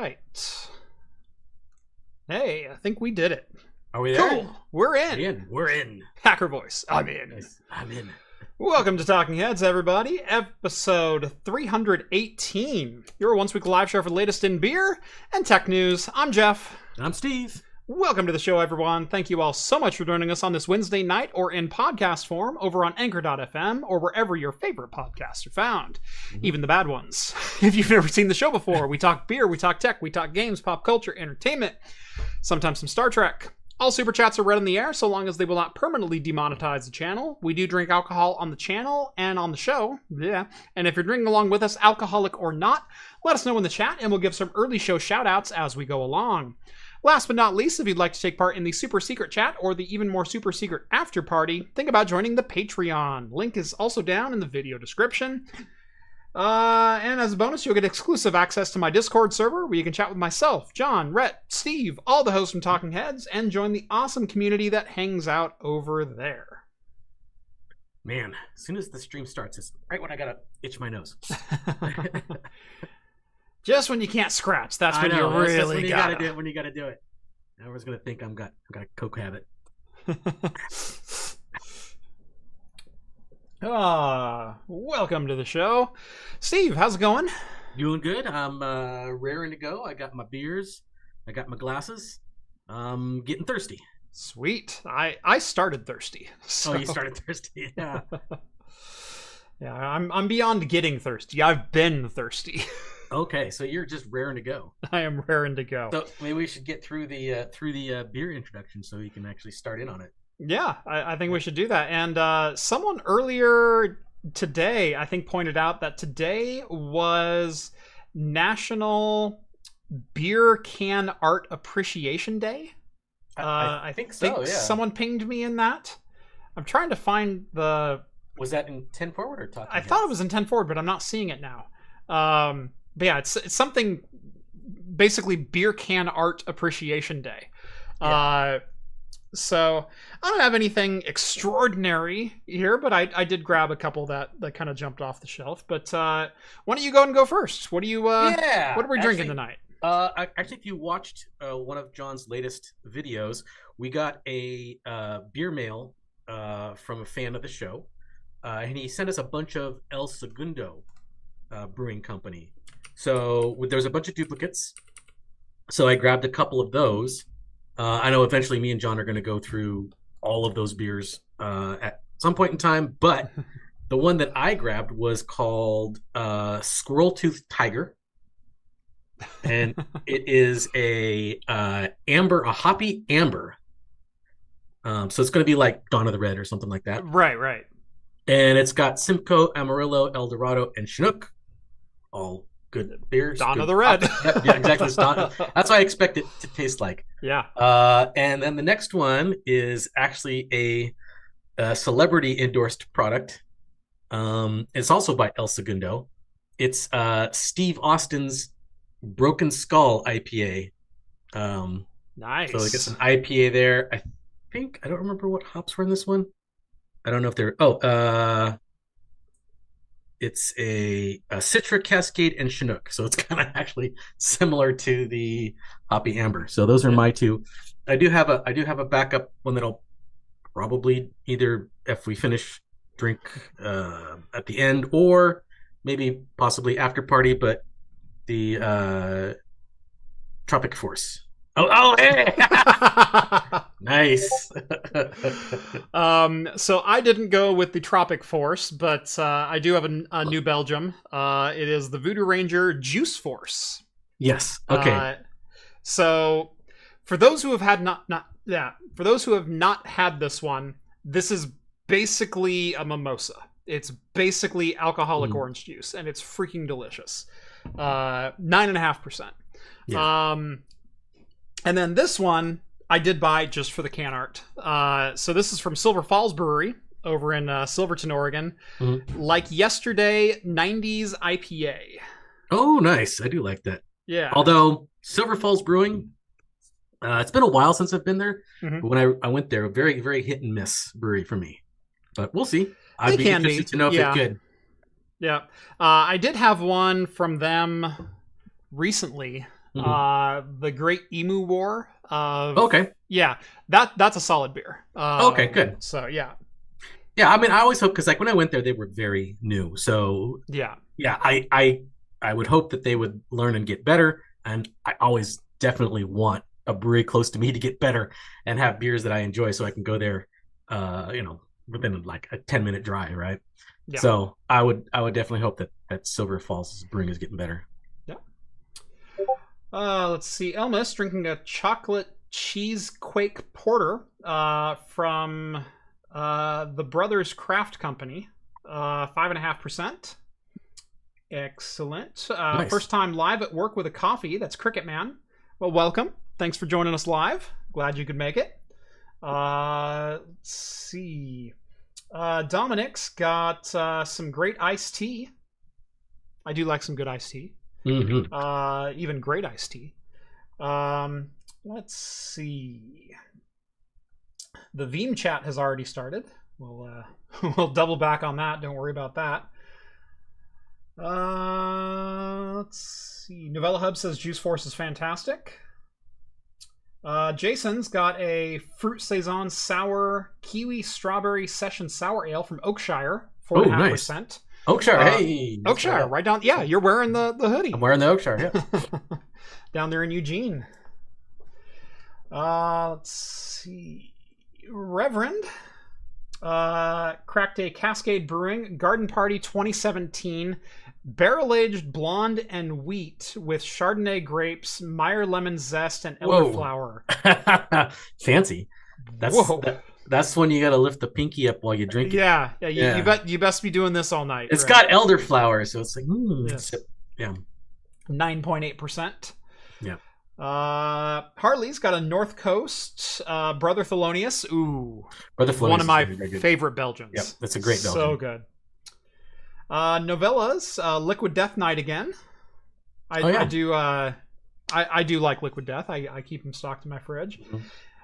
right. Hey, I think we did it. Are we there? Cool. We're in. We're in. Hacker voice. I'm in. Nice. I'm in. Welcome to Talking Heads, everybody. Episode 318. Your once-week live show for the latest in beer and tech news. I'm Jeff. I'm Steve. Welcome to the show, everyone. Thank you all so much for joining us on this Wednesday night or in podcast form over on Anchor.fm or wherever your favorite podcasts are found. Even the bad ones. If you've never seen the show before, we talk beer, we talk tech, we talk games, pop culture, entertainment, sometimes some Star Trek. All super chats are read on the air so long as they will not permanently demonetize the channel. We do drink alcohol on the channel and on the show. Yeah. And if you're drinking along with us, alcoholic or not, let us know in the chat and we'll give some early show shout outs as we go along. Last but not least, if you'd like to take part in the super secret chat or the even more super secret after party, think about joining the Patreon. Link is also down in the video description. And as a bonus, you'll get exclusive access to my Discord server where you can chat with myself, John, Rhett, Steve, all the hosts from Talking Heads, and join the awesome community that hangs out over there. Man, as soon as the stream starts, it's right when I gotta itch my nose. Just when you can't scratch, that's when you really gotta do it. When you gotta do it. Everyone's gonna think I've got a coke habit. Welcome to the show. Steve, how's it going? Doing good. I'm raring to go. I got my beers. I got my glasses. Getting thirsty. Sweet. I started thirsty. So. Oh, you started thirsty. Yeah. Yeah, I'm beyond getting thirsty. I've been thirsty. Okay, so you're just raring to go. I am raring to go. So maybe we should get through the beer introduction so you can actually start in on it. Yeah, I think we should do that. And someone earlier today, I think, pointed out that today was National Beer Can Art Appreciation Day. I think so, yeah. Someone pinged me in that. I'm trying to find the... Was that in 10 Forward or Talking Heads? I thought it was in 10 Forward, but I'm not seeing it now. But yeah, it's something, basically Beer Can Art Appreciation Day. Yeah. So I don't have anything extraordinary here, but I did grab a couple that kind of jumped off the shelf. But why don't you go and go first? What do you what are we drinking tonight? Actually, if you watched one of John's latest videos, we got a beer mail from a fan of the show, and he sent us a bunch of El Segundo brewing company. So there's a bunch of duplicates. So I grabbed a couple of those. I know eventually me and John are going to go through all of those beers at some point in time, but the one that I grabbed was called Squirrel Tooth Tiger, and it is a hoppy amber. So it's going to be like Dawn of the Red or something like that. Right. And it's got Simcoe, Amarillo, El Dorado, and Chinook. All good beers. Dawn of the Red. Yeah, exactly. That's what I expect it to taste like. Yeah. And then the next one is actually a celebrity endorsed product. It's also by El Segundo. It's Steve Austin's Broken Skull IPA. Nice. So it gets an IPA there. I don't remember what hops were in this one. I don't know if they're... it's a Citra, Cascade, and Chinook. So it's kind of actually similar to the Hoppy Amber. So those are my two. I do have a backup one that I'll probably either, if we finish, drink at the end, or maybe possibly after party, but the Tropic Force. Oh, hey! Nice. So I didn't go with the Tropic Force, but I do have a New Belgium. It is the Voodoo Ranger Juice Force. Yes. Okay. So for those who have for those who have not had this one, this is basically a mimosa. It's basically alcoholic orange juice, and it's freaking delicious. 9.5%. Yeah. And then this one I did buy just for the can art. So this is from Silver Falls Brewery over in Silverton, Oregon. Like Yesterday 90s IPA. Oh, nice. I do like that. Yeah. Although Silver Falls Brewing, it's been a while since I've been there. But when I went there, very, very hit and miss brewery for me. But we'll see. I'd be interested to know if it's good. Yeah. I did have one from them recently. The Great Emu War. Okay. Yeah, that's a solid beer. Okay, good. So yeah. Yeah, I mean, I always hope, because like when I went there, they were very new. So yeah, I would hope that they would learn and get better. And I always definitely want a brewery close to me to get better and have beers that I enjoy, so I can go there, within like a 10-minute drive, right? Yeah. So I would definitely hope that Silver Falls Brewing is getting better. Yeah. Let's see. Elmas drinking a chocolate cheesequake porter from the Brothers Craft Company, 5.5%. Excellent. Nice. First time live at work with a coffee. That's Cricket Man. Well, welcome. Thanks for joining us live. Glad you could make it. Let's see. Dominic's got some great iced tea. I do like some good iced tea. Mm-hmm. Even great iced tea. Let's see. The Veeam chat has already started. We'll double back on that. Don't worry about that. Let's see. Novella Hub says Juice Force is fantastic. Jason's got a Fruit Saison Sour Kiwi Strawberry Session Sour Ale from Oakshire, 4.5%. Nice. Oakshire, hey. Oakshire, right down. Yeah, you're wearing the hoodie. I'm wearing the Oakshire, yeah. Down there in Eugene. Let's see. Reverend cracked a Cascade Brewing Garden Party 2017 barrel-aged blonde and wheat with Chardonnay grapes, Meyer lemon zest, and elderflower. Fancy. That's when you gotta lift the pinky up while you drink it. Yeah. You best be doing this all night. It's got elderflower, so it's like, yes. Yeah. 9.8%. Yeah. Harley's got a North Coast Brother Thelonious. Ooh, Brother Thelonious, one of my favorite Belgians. Yep, that's a great Belgian. So good. Novella's Liquid Death Night again. I do like Liquid Death. I keep them stocked in my fridge. Mm-hmm.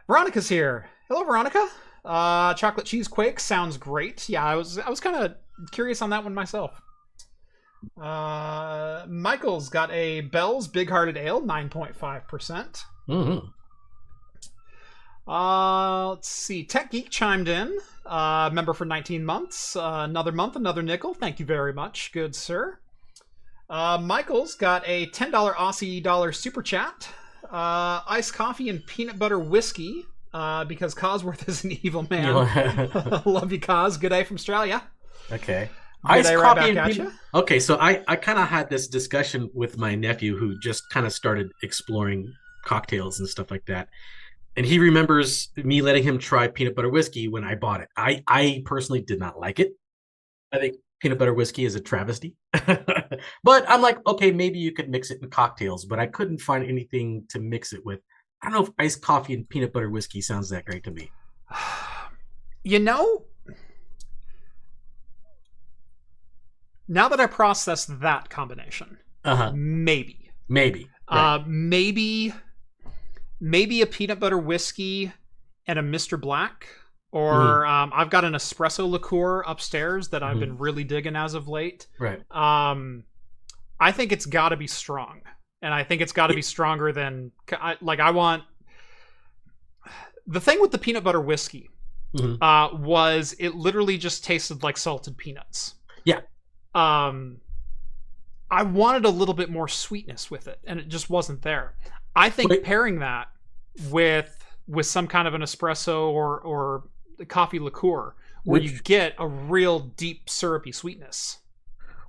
Veronica's here. Hello, Veronica. Chocolate cheese quake sounds great. Yeah, I was kind of curious on that one myself. Michael's got a Bell's Big Hearted Ale, 9.5%. Mm-hmm. Let's see. Tech Geek chimed in. Member for 19 months. Another month, another nickel. Thank you very much, good sir. Michael's got a $10 Aussie dollar super chat. Iced coffee and peanut butter whiskey. Because Cosworth is an evil man. Love you, Cos. Good day from Australia. Okay. Iced coffee and peanut. Okay, so I kind of had this discussion with my nephew, who just kind of started exploring cocktails and stuff like that. And he remembers me letting him try peanut butter whiskey when I bought it. I personally did not like it. I think peanut butter whiskey is a travesty. But I'm like, okay, maybe you could mix it in cocktails, but I couldn't find anything to mix it with. I don't know if iced coffee and peanut butter whiskey sounds that great to me. You know, now that I process that combination, maybe. Right. Maybe a peanut butter whiskey and a Mr. Black, or I've got an espresso liqueur upstairs that I've been really digging as of late. Right. I think it's got to be strong, and I think it's got to be stronger than I want. The thing with the peanut butter whiskey was it literally just tasted like salted peanuts. Yeah. I wanted a little bit more sweetness with it, and it just wasn't there. I think pairing that with some kind of an espresso or coffee liqueur, where you get a real deep syrupy sweetness.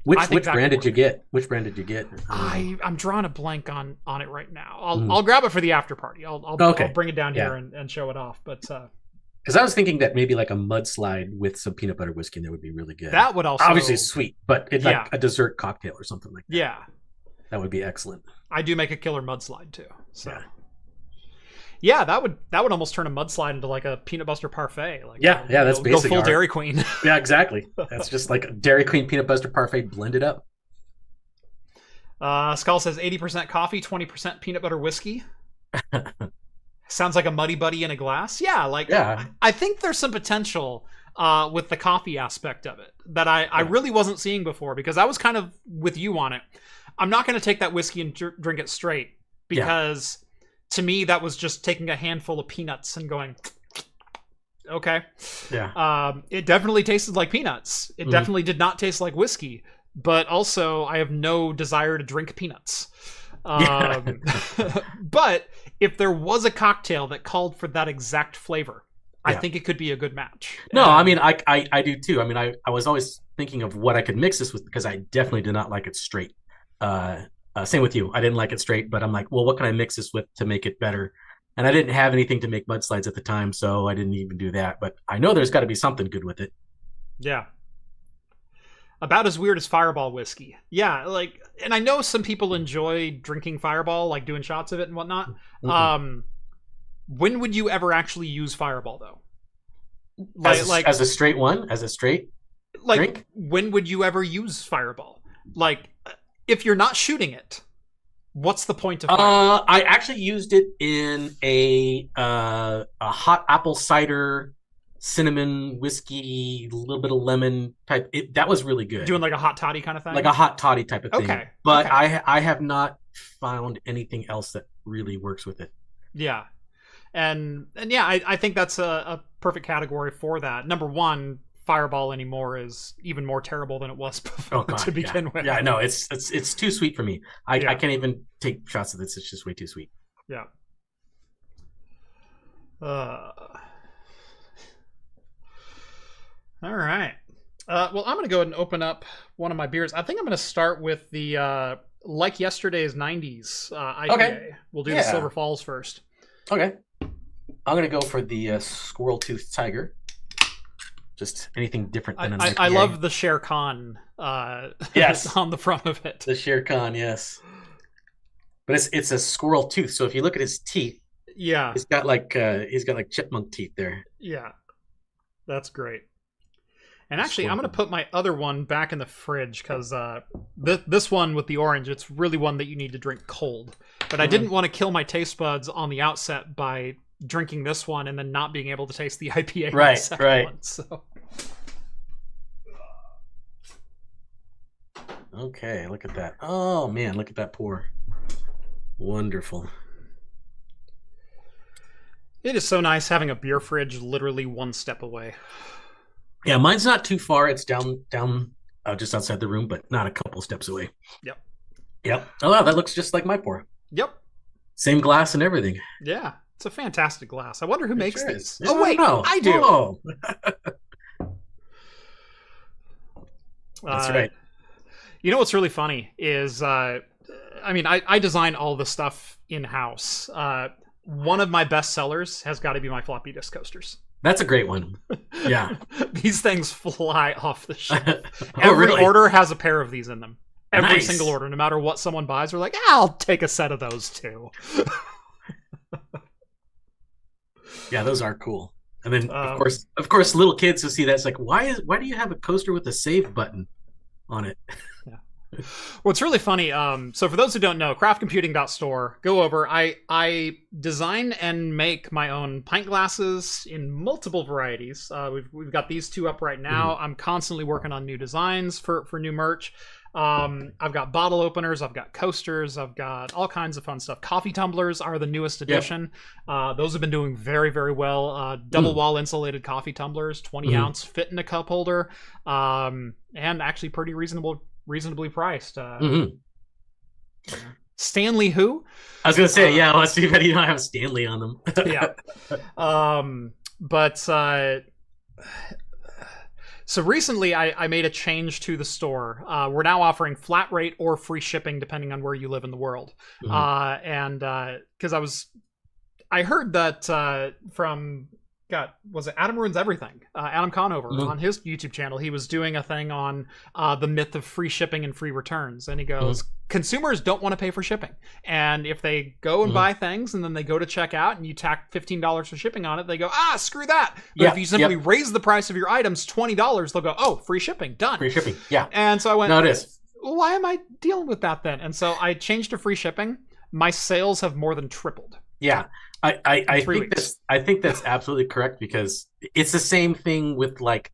Which brand did you get? Which brand did you get? I'm drawing a blank on it right now. I'll grab it for the after party. I'll bring it down here and show it off. But because I was thinking that maybe like a mudslide with some peanut butter whiskey, and that would be really good. That would also obviously sweet, but it's like a dessert cocktail or something like that. Yeah, that would be excellent. I do make a killer mudslide too. So yeah, that would almost turn a mudslide into like a peanut butter parfait. Like that's basically go full Dairy Queen. Yeah, exactly. That's just like a Dairy Queen peanut butter parfait blended up. Skull says 80% coffee, 20% peanut butter whiskey. Sounds like a Muddy Buddy in a glass. Yeah, I think there's some potential with the coffee aspect of it that I really wasn't seeing before, because I was kind of with you on it. I'm not going to take that whiskey and drink it straight. because to me that was just taking a handful of peanuts and going, okay. Yeah. It definitely tasted like peanuts. It definitely did not taste like whiskey, but also I have no desire to drink peanuts. But if there was a cocktail that called for that exact flavor, I think it could be a good match. No, I mean, I do too. I mean, I was always thinking of what I could mix this with because I definitely did not like it straight. Same with you. I didn't like it straight, but I'm like, well, what can I mix this with to make it better? And I didn't have anything to make mudslides at the time, so I didn't even do that. But I know there's got to be something good with it. Yeah. About as weird as Fireball whiskey. Yeah, like, and I know some people enjoy drinking Fireball, like doing shots of it and whatnot. When would you ever actually use Fireball, though? Like as a straight one? As a straight drink? When would you ever use Fireball? Like, if you're not shooting it, what's the point of Fireball? I actually used it in a hot apple cider cinnamon whiskey, a little bit of lemon type. That was really good. Doing like a hot toddy kind of thing? Like a hot toddy type of thing. Okay. But I have not found anything else that really works with it. Yeah. And yeah, I think that's a perfect category for that. Number one, Fireball anymore is even more terrible than it was before to begin with. Yeah, no, it's too sweet for me. I can't even take shots of this. It's just way too sweet. Yeah. All right. Well, I'm going to go ahead and open up one of my beers. I think I'm going to start with the Like Yesterday's 90s IPA. Okay. We'll do the Silver Falls first. Okay. I'm going to go for the Squirrel Tooth Tiger. Just anything different than an IPA. I love the Shere Khan yes. on the front of it. The Shere Khan, yes. But it's a squirrel tooth, so if you look at his teeth, he's got like chipmunk teeth there. Yeah. That's great. And actually, I'm going to put my other one back in the fridge because this one with the orange, it's really one that you need to drink cold. But I didn't want to kill my taste buds on the outset by drinking this one and then not being able to taste the IPA. Right. One, so. Okay, look at that. Oh, man, look at that pour. Wonderful. It is so nice having a beer fridge literally one step away. Yeah, mine's not too far. It's down just outside the room, but not a couple steps away. Yep. Oh, wow, that looks just like my pour. Yep. Same glass and everything. Yeah, it's a fantastic glass. I wonder who makes these. Yeah, wait, I do. Oh. That's right. You know what's really funny is, I design all the stuff in-house. One of my best sellers has got to be my floppy disk coasters. That's a great one. Yeah. These things fly off the shelf. Every order has a pair of these in them. Every single order, no matter what someone buys, we're like, I'll take a set of those too. Yeah, those are cool. And then of course, little kids who see that, it's like, why do you have a coaster with a save button on it? Yeah. Well, it's really funny. So for those who don't know, craftcomputing.store, go over. I design and make my own pint glasses in multiple varieties. We've got these two up right now. I'm constantly working on new designs for new merch. I've got bottle openers, I've got coasters, I've got all kinds of fun stuff. Coffee tumblers are the newest addition. Those have been doing very, very well. Double wall insulated coffee tumblers, 20 ounce, fit in a cup holder, and actually pretty reasonably priced. Stanley who? I was gonna say, let's see if you don't have Stanley on them. Yeah. So recently I made a change to the store. We're now offering flat rate or free shipping depending on where you live in the world. And because I heard that from was it Adam Ruins Everything? Adam Conover on his YouTube channel. He was doing a thing on the myth of free shipping and free returns. And he goes, consumers don't want to pay for shipping. And if they go and buy things and then they go to check out and you tack $15 for shipping on it, they go, screw that. But if you simply raise the price of your items $20, they'll go, oh, free shipping, done. Free shipping, yeah. And so I went, no, it is. Why am I dealing with that then? And so I changed to free shipping. My sales have more than tripled. Yeah. I think that's absolutely correct because it's the same thing with like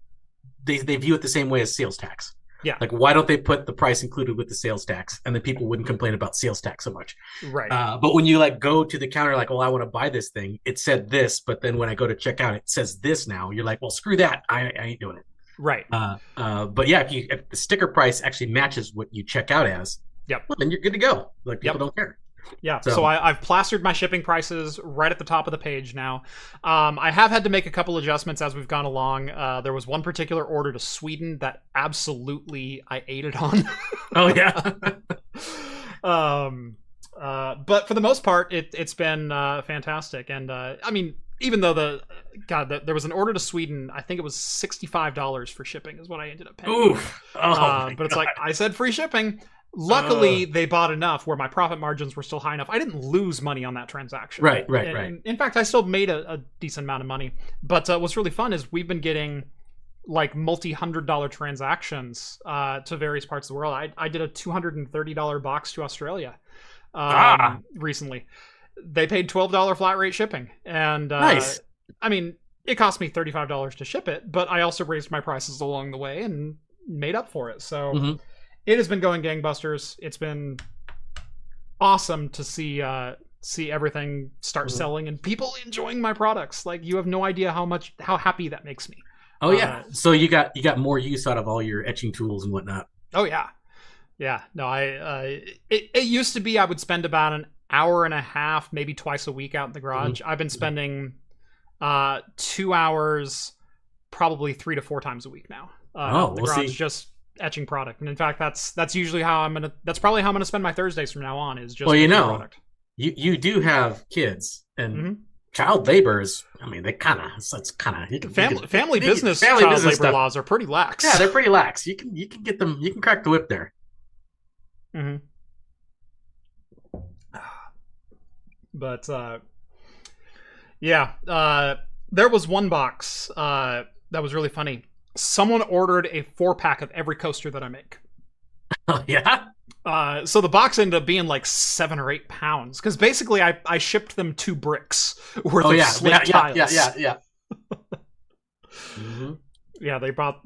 they view it the same way as sales tax. Yeah. Like, why don't they put the price included with the sales tax, and then people wouldn't complain about sales tax so much. Right. But when you like go to the counter, like, well, I want to buy this thing. It said this, but then when I go to check out, it says this now. You're like, well, screw that. I ain't doing it. Right. But yeah, if the sticker price actually matches what you check out as, yep, well, then you're good to go. Like, people don't care. Yeah, so I've plastered my shipping prices right at the top of the page now. I have had to make a couple adjustments as we've gone along. There was one particular order to Sweden that absolutely I ate it on. Oh, yeah. But for the most part, it's been fantastic. And I mean, even though there was an order to Sweden, I think it was $65 for shipping is what I ended up paying. Oof. But it's like, I said free shipping. Luckily, they bought enough where my profit margins were still high enough. I didn't lose money on that transaction. Right. In fact, I still made a decent amount of money. But what's really fun is we've been getting like multi-$100 transactions to various parts of the world. I did a $230 box to Australia recently. They paid $12 flat rate shipping. And nice. I mean, it cost me $35 to ship it, but I also raised my prices along the way and made up for it. So... Mm-hmm. It has been going gangbusters. It's been awesome to see everything start selling and people enjoying my products. Like, you have no idea how happy that makes me. Oh yeah. So you got more use out of all your etching tools and whatnot. Oh yeah. Yeah. No, it used to be I would spend about an hour and a half, maybe twice a week out in the garage. I've been spending 2 hours, probably 3 to 4 times a week now. In the garage, just etching product. And in fact, that's usually how that's probably how I'm gonna spend my Thursdays from now on, is just product. You do have kids, and child labor is, I mean, they kind of family business child labor stuff. Laws are pretty lax. Yeah, they're pretty lax. You can get them, you can crack the whip there. But there was one box that was really funny. Someone ordered a 4-pack of every coaster that I make. Oh, yeah? So the box ended up being like 7 or 8 pounds, because basically I shipped them 2 bricks worth of slate tiles. Yeah. Yeah, they bought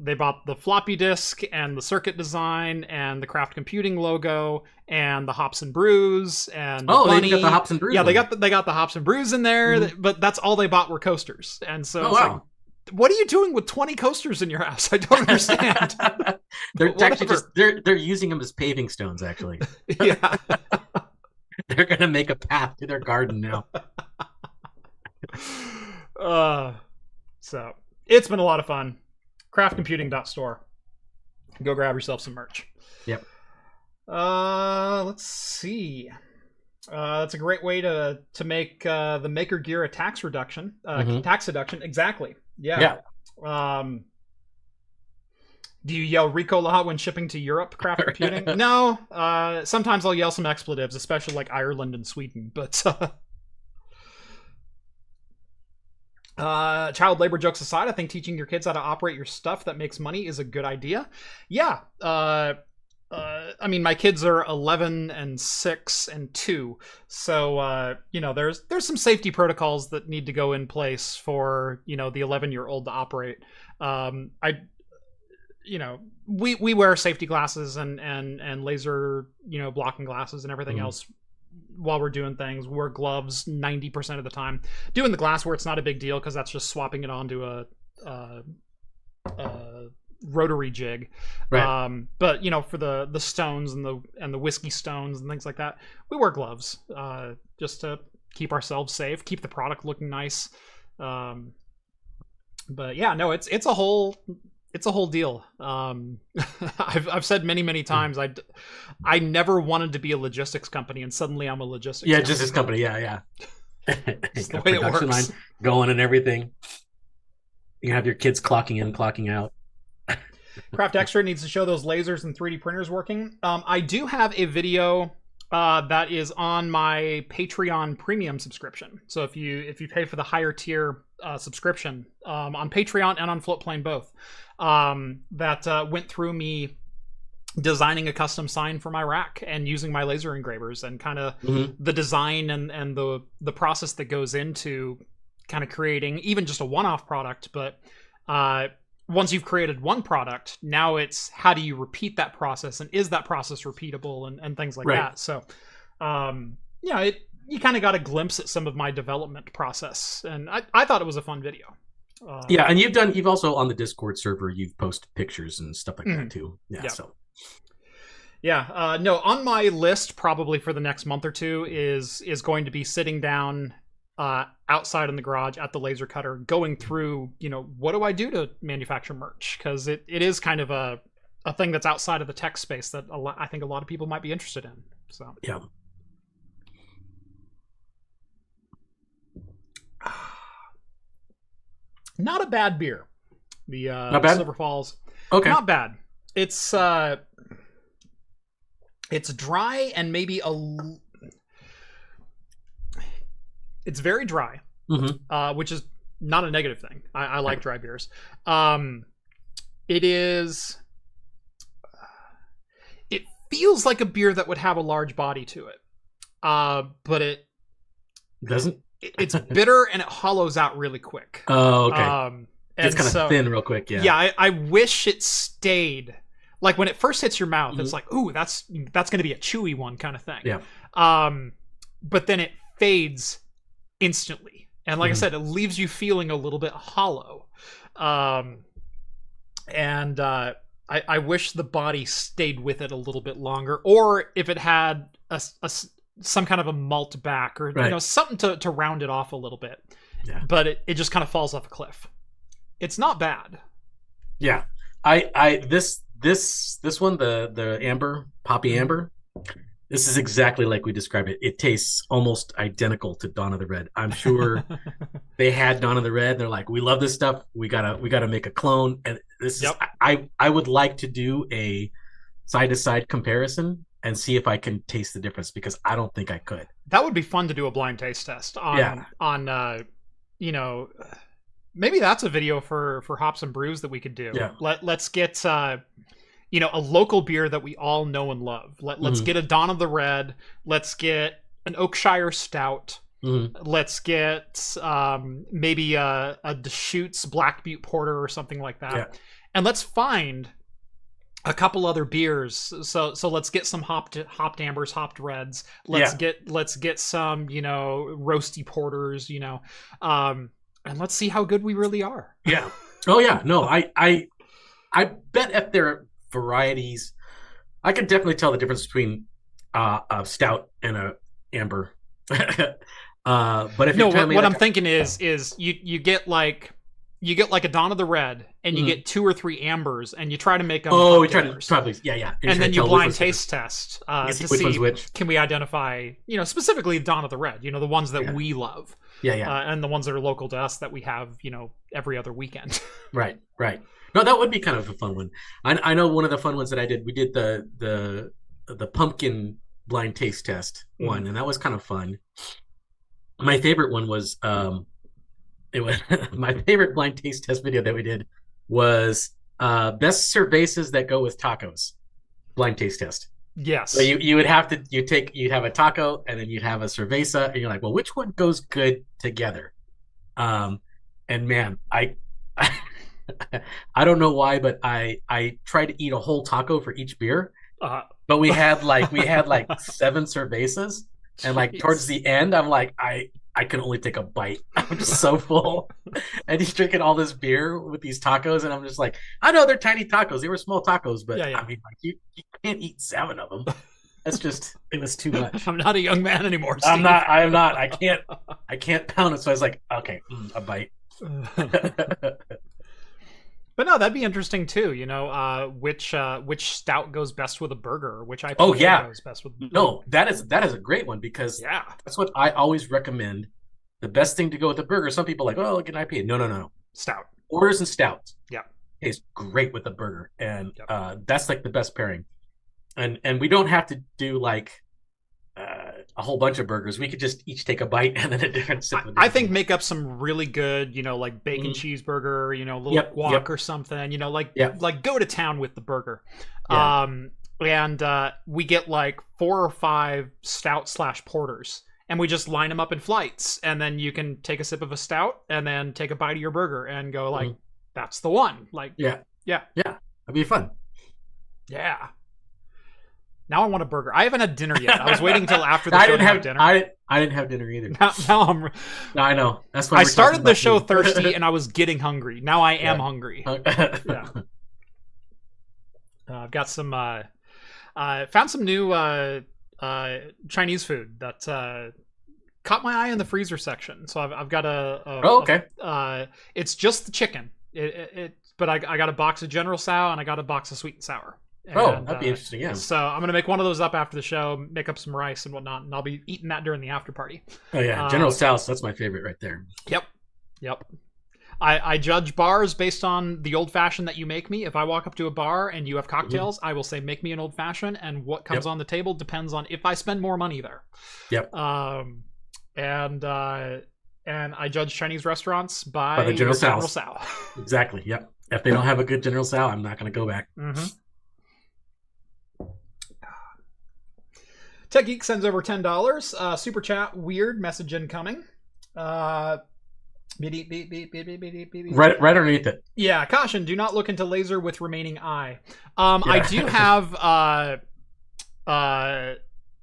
the floppy disk and the circuit design and the Craft Computing logo and the Hops and Brews and they got the Hops and Brews. Yeah, they got the Hops and Brews in there, but that's all they bought were coasters. And so wow. What are you doing with 20 coasters in your house? I don't understand. They're actually just they're using them as paving stones, actually. Yeah. They're gonna make a path to their garden now. So it's been a lot of fun. Craftcomputing.store. Go grab yourself some merch. Yep. Let's see. That's a great way to make the Maker Gear a tax reduction. Tax deduction, exactly. Yeah. Do you yell Rico La when shipping to Europe, Craft Computing? No. Sometimes I'll yell some expletives, especially like Ireland and Sweden. But child labor jokes aside, I think teaching your kids how to operate your stuff that makes money is a good idea. Yeah. I mean, my kids are 11 and 6 and 2, so there's some safety protocols that need to go in place for the 11-year-old to operate. We wear safety glasses and laser blocking glasses and everything else while we're doing things. We wear gloves 90% of the time. Doing the glass where it's not a big deal because that's just swapping it onto a rotary jig, right. But for the stones and the whiskey stones and things like that, we wear gloves just to keep ourselves safe, keep the product looking nice. But yeah, no, it's a whole deal. I've said many times I never wanted to be a logistics company, and suddenly I'm a logistics company. Logistics company. Yeah. It's the way it works. Line going and everything. You have your kids clocking in, clocking out. Craft Extra needs to show those lasers and 3D printers working. I do have a video that is on my Patreon premium subscription. So if you pay for the higher tier subscription on Patreon and on Floatplane both, that went through me designing a custom sign for my rack and using my laser engravers and kind of the design and the process that goes into kind of creating even just a one-off product, but once you've created one product, now it's how do you repeat that process, and is that process repeatable, and things like that. So, you kind of got a glimpse at some of my development process, and I thought it was a fun video. And you've also on the Discord server, you've posted pictures and stuff like that too. No, on my list probably for the next month or two is going to be sitting down outside in the garage at the laser cutter, going through, what do I do to manufacture merch? Because it is kind of a thing that's outside of the tech space that I think a lot of people might be interested in. So yeah. Not a bad beer. The not bad? Silver Falls. Okay. Not bad. It's dry and maybe it's very dry, which is not a negative thing. I like dry beers. It feels like a beer that would have a large body to it, but it doesn't. It's bitter and it hollows out really quick. Oh, okay. It's kind of thin real quick. Yeah. Yeah, I wish it stayed. Like when it first hits your mouth, it's like, ooh, that's going to be a chewy one kind of thing. Yeah. But then it fades instantly, and like I said, it leaves you feeling a little bit hollow. I wish the body stayed with it a little bit longer, or if it had some kind of a malt back, or something to round it off a little bit. Yeah. But it just kind of falls off a cliff. It's not bad. Yeah. This one, the amber, poppy amber, this is exactly like we described it. It tastes almost identical to Dawn of the Red. I'm sure they had Dawn of the Red. They're like, we love this stuff. We gotta make a clone. And this is I would like to do a side-to-side comparison and see if I can taste the difference, because I don't think I could. That would be fun to do a blind taste test on maybe that's a video for Hops and Brews that we could do. Yeah. Let's get a local beer that we all know and love. Let's get a Dawn of the Red. Let's get an Oakshire Stout. Let's get maybe a Deschutes Black Butte Porter or something like that. Yeah. And let's find a couple other beers. So let's get some hopped ambers, hopped reds. Let's get some, roasty porters, and let's see how good we really are. Yeah. Oh yeah. No, I bet if there are varieties, I can definitely tell the difference between a stout and a amber. But if what I'm thinking is you get like a Dawn of the Red, and you get 2 or 3 ambers, and you try to make them. Oh, we try to probably and then you blind taste test to which see one's which. Can we identify, specifically Dawn of the Red, the ones that we love. And the ones that are local to us that we have, every other weekend. Right. No, that would be kind of a fun one. I know one of the fun ones that I did. We did the pumpkin blind taste test one, and that was kind of fun. My favorite one was my favorite blind taste test video that we did was best cervezas that go with tacos blind taste test. Yes. So you would have to you'd have a taco, and then you'd have a cerveza, and you're like, well, which one goes good together? And man, I don't know why, but I tried to eat a whole taco for each beer. But we had like 7 cervezas, and like towards the end, I'm like, I can only take a bite. I'm just so full. And he's drinking all this beer with these tacos, and I'm just like, I know they're tiny tacos. They were small tacos, but I mean, like, you can't eat 7 of them. That's just, it was too much. I'm not a young man anymore, Steve. I am not. I can't pound it. So I was like, okay, a bite. But no, that'd be interesting too. Which stout goes best with a burger, or which IPA goes best with. No, that is a great one, because that's what I always recommend. The best thing to go with a burger. Some people are like, oh, look at an IPA. No, stout. Porters and stouts. Yeah, tastes great with a burger, and that's like the best pairing. And we don't have to do like a whole bunch of burgers. We could just each take a bite and then a different sip. I think make up some really good, like bacon cheeseburger, little guac or something, like go to town with the burger. And we get like 4 or 5 stout/porters, and we just line them up in flights, and then you can take a sip of a stout and then take a bite of your burger and go like, that's the one. Like, Yeah. yeah, That'd be fun. yeah. Now I want a burger. I haven't had dinner yet. I was waiting until after the show to have dinner. I didn't have dinner either. Now I'm. No, I know. That's why I started the show thirsty, and I was getting hungry. Now I am hungry. Yeah. I've got some. Found some new Chinese food that caught my eye in the freezer section. So I've got okay. It's just the chicken. But I got a box of General Tso and I got a box of sweet and sour. And, that'd be interesting. Yeah. So I'm gonna make one of those up after the show, make up some rice and whatnot, and I'll be eating that during the after party. Oh yeah, General Tso. That's my favorite right there. Yep. I judge bars based on the old fashioned that you make me. If I walk up to a bar and you have cocktails, I will say make me an old fashioned, and what comes on the table depends on if I spend more money there. Yep. And I judge Chinese restaurants by the General Tso. Exactly. Yep. If they don't have a good General Tso, I'm not going to go back. Mm-hmm. Tech Geek sends over $10. Super chat, weird message incoming. Right underneath it. Yeah, caution, do not look into laser with remaining eye. I do have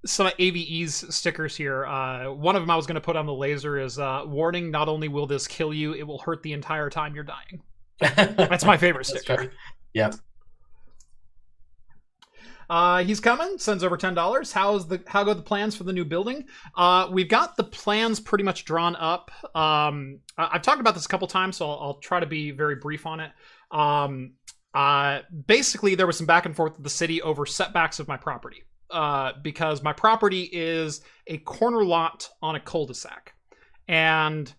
some AVE's stickers here. One of them I was going to put on the laser is warning, not only will this kill you, it will hurt the entire time you're dying. That's my favorite sticker. Right. Yep. He's coming, sends over $10. How go the plans for the new building? We've got the plans pretty much drawn up. I've talked about this a couple times, so I'll try to be very brief on it. Basically, there was some back and forth with the city over setbacks of my property. Because my property is a corner lot on a cul-de-sac. And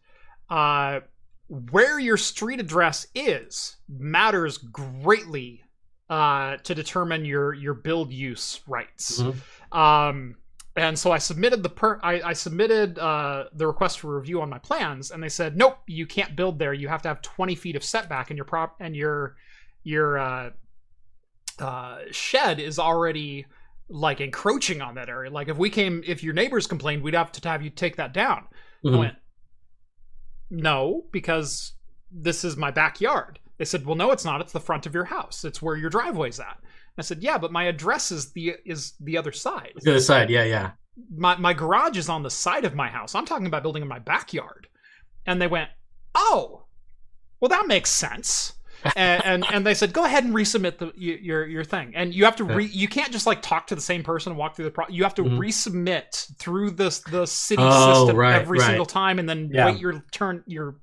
where your street address is matters greatly to determine your build use rights. Mm-hmm. And so I submitted the request for review on my plans, and they said, nope, you can't build there. You have to have 20 feet of setback, and your shed is already like encroaching on that area. Like if your neighbors complained, we'd have to have you take that down. Mm-hmm. I went, no, because this is my backyard. They said, well, no, it's not. It's the front of your house. It's where your driveway's at. I said, yeah, but my address is the other side. The other side, yeah. My garage is on the side of my house. I'm talking about building in my backyard. And they went, oh, well, that makes sense. and they said, go ahead and resubmit your thing. And you have to you can't just like talk to the same person and walk through the you have to resubmit through the city system every single time, and then wait your turn your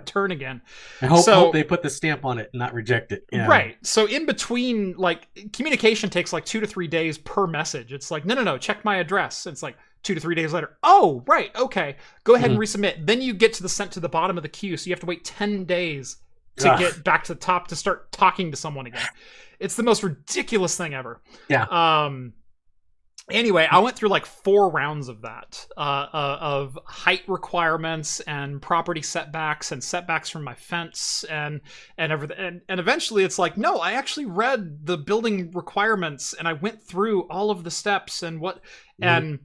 turn again. And hope they put the stamp on it and not reject it. Yeah. Right. So in between, like, communication takes like 2 to 3 days per message. It's like, no, check my address. It's like 2 to 3 days later. Oh, right. Okay. Go ahead and resubmit. Then you get to the bottom of the queue. So you have to wait 10 days to get back to the top to start talking to someone again. It's the most ridiculous thing ever. Yeah. Anyway, I went through like 4 rounds of that, of height requirements and property setbacks and setbacks from my fence and everything. And eventually it's like, no, I actually read the building requirements and I went through all of the steps and and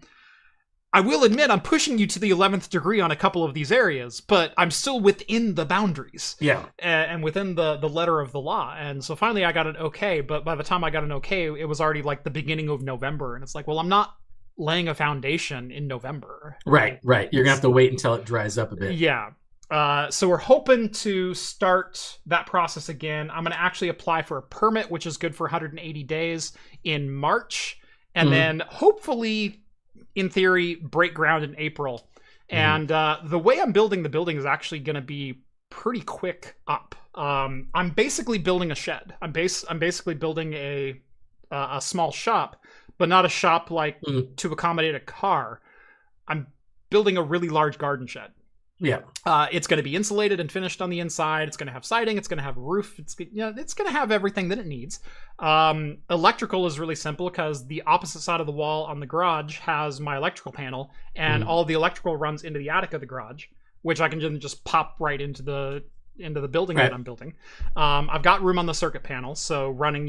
I will admit I'm pushing you to the 11th degree on a couple of these areas, but I'm still within the boundaries. Yeah. And within the letter of the law. And so finally I got an okay, but by the time I got an okay, it was already like the beginning of November. And it's like, well, I'm not laying a foundation in November. Right. You're going to have to wait until it dries up a bit. Yeah. So we're hoping to start that process again. I'm going to actually apply for a permit, which is good for 180 days in March. And then hopefully, in theory, break ground in April. And the way I'm building the building is actually going to be pretty quick up. I'm basically building a shed. I'm basically building a small shop, but not a shop like to accommodate a car. I'm building a really large garden shed. Yeah. It's going to be insulated and finished on the inside. It's going to have siding. It's going to have a roof. It's going to have everything that it needs. Electrical is really simple because the opposite side of the wall on the garage has my electrical panel, and all of the electrical runs into the attic of the garage, which I can just pop right into the building that I'm building. I've got room on the circuit panel, so running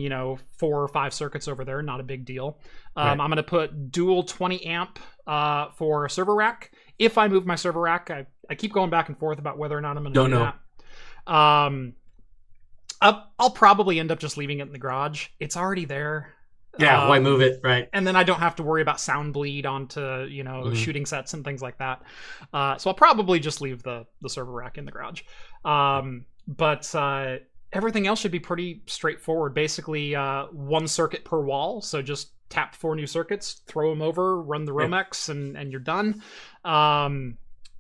4 or 5 circuits over there, not a big deal. I'm going to put dual 20 amp for a server rack. If I move my server rack, I keep going back and forth about whether or not I'm going to do that. I'll probably end up just leaving it in the garage. It's already there. Yeah, why move it, right? And then I don't have to worry about sound bleed onto, shooting sets and things like that. So I'll probably just leave the server rack in the garage. But everything else should be pretty straightforward. Basically, one circuit per wall. So just tap 4 new circuits, throw them over, run the Romex, and you're done.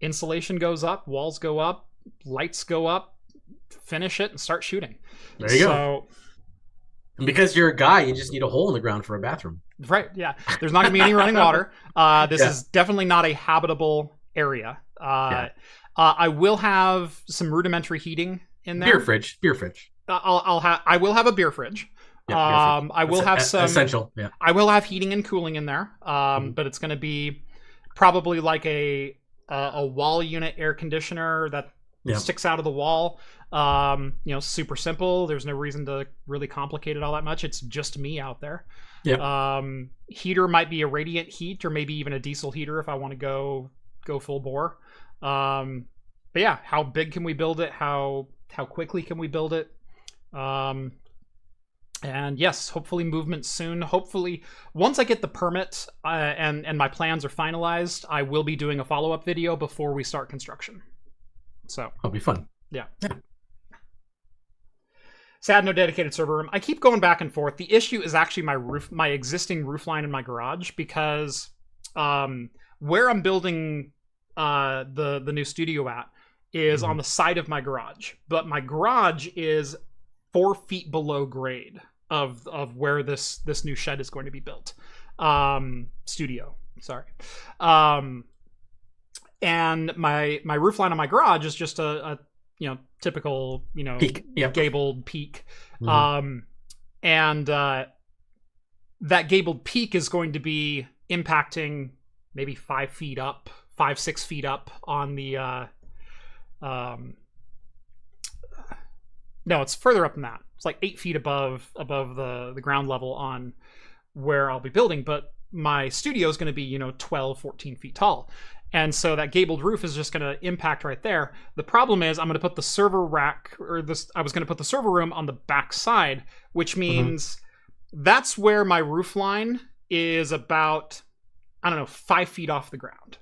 Insulation goes up, walls go up, lights go up, finish it, and start shooting. There you go. And because you're a guy, you just need a hole in the ground for a bathroom. Right, yeah. There's not going to be any running water. This is definitely not a habitable area. I will have some rudimentary heating in there. Beer fridge. I will have a beer fridge. I will have some essential. Yeah. I will have heating and cooling in there. But it's going to be probably like a wall unit air conditioner that sticks out of the wall. Super simple. There's no reason to really complicate it all that much. It's just me out there. Heater might be a radiant heat or maybe even a diesel heater if I want to go full bore. But yeah, how big can we build it? How quickly can we build it? And yes, hopefully movement soon. Hopefully, once I get the permit and my plans are finalized, I will be doing a follow-up video before we start construction. So that'll be fun. Yeah. Sad, no dedicated server room. I keep going back and forth. The issue is actually my existing roof line in my garage, because where I'm building the new studio at is on the side of my garage, but my garage is 4 feet below grade of where this new shed is going to be built. Studio, sorry. And my roof line on my garage is just a typical peak. Gabled peak. And that gabled peak is going to be impacting maybe 5 feet up, 5-6 feet up on the no, it's further up than that. It's like 8 feet above the ground level on where I'll be building, but my studio is going to be 12, 14 feet tall. And so that gabled roof is just going to impact right there. The problem is I'm going to put the server rack, I was going to put the server room on the back side, which means that's where my roof line is about, 5 feet off the ground.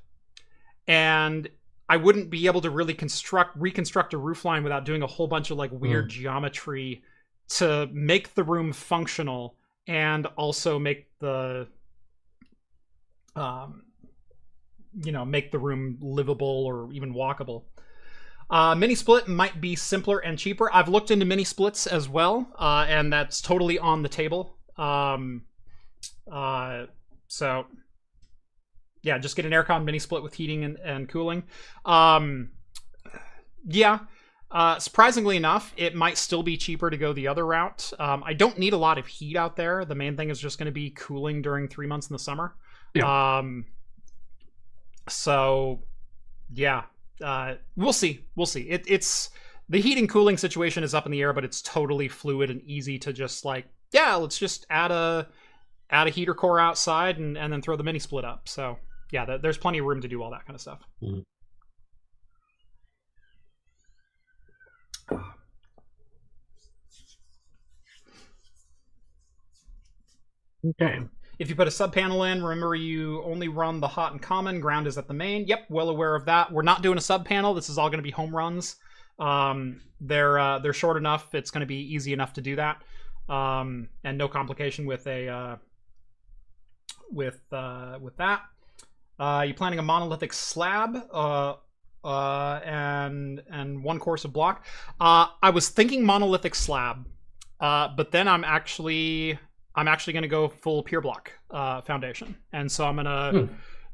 And I wouldn't be able to really reconstruct a roof line without doing a whole bunch of weird geometry to make the room functional and also make the make the room livable or even walkable. Mini split might be simpler and cheaper. I've looked into mini splits as well, and that's totally on the table. So yeah, just get an aircon mini split with heating and cooling. Surprisingly enough, it might still be cheaper to go the other route. I don't need a lot of heat out there. The main thing is just going to be cooling during 3 months in the summer. So yeah, we'll see. It's the heating cooling situation is up in the air, but it's totally fluid and easy to just let's just add a heater core outside and then throw the mini split up. So yeah, there's plenty of room to do all that kind of stuff. Okay. If you put a sub panel in, remember you only run the hot and common. Ground is at the main. Yep, well aware of that. We're not doing a sub panel. This is all going to be home runs. They're short enough. It's going to be easy enough to do that, and no complication with a with that. You planning a monolithic slab and one course of block? I was thinking monolithic slab, but then I'm actually going to go full pure block foundation. And so I'm going to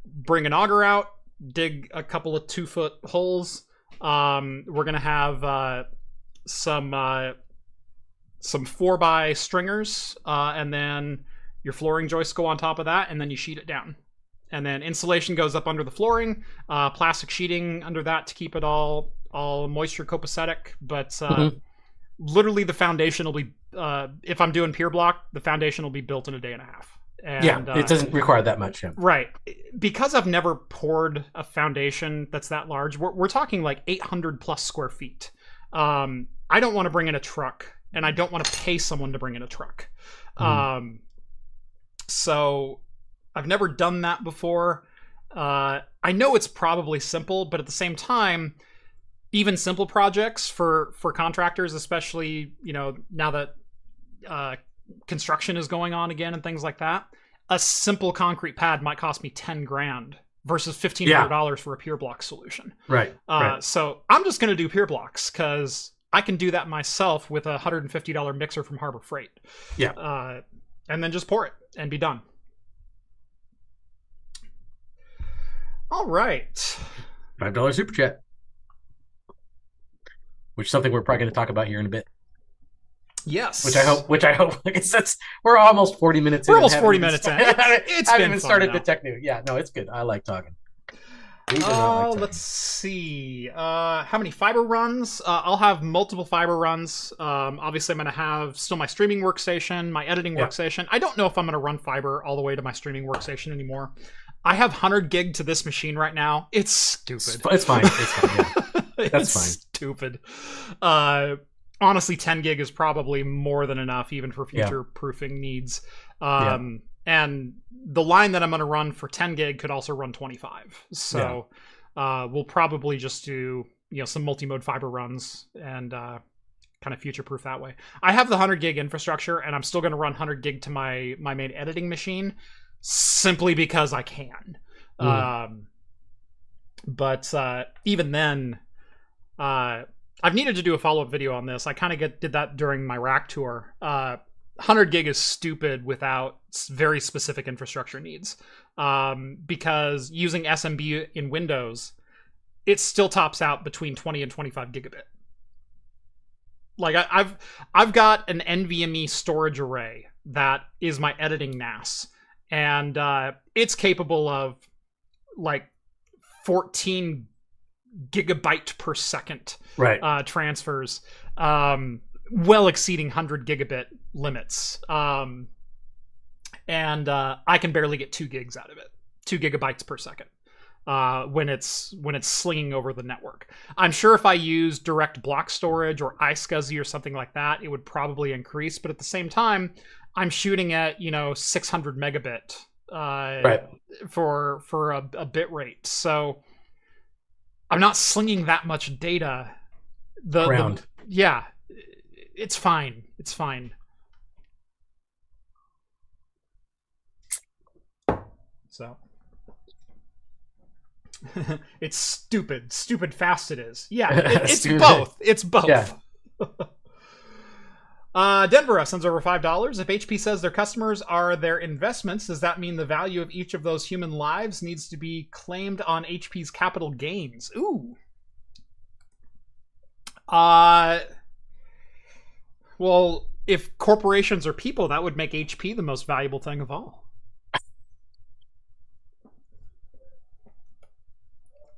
bring an auger out, dig a couple of 2-foot holes. We're going to have some 4x stringers, and then your flooring joists go on top of that, and then you sheet it down. And then insulation goes up under the flooring, plastic sheeting under that to keep it all moisture copacetic. But literally the foundation will be, if I'm doing pure block, the foundation will be built in a day and a half. And, it doesn't require that much. Yeah. Right. Because I've never poured a foundation that's that large, we're talking 800 plus square feet. I don't want to bring in a truck and I don't want to pay someone to bring in a truck. Mhm. So I've never done that before. I know it's probably simple, but at the same time, even simple projects for contractors, especially, you know, now that construction is going on again and things like that, a simple concrete pad might cost me 10 grand versus $1,500 for a pure block solution. Right. Right. So I'm just going to do pure blocks because I can do that myself with a $150 mixer from Harbor Freight. Yeah. And then just pour it and be done. All right. $5 super chat. Which is something we're probably going to talk about here in a bit. Yes. Which I hope. I guess we're almost 40 minutes in. We're almost 40 minutes in. It's haven't even started the tech news. Yeah, no, it's good. I like talking. Let's see. How many fiber runs? I'll have multiple fiber runs. Obviously, I'm going to have still my streaming workstation, my editing workstation. I don't know if I'm going to run fiber all the way to my streaming workstation anymore. I have 100 gig to this machine right now. It's stupid. It's fine. It's fine. Yeah. That's fine. Stupid. Honestly, 10 gig is probably more than enough, even for future proofing needs. And the line that I'm going to run for 10 gig could also run 25. So we'll probably just do some multi-mode fiber runs and kind of future-proof that way. I have the 100 gig infrastructure, and I'm still going to run 100 gig to my main editing machine simply because I can. But even then, I've needed to do a follow-up video on this. I kind of did that during my rack tour. 100 gig is stupid without very specific infrastructure needs. Because using SMB in Windows, it still tops out between 20 and 25 gigabit. Like I've got an NVMe storage array that is my editing NAS, and it's capable of like 14 gigabyte per second transfers, well exceeding 100 gigabit limits. And I can barely get 2 gigs out of it, 2 gigabytes per second, when it's slinging over the network. I'm sure if I use direct block storage or iSCSI or something like that, it would probably increase. But at the same time, I'm shooting at 600 megabit for a bit rate, so I'm not slinging that much data. It's fine. It's fine. So it's stupid fast it is. Yeah, it's both. It's both. Yeah. Denver sends over $5. If HP says their customers are their investments, does that mean the value of each of those human lives needs to be claimed on HP's capital gains? Ooh. Well, if corporations are people, that would make HP the most valuable thing of all.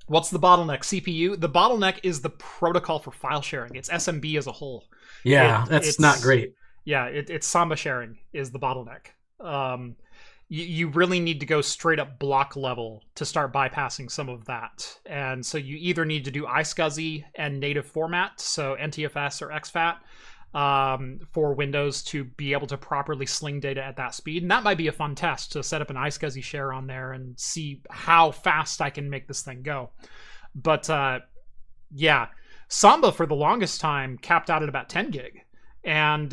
What's the bottleneck? CPU? The bottleneck is the protocol for file sharing. It's SMB as a whole. Yeah, it's not great. Yeah, it's Samba sharing is the bottleneck. You really need to go straight up block level to start bypassing some of that. And so you either need to do iSCSI and native format, so NTFS or exFAT, for Windows to be able to properly sling data at that speed. And that might be a fun test to set up an iSCSI share on there and see how fast I can make this thing go. But Samba for the longest time capped out at about 10 gig. And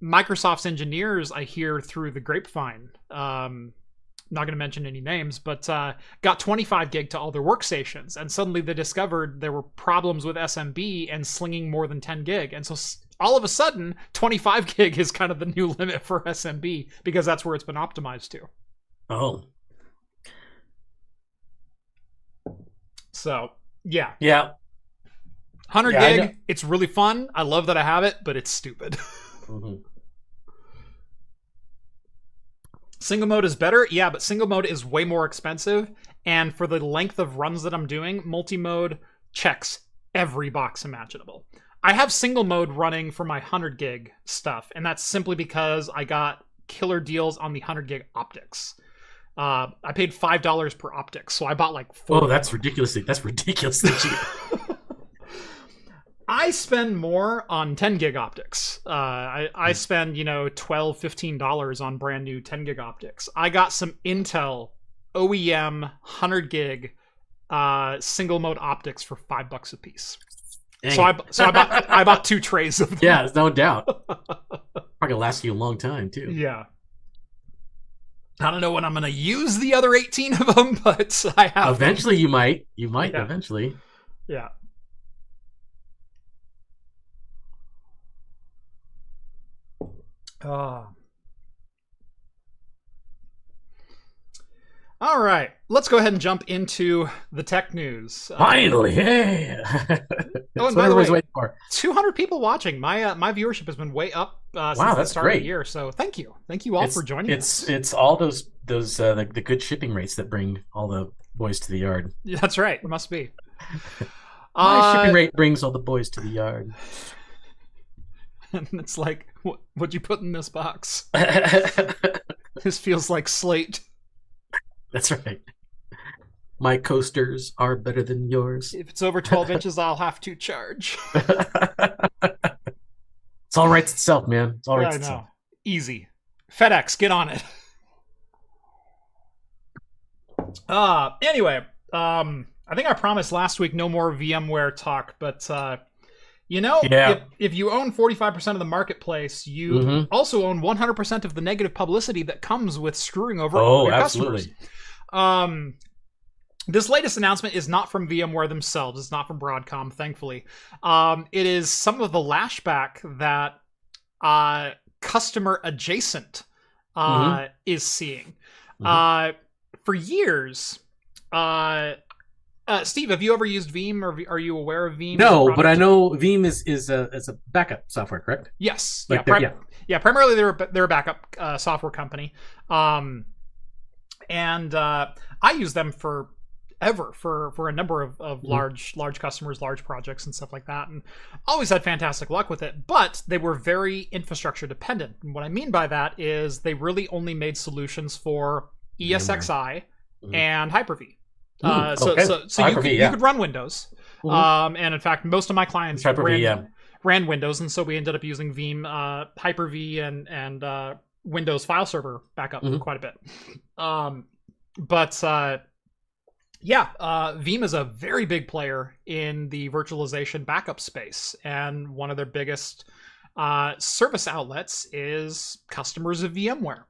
Microsoft's engineers, I hear through the grapevine, not going to mention any names, but got 25 gig to all their workstations. And suddenly they discovered there were problems with SMB and slinging more than 10 gig. And so all of a sudden, 25 gig is kind of the new limit for SMB because that's where it's been optimized to. Oh. So, yeah. Yeah. 100 gig, it's really fun. I love that I have it, but it's stupid. Mm-hmm. Single mode is better, yeah, but single mode is way more expensive. And for the length of runs that I'm doing, multi-mode checks every box imaginable. I have single mode running for my 100 gig stuff, and that's simply because I got killer deals on the 100 gig optics. I paid $5 per optics, so I bought like 4. Oh, that's ridiculously cheap. I spend more on 10 gig optics. I spend, $12, $15 on brand new 10 gig optics. I got some Intel OEM 100 gig single mode optics for $5 a piece. Dang. So I bought 2 trays of them. Yeah, no doubt. Probably gonna last you a long time too. Yeah. I don't know when I'm gonna use the other 18 of them, but I have. Eventually, them. You might eventually. Yeah. All right, let's go ahead and jump into the tech news. Finally, hey! And by the way, waiting for. 200 people watching. My viewership has been way up since the start of the year. So thank you all for joining us. It's all those the good shipping rates that bring all the boys to the yard. That's right. It must be. My shipping rate brings all the boys to the yard. And it's like, what'd you put in this box? This feels like slate. That's right. My coasters are better than yours. If it's over 12 inches, I'll have to charge. It's all writes itself, man. It's all writes itself. Easy. FedEx, get on it. Anyway, I think I promised last week no more VMware talk, but if you own 45% of the marketplace, you also own 100% of the negative publicity that comes with screwing over your customers. This latest announcement is not from VMware themselves. It's not from Broadcom, thankfully. It is some of the lashback that customer adjacent is seeing. For years, Steve, have you ever used Veeam, or are you aware of Veeam? No, but I know Veeam is a backup software, correct? Yes. Primarily they're a backup software company. And I use them for a number of large customers, large projects and stuff like that, and always had fantastic luck with it. But they were very infrastructure dependent. And what I mean by that is they really only made solutions for ESXi and Hyper-V. So you could run Windows. And in fact, most of my clients ran Windows, and so we ended up using Veeam, Hyper-V, and Windows file server backup quite a bit. Veeam is a very big player in the virtualization backup space, and one of their biggest service outlets is customers of VMware.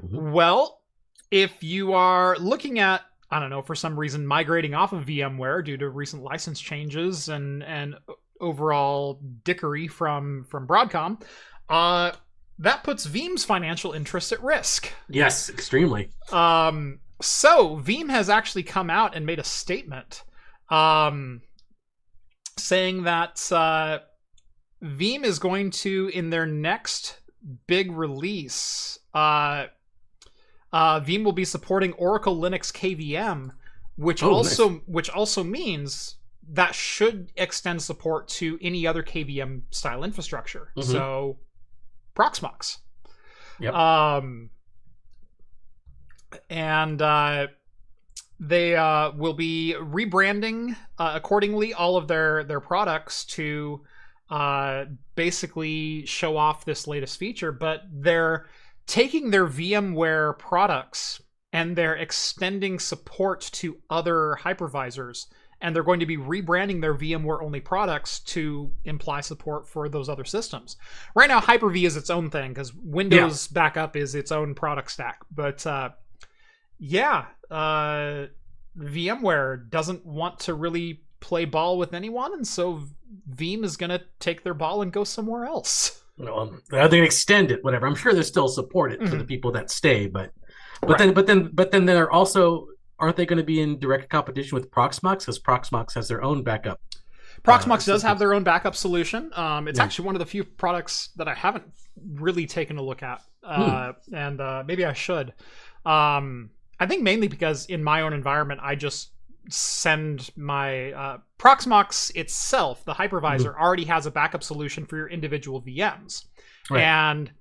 Well, if you are looking at, I don't know, for some reason migrating off of VMware due to recent license changes and overall dickery from Broadcom, that puts Veeam's financial interests at risk. Yes, extremely. So Veeam has actually come out and made a statement saying that Veeam is going to, in their next big release, Veeam will be supporting Oracle Linux KVM, which also means that should extend support to any other KVM style infrastructure. So Proxmox. Yep. And they will be rebranding accordingly all of their products to basically show off this latest feature, but they're taking their VMware products and they're extending support to other hypervisors, and they're going to be rebranding their VMware only products to imply support for those other systems. Right now, Hyper-V is its own thing because Windows backup is its own product stack. But VMware doesn't want to really play ball with anyone, and so Veeam is going to take their ball and go somewhere else. Well, they extend it, whatever. I'm sure they still support it to the people that stay, but then they're also, aren't they going to be in direct competition with Proxmox, because Proxmox has their own backup? Proxmox does have their own backup solution. It's actually one of the few products that I haven't really taken a look at, and maybe I should. I think mainly because in my own environment, I just send my Proxmox itself, the hypervisor, already has a backup solution for your individual VMs. Right. And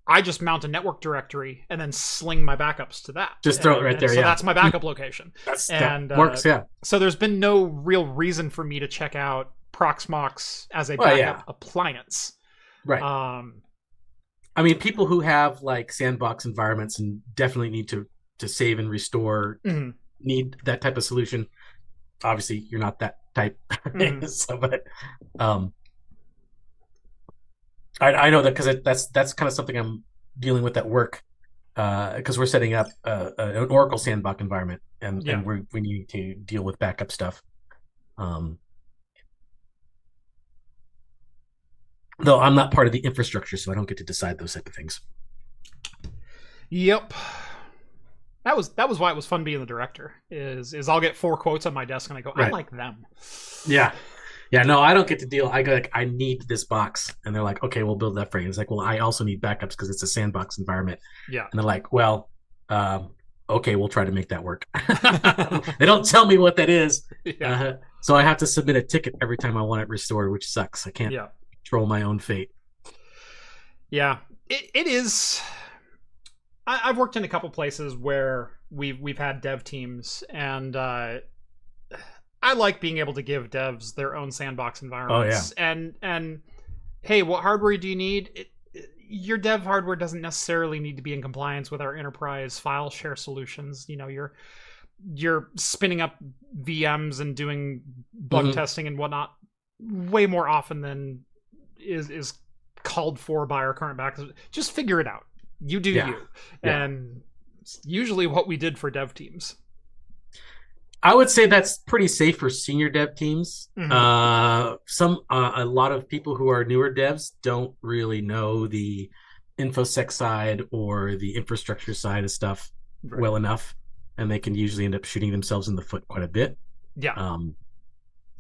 I just mount a network directory and then sling my backups to that. Just throw it right there, so that's my backup location. That works, yeah. So there's been no real reason for me to check out Proxmox as a Well, backup appliance. Right. I mean, people who have like sandbox environments and definitely need to save and restore need that type of solution. Obviously, you're not that type. So, but I know that because that's kind of something I'm dealing with at work, because we're setting up an Oracle sandbox environment, and we need to deal with backup stuff. Though I'm not part of the infrastructure, so I don't get to decide those type of things. Yep. That was why it was fun being the director. Is I'll get 4 quotes on my desk and I go, I like them. Yeah. No, I don't get to deal. I go like, I need this box, and they're like, okay, we'll build that for you. It's like, well, I also need backups because it's a sandbox environment. Yeah. And they're like, well, okay, we'll try to make that work. They don't tell me what that is. Yeah. So I have to submit a ticket every time I want it restored, which sucks. I can't control my own fate. Yeah, it is. I've worked in a couple places where we've had dev teams, and I like being able to give devs their own sandbox environments. Oh, yeah. And hey, what hardware do you need? Your dev hardware doesn't necessarily need to be in compliance with our enterprise file share solutions. You know, you're spinning up VMs and doing bug testing and whatnot way more often than is called for by our current back. Just figure it out. You do you. And it's usually what we did for dev teams. I would say that's pretty safe for senior dev teams. A lot of people who are newer devs don't really know the infosec side or the infrastructure side of stuff well enough, and they can usually end up shooting themselves in the foot quite a bit. Yeah.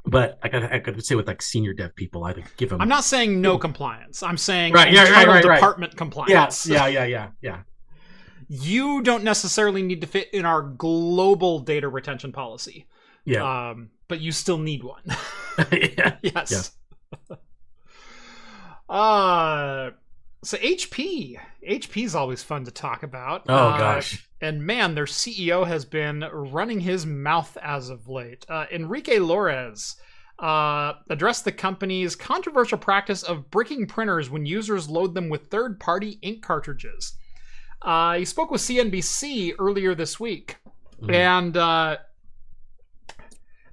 But I could say with like senior dev people, I give them. I'm not saying no compliance. I'm saying internal department compliance. Yeah. You don't necessarily need to fit in our global data retention policy. Yeah. But you still need one. Yes. So HP's always fun to talk about. Oh gosh. And man, their CEO has been running his mouth as of late. Enrique Lores addressed the company's controversial practice of bricking printers when users load them with third-party ink cartridges. He spoke with CNBC earlier this week, and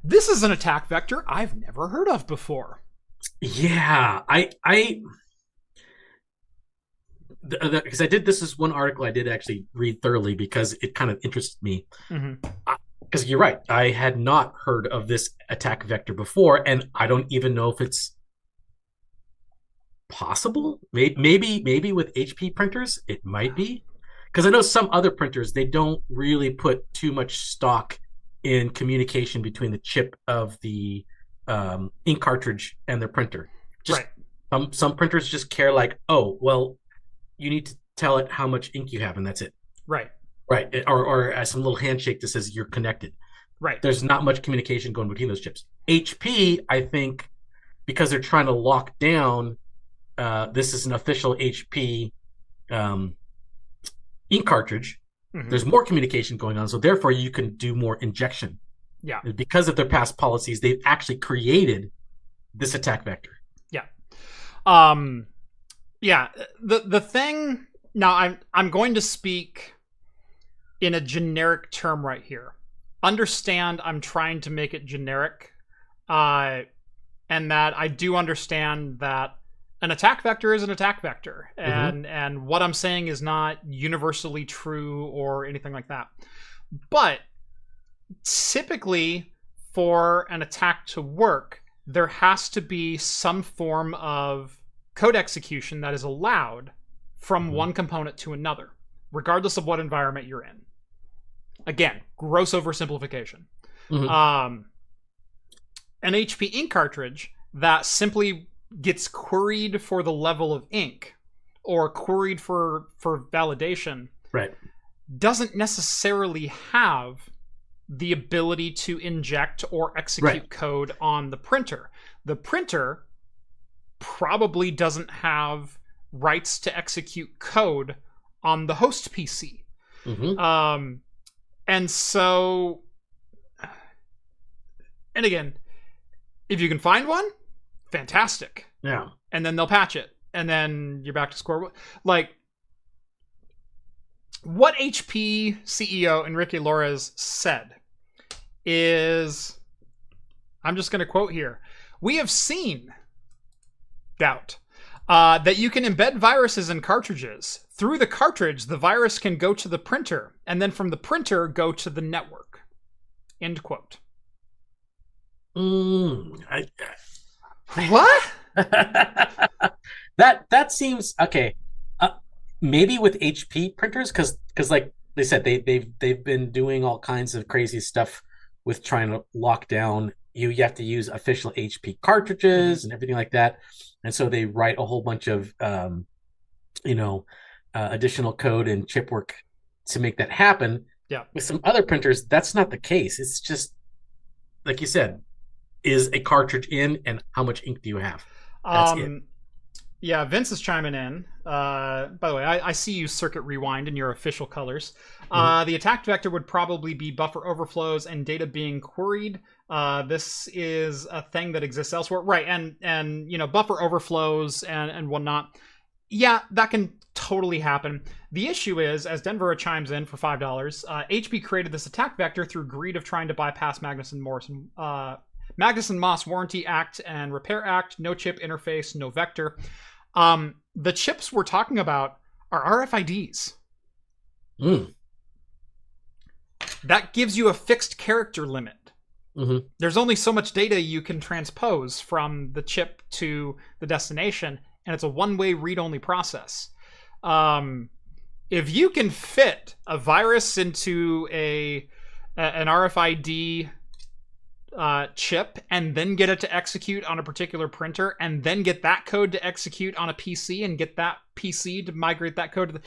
this is an attack vector I've never heard of before. Yeah, because this is one article I did actually read thoroughly because it kind of interested me. Because you're right, I had not heard of this attack vector before, and I don't even know if it's possible. Maybe with HP printers it might be, because I know some other printers, they don't really put too much stock in communication between the chip of the ink cartridge and their printer. Some printers just care like, oh well, you need to tell it how much ink you have, and that's it. Right. Or some little handshake that says you're connected. Right. There's not much communication going between those chips. HP, I think, because they're trying to lock down, this is an official HP ink cartridge. There's more communication going on, so therefore you can do more injection. Yeah. Because of their past policies, they've actually created this attack vector. Yeah. Yeah, the thing now, I'm going to speak in a generic term right here. Understand, I'm trying to make it generic, and that I do understand that an attack vector is an attack vector, and what I'm saying is not universally true or anything like that. But typically, for an attack to work, there has to be some form of code execution that is allowed from one component to another, regardless of what environment you're in. Again, gross oversimplification. An HP ink cartridge that simply gets queried for the level of ink or queried for validation doesn't necessarily have the ability to inject or execute code on the printer. The printer probably doesn't have rights to execute code on the host PC. And so, and again, if you can find one, fantastic. Yeah. And then they'll patch it. And then you're back to square one. Like, what HP CEO Enrique Lores said is, I'm just going to quote here, "We have seen that you can embed viruses in cartridges. Through the cartridge, the virus can go to the printer, and then from the printer, go to the network." End quote. What? That seems okay. Maybe with HP printers, because like they said, they've been doing all kinds of crazy stuff with trying to lock down. You have to use official HP cartridges and everything like that, and so they write a whole bunch of additional code and chip work to make that happen. Yeah. With some other printers, that's not the case. It's just like you said, is a cartridge in, and how much ink do you have? That's it. Yeah, Vince is chiming in. By the way, I see you circuit rewind in your official colors. The attack vector would probably be buffer overflows and data being queried. This is a thing that exists elsewhere. Right, and buffer overflows and whatnot. Yeah, that can totally happen. The issue is, as Denver chimes in for $5, HP created this attack vector through greed of trying to bypass Magnuson Moss Warranty Act and Repair Act. No chip interface, no vector. The chips we're talking about are RFIDs. That gives you a fixed character limit. There's only so much data you can transpose from the chip to the destination, and it's a one-way read-only process. If you can fit a virus into an RFID chip and then get it to execute on a particular printer and then get that code to execute on a PC and get that PC to migrate that code to the...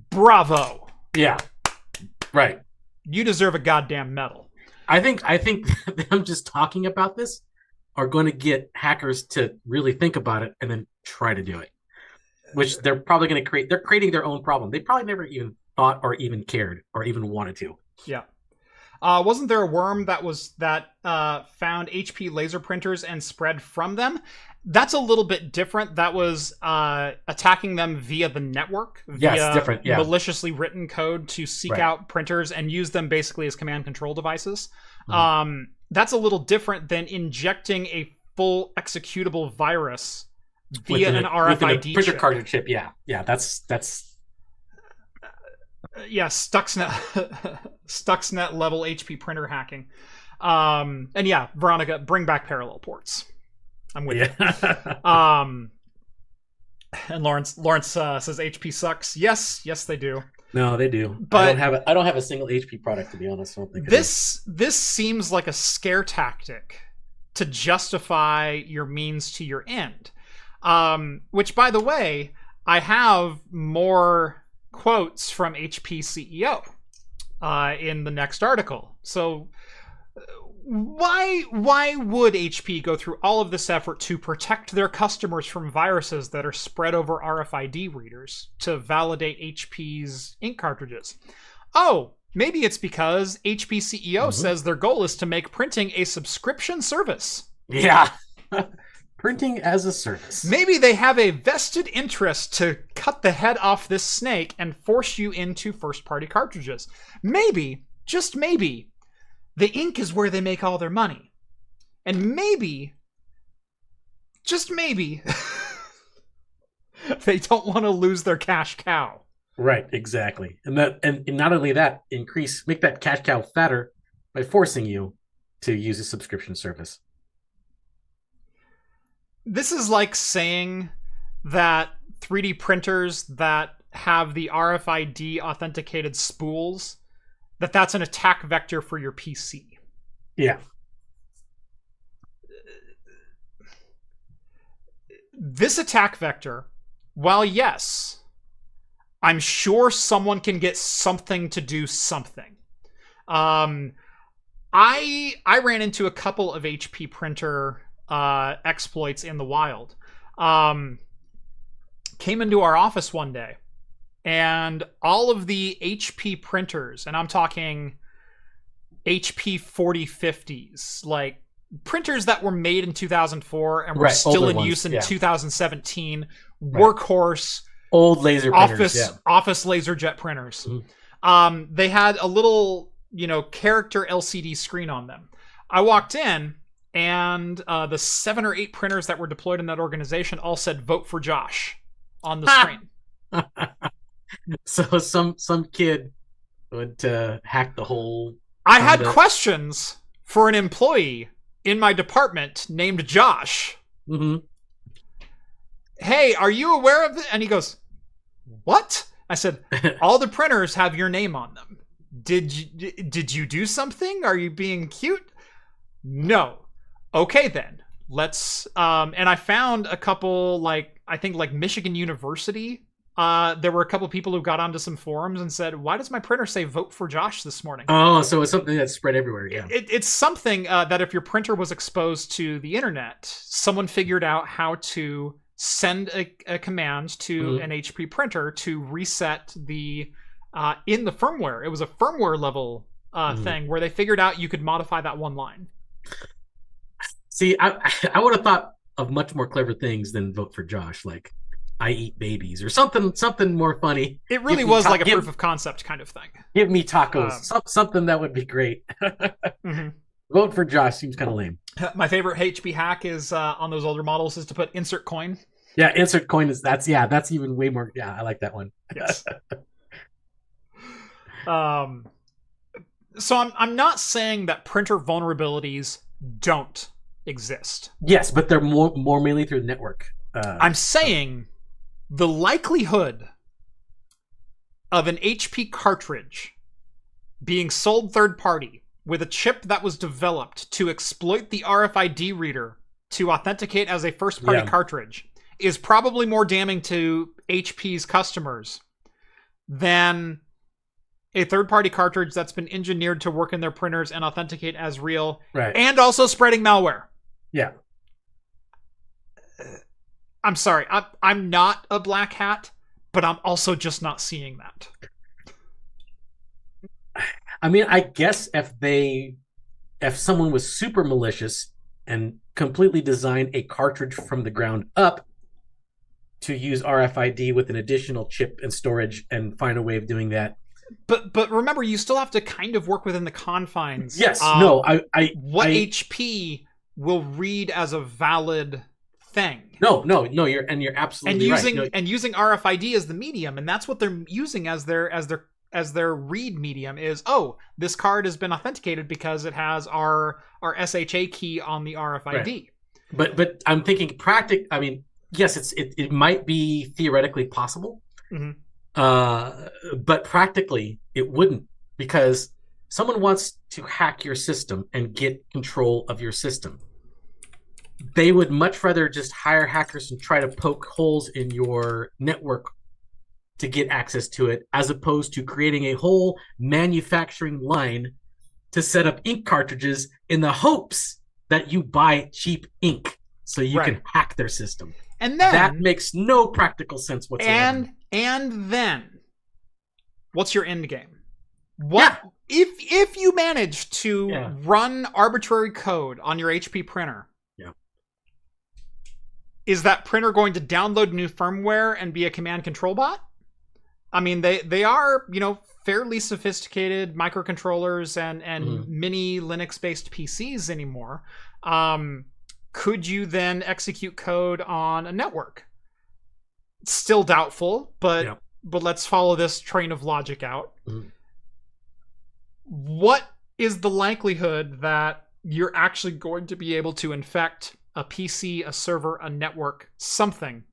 Bravo. Yeah. Right. You deserve a goddamn medal. I think them just talking about this are going to get hackers to really think about it and then try to do it, which they're probably going to create. They're creating their own problem. They probably never even thought or even cared or even wanted to. Yeah. Wasn't there a worm that found HP laser printers and spread from them? That's a little bit different. That was attacking them via the network, via different. Yeah. Maliciously written code to seek out printers and use them basically as command control devices. That's a little different than injecting a full executable virus via an RFID printer chip. cartridge chip. Yeah, that's. Yeah, Stuxnet level HP printer hacking. And yeah, Veronica, bring back parallel ports. I'm with you. And Lawrence says HP sucks. Yes, they do. No, they do. But I don't have a single HP product, to be honest. I don't think this seems like a scare tactic to justify your means to your end. Which, by the way, I have more quotes from HP CEO in the next article. So why would HP go through all of this effort to protect their customers from viruses that are spread over RFID readers to validate HP's ink cartridges? Oh, maybe it's because HP CEO says their goal is to make printing a subscription service. Yeah. Printing as a service. Maybe they have a vested interest to cut the head off this snake and force you into first-party cartridges. Maybe, just maybe, the ink is where they make all their money. And maybe, just maybe, they don't want to lose their cash cow. Right, exactly. And not only that, make that cash cow fatter by forcing you to use a subscription service. This is like saying that 3D printers that have the RFID authenticated spools, that's an attack vector for your PC. Yeah. This attack vector, while yes, I'm sure someone can get something to do something. I ran into a couple of HP printer exploits in the wild. Came into our office one day, and all of the HP printers, and I'm talking HP 4050s, like printers that were made in 2004 and were Right, still older in ones, use in yeah. 2017, Right. workhorse Old laser printers, office laser jet printers. They had a little, character LCD screen on them. I walked in, and the 7 or 8 printers that were deployed in that organization all said "Vote for Josh" on the screen. So some kid would hack the whole. I had questions for an employee in my department named Josh. Mm-hmm. Hey, are you aware of this? And he goes, what? I said, all the printers have your name on them. Did you do something? Are you being cute? No. Okay, then. Let's... and I found a couple, I think Michigan University. There were a couple people who got onto some forums and said, why does my printer say "Vote for Josh" this morning? Oh, so it's something that's spread everywhere, yeah. It's something that if your printer was exposed to the internet, someone figured out how to send a command to an HP printer to reset the in the firmware. It was a firmware level thing where they figured out you could modify that one line. See, I would have thought of much more clever things than "Vote for Josh," like "I eat babies" or something more funny. It really was like a proof of concept kind of thing. Give me tacos. Something that would be great. Vote for Josh seems kind of lame. My favorite HP hack is on those older models is to put insert coin. Yeah, insert coin that's even way more. Yeah, I like that one. Yes. So I'm not saying that printer vulnerabilities don't exist. Yes, but they're more mainly through the network. I'm saying the likelihood of an HP cartridge being sold third party with a chip that was developed to exploit the RFID reader to authenticate as a first party cartridge is probably more damning to HP's customers than a third-party cartridge that's been engineered to work in their printers and authenticate as real, right, and also spreading malware. Yeah. I'm sorry, I'm not a black hat, but I'm also just not seeing that. I mean, I guess if someone was super malicious and completely designed a cartridge from the ground up to use RFID with an additional chip and storage and find a way of doing that. But remember, you still have to kind of work within the confines. Yes, HP will read as a valid thing. No, you're absolutely right. And using RFID as the medium, and that's what they're using as their read medium is, this card has been authenticated because it has our SHA key on the RFID. Right. But I'm thinking I mean, yes, it might be theoretically possible. But practically it wouldn't, because someone wants to hack your system and get control of your system. They would much rather just hire hackers and try to poke holes in your network to get access to it, as opposed to creating a whole manufacturing line to set up ink cartridges in the hopes that you buy cheap ink so you can hack their system. And then that makes no practical sense whatsoever. And then, what's your end game? What if you manage to run arbitrary code on your HP printer? Yeah. Is that printer going to download new firmware and be a command control bot? I mean, they are, fairly sophisticated microcontrollers and mini Linux-based PCs anymore. Could you then execute code on a network? Still doubtful, but let's follow this train of logic out. What is the likelihood that you're actually going to be able to infect a PC, a server, a network, something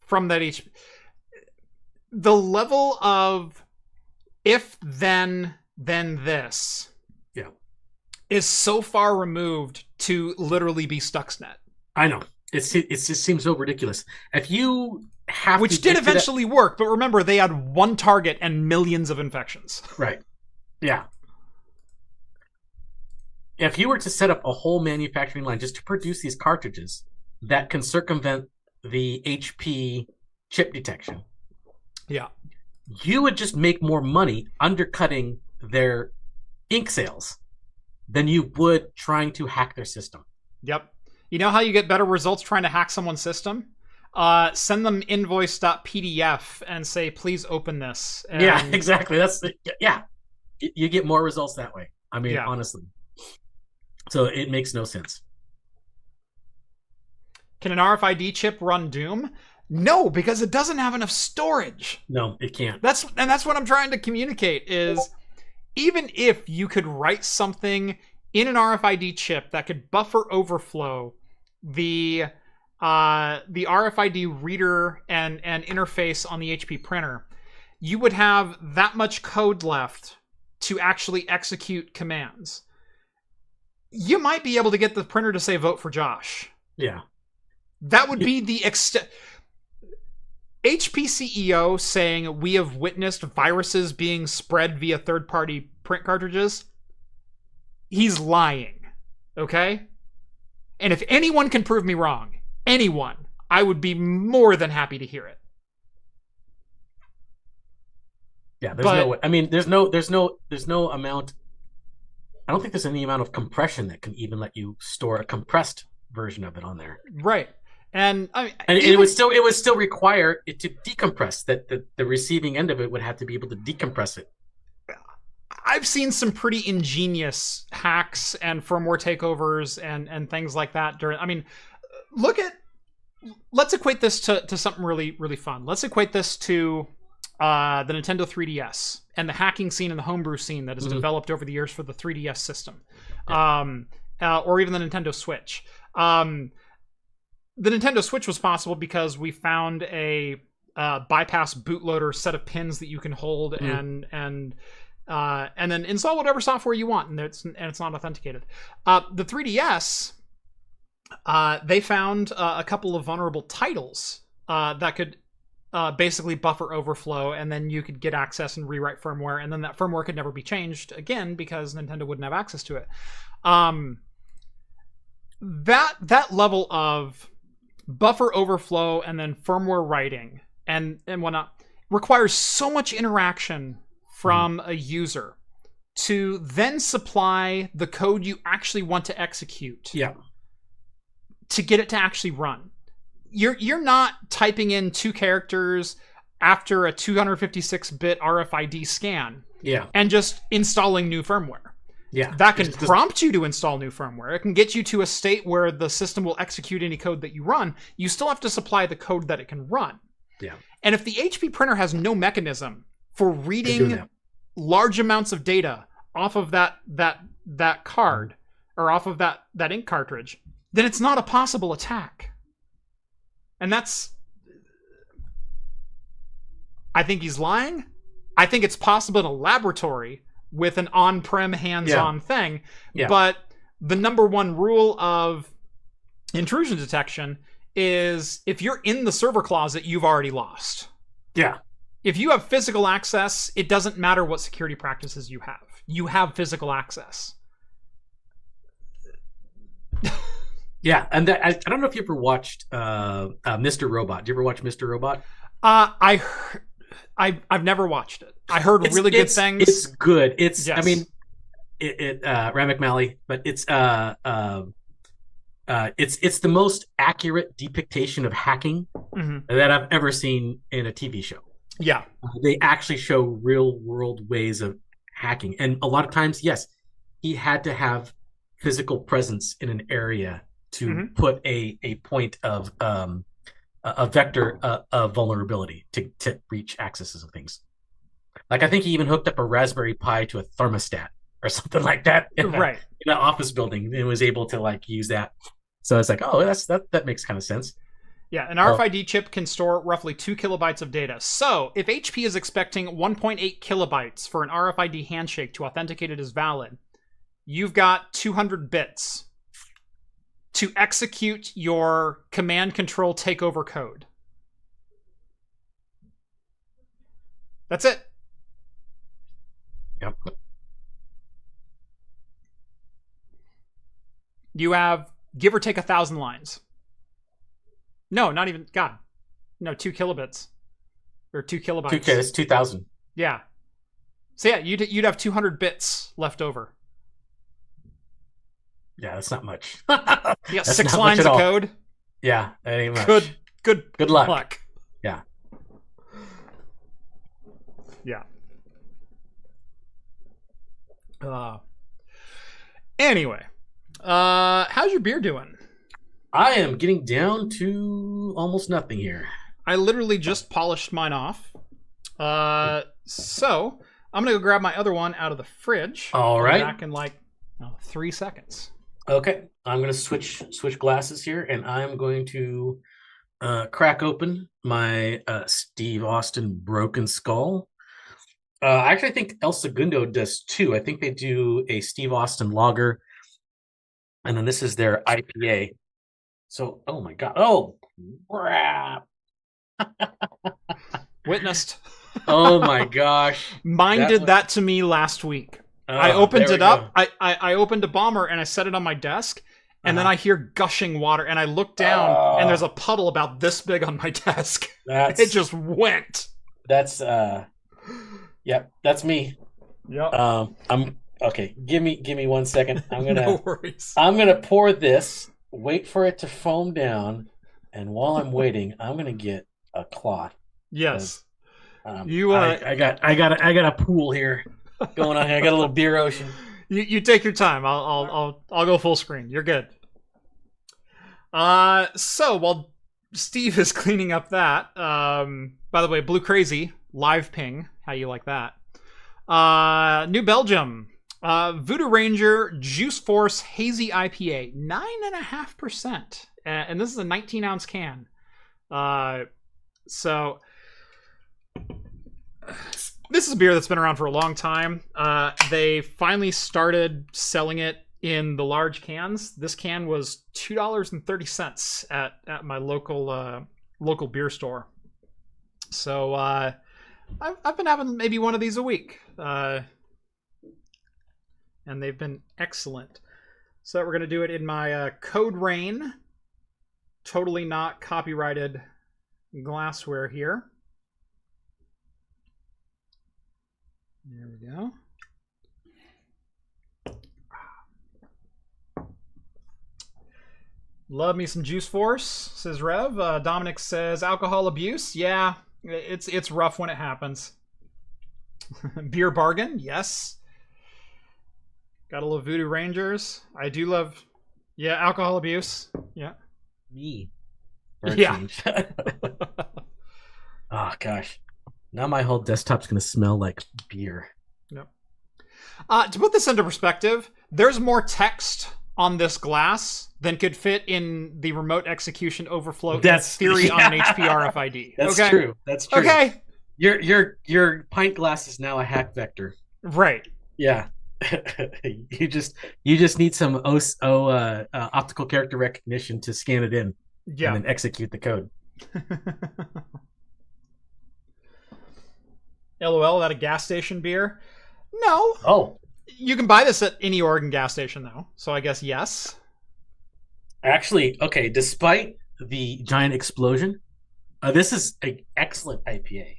from that HP? The level of if then this is so far removed to literally be Stuxnet. I know. It just seems so ridiculous. If you have Which did eventually work, but remember, they had one target and millions of infections. Right. Yeah. If you were to set up a whole manufacturing line just to produce these cartridges that can circumvent the HP chip detection, you would just make more money undercutting their ink sales than you would trying to hack their system. Yep. You know how you get better results trying to hack someone's system? Send them invoice.pdf and say, please open this. And... Yeah, exactly. You get more results that way. I mean, honestly. So it makes no sense. Can an RFID chip run Doom? No, because it doesn't have enough storage. No, it can't. That's what I'm trying to communicate is even if you could write something in an RFID chip that could buffer overflow the RFID reader and interface on the HP printer, you would have that much code left to actually execute commands. You might be able to get the printer to say vote for Josh. Yeah. That would be the extent. HP CEO saying we have witnessed viruses being spread via third-party print cartridges. He's lying. Okay? And if anyone can prove me wrong, anyone, I would be more than happy to hear it. Yeah, no way. I mean, there's no amount. I don't think there's any amount of compression that can even let you store a compressed version of it on there. Right. And I mean, it would still require it to decompress. That the receiving end of it would have to be able to decompress it. I've seen some pretty ingenious hacks and firmware takeovers and things like that during. I mean, let's equate this to something really, really fun. Let's equate this to the Nintendo 3DS and the hacking scene and the homebrew scene that has developed over the years for the 3DS system, or even the Nintendo Switch. The Nintendo Switch was possible because we found a bypass bootloader set of pins that you can hold and then install whatever software you want, and it's not authenticated. The 3DS, they found a couple of vulnerable titles that could basically buffer overflow, and then you could get access and rewrite firmware, and then that firmware could never be changed again because Nintendo wouldn't have access to it. That level of buffer overflow and then firmware writing and whatnot requires so much interaction from a user to then supply the code you actually want to execute. Yeah. To get it to actually run. You're not typing in 2 characters after a 256-bit RFID scan. Yeah. And just installing new firmware. Yeah. That can prompt you to install new firmware. It can get you to a state where the system will execute any code that you run. You still have to supply the code that it can run. Yeah. And if the HP printer has no mechanism for reading large amounts of data off of that card or off of that ink cartridge, then it's not a possible attack. And that's... I think he's lying. I think it's possible in a laboratory with an on-prem hands-on thing. Yeah. But the number one rule of intrusion detection is if you're in the server closet, you've already lost. Yeah. If you have physical access, it doesn't matter what security practices you have. You have physical access. Yeah, and I don't know if you ever watched Mr. Robot. Did you ever watch Mr. Robot? I've never watched it. I heard really good things. It's good. It's yes. I mean, Ram McMalley, but it's the most accurate depiction of hacking that I've ever seen in a TV show. Yeah, they actually show real world ways of hacking, and a lot of times, yes, he had to have physical presence in an area to put a point of a vector of vulnerability to breach accesses of things. Like I think he even hooked up a Raspberry Pi to a thermostat or something like that in an office building and was able to like use that. So it's like, oh, that makes kind of sense. Yeah, an RFID chip can store roughly 2 kilobytes of data. So if HP is expecting 1.8 kilobytes for an RFID handshake to authenticate it as valid, you've got 200 bits to execute your command control takeover code. That's it. Yep. You have, give or take, 1,000 lines. No, not even, God. No, 2 kilobits. Or 2 kilobytes. 2K, it's 2,000. Yeah. So yeah, you'd have 200 bits left over. Yeah, that's not much. You got That's 6 not much lines at of all. code. Yeah, that ain't much. Good luck. Yeah. Yeah. Anyway, how's your beer doing? I am getting down to almost nothing here. I literally just polished mine off. So I'm gonna go grab my other one out of the fridge. All right. Back in like 3 seconds. Okay, I'm gonna switch glasses here, and I'm going to crack open my Steve Austin Broken Skull. I actually think El Segundo does too. I think they do a Steve Austin Lager, and then this is their IPA. So, oh my god, oh crap! Witnessed. Oh my gosh, mine did that to me last week. I opened it up. I opened a bomber and I set it on my desk, and then I hear gushing water, and I look down and there's a puddle about this big on my desk. It just went. That's yep, that's me. Yep. I'm okay. Give me 1 second. I'm gonna No worries. I'm gonna pour this. Wait for it to foam down, and while I'm waiting, I'm gonna get a cloth. Yes. You I got a pool here going on here. I got a little beer ocean. You take your time. I'll go full screen. You're good. So while Steve is cleaning up that, by the way, Blue Crazy live ping. How you like that? New Belgium, Voodoo Ranger Juice Force Hazy IPA, 9.5%, and this is a 19-ounce can. So this is a beer that's been around for a long time. They finally started selling it in the large cans. This can was $2.30 at my local beer store. So I've been having maybe one of these a week, and they've been excellent. So we're gonna do it in my Code Rain, totally not copyrighted glassware here. There we go. Love me some Juice Force, says Rev. Dominic says alcohol abuse. Yeah, it's rough when it happens. Beer bargain, yes. Gotta love Voodoo Rangers. I do love, yeah, alcohol abuse. Yeah. Me. Yeah. Oh gosh. Now my whole desktop's gonna smell like beer. Yep. To put this into perspective, there's more text on this glass than could fit in the remote execution overflow theory on an HP RFID. That's okay? true. That's true. Okay. Your pint glass is now a hack vector. Right. Yeah. you just need some optical character recognition to scan it in. Yeah. And then execute the code. LOL, that a gas station beer? No. Oh. You can buy this at any Oregon gas station, though. So I guess yes. Actually, okay, despite the giant explosion, this is an excellent IPA.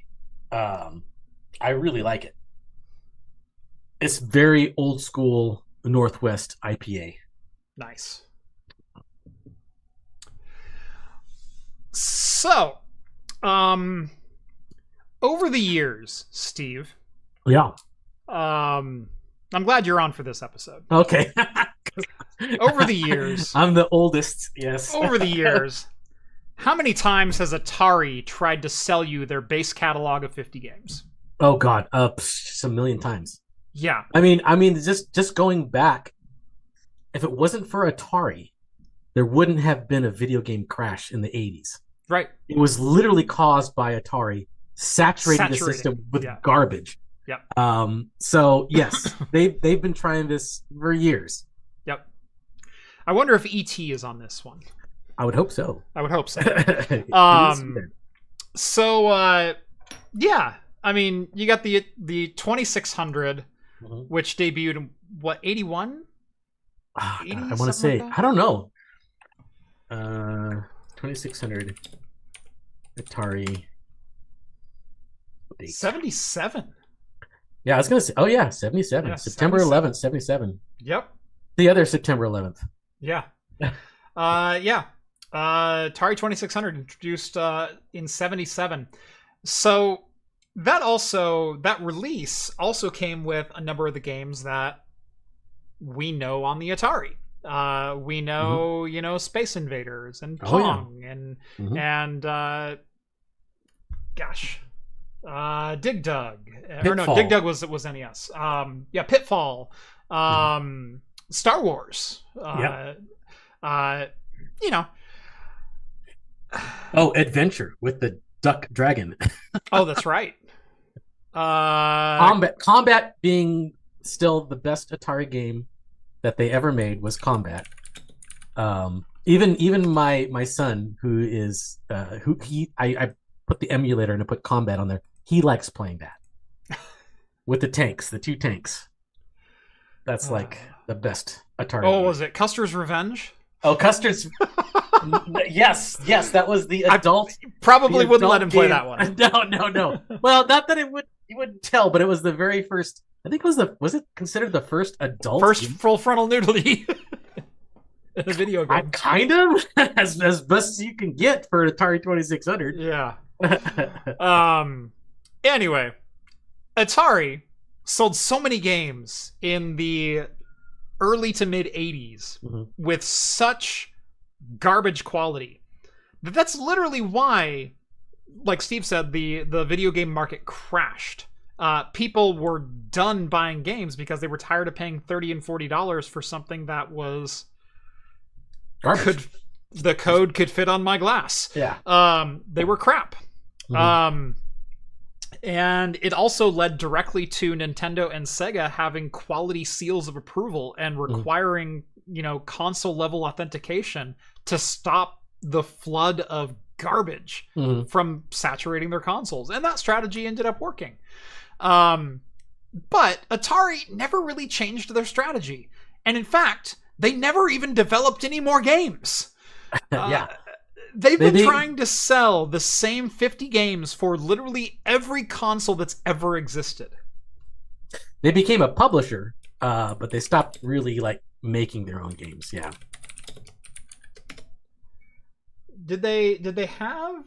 I really like it. It's very old school Northwest IPA. Nice. So, over the years, Steve. Yeah. I'm glad you're on for this episode. Okay. Over the years. I'm the oldest, yes. Over the years, how many times has Atari tried to sell you their base catalog of 50 games? Oh God, just a million times. Yeah. I mean, just going back, if it wasn't for Atari, there wouldn't have been a video game crash in the 80s. Right. It was literally caused by Atari saturating the system with garbage. Yep. So yes, they've been trying this for years. Yep. I wonder if ET is on this one. I would hope so. I would hope so. So yeah, I mean, you got the 2600, which debuted in what, 81? I want to say, like I don't know. 2600 Atari. 77. Yeah, I was gonna say. Oh yeah, 77. Yeah, September 11th, 77. Yep. The other September 11th. Yeah. Yeah. Atari 2600 introduced in 77. So that release also came with a number of the games that we know on the Atari. We know, Space Invaders and Pong and Dig Dug. Pitfall. Or no, Dig Dug was NES. Pitfall. Star Wars. Adventure with the Duck Dragon. Oh, that's right. Combat being still the best Atari game that they ever made was Combat. Even my son, who is I put the emulator and I put Combat on there. He likes playing that with the tanks, the 2 tanks. That's like the best Atari. Oh, game. Was it Custer's Revenge? Oh, Custer's. yes, that was the adult. I probably wouldn't let him play that one. No. Well, not that you wouldn't tell, but it was the very first. I think was it considered the first adult? First full frontal nudity in a video game. Kind of as best as you can get for an Atari 2600. Yeah. Anyway, Atari sold so many games in the early to mid 80s with such garbage quality that's literally why, like Steve said, the video game market crashed. People were done buying games because they were tired of paying $30 and $40 for something that was garbage. The code could fit on my glass. Yeah. They were crap. And it also led directly to Nintendo and Sega having quality seals of approval and requiring, console level authentication to stop the flood of garbage from saturating their consoles. And that strategy ended up working. But Atari never really changed their strategy. And in fact, they never even developed any more games. They've been trying to sell the same 50 games for literally every console that's ever existed. They became a publisher, but they stopped really making their own games. Yeah. Did they have?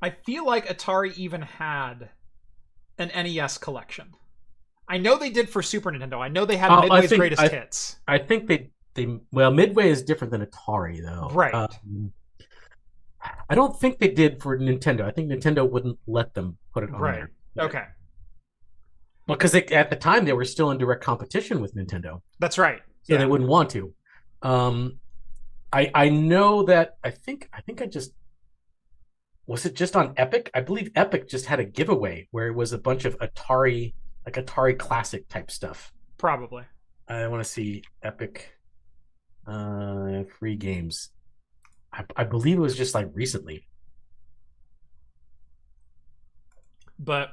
I feel like Atari even had an NES collection. I know they did for Super Nintendo. I know they had Midway's Greatest Hits. I think they Midway is different than Atari, though. Right. I don't think they did for Nintendo. I think Nintendo wouldn't let them put it on there. Okay. Well, because at the time they were still in direct competition with Nintendo. That's right. So they wouldn't want to. I know that I think I just was it just on Epic? I believe Epic just had a giveaway where it was a bunch of Atari Classic type stuff. Probably. I want to see Epic free games. I believe it was just recently. But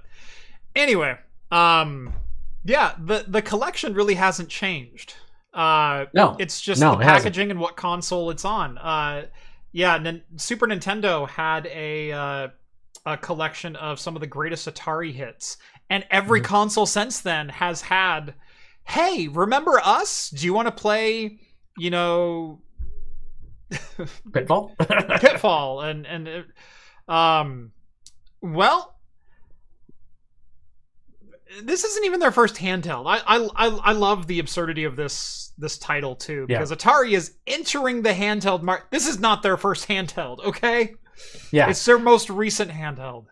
anyway, the collection really hasn't changed. No, it's just the packaging and what console it's on. Super Nintendo had a collection of some of the greatest Atari hits, and every console since then has had, hey, remember us? Do you want to play, Pitfall? Pitfall, and well, this isn't even their first handheld. I love the absurdity of this title too, because Atari is entering the handheld market. This is not their first handheld, okay? Yeah, it's their most recent handheld.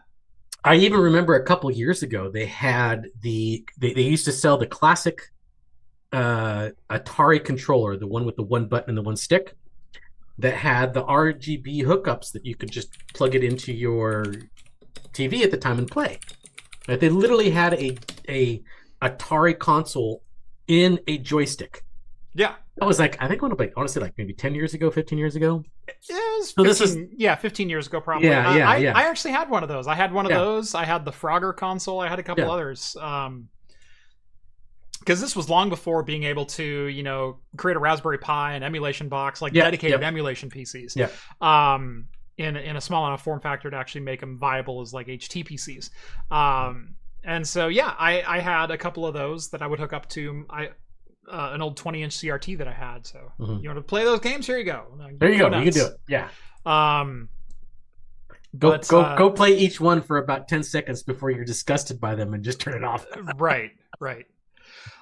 I even remember a couple years ago they had they used to sell the classic Atari controller, the one with the one button and the one stick, that had the RGB hookups that you could just plug it into your TV at the time and play. Right? They literally had a Atari console in a joystick. Yeah. That was I think I want to say maybe 10 years ago, 15 years ago. Yeah, it was 15 years ago probably. I actually had one of those. I had one of those. I had the Frogger console. I had a couple others. Because this was long before being able to, create a Raspberry Pi and emulation box, dedicated emulation PCs. Yeah. In a small enough form factor to actually make them viable as HT PCs. And so, yeah, I had a couple of those that I would hook up to an old 20-inch CRT that I had. So you want to play those games? Here you go. There you go. Nuts. You can do it. Yeah. Go play each one for about 10 seconds before you're disgusted by them and just turn it off. Right.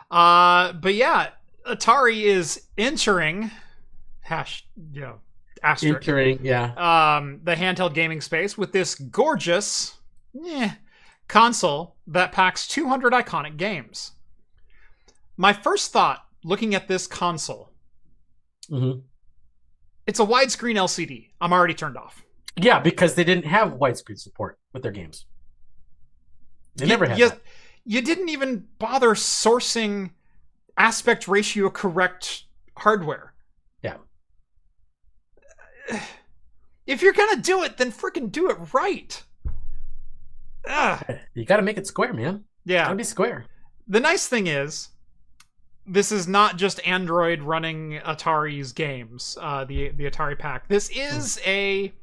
But yeah, Atari is entering asterisk, the handheld gaming space with this gorgeous console that packs 200 iconic games. My first thought looking at this console, it's a widescreen LCD. I'm already turned off. Yeah, because they didn't have widescreen support with their games. They never had that. You didn't even bother sourcing aspect ratio correct hardware. Yeah. If you're gonna do it, then freaking do it right. You gotta make it square, man. Yeah. It's gotta be square. The nice thing is, this is not just Android running Atari's games, the Atari Pack. This is a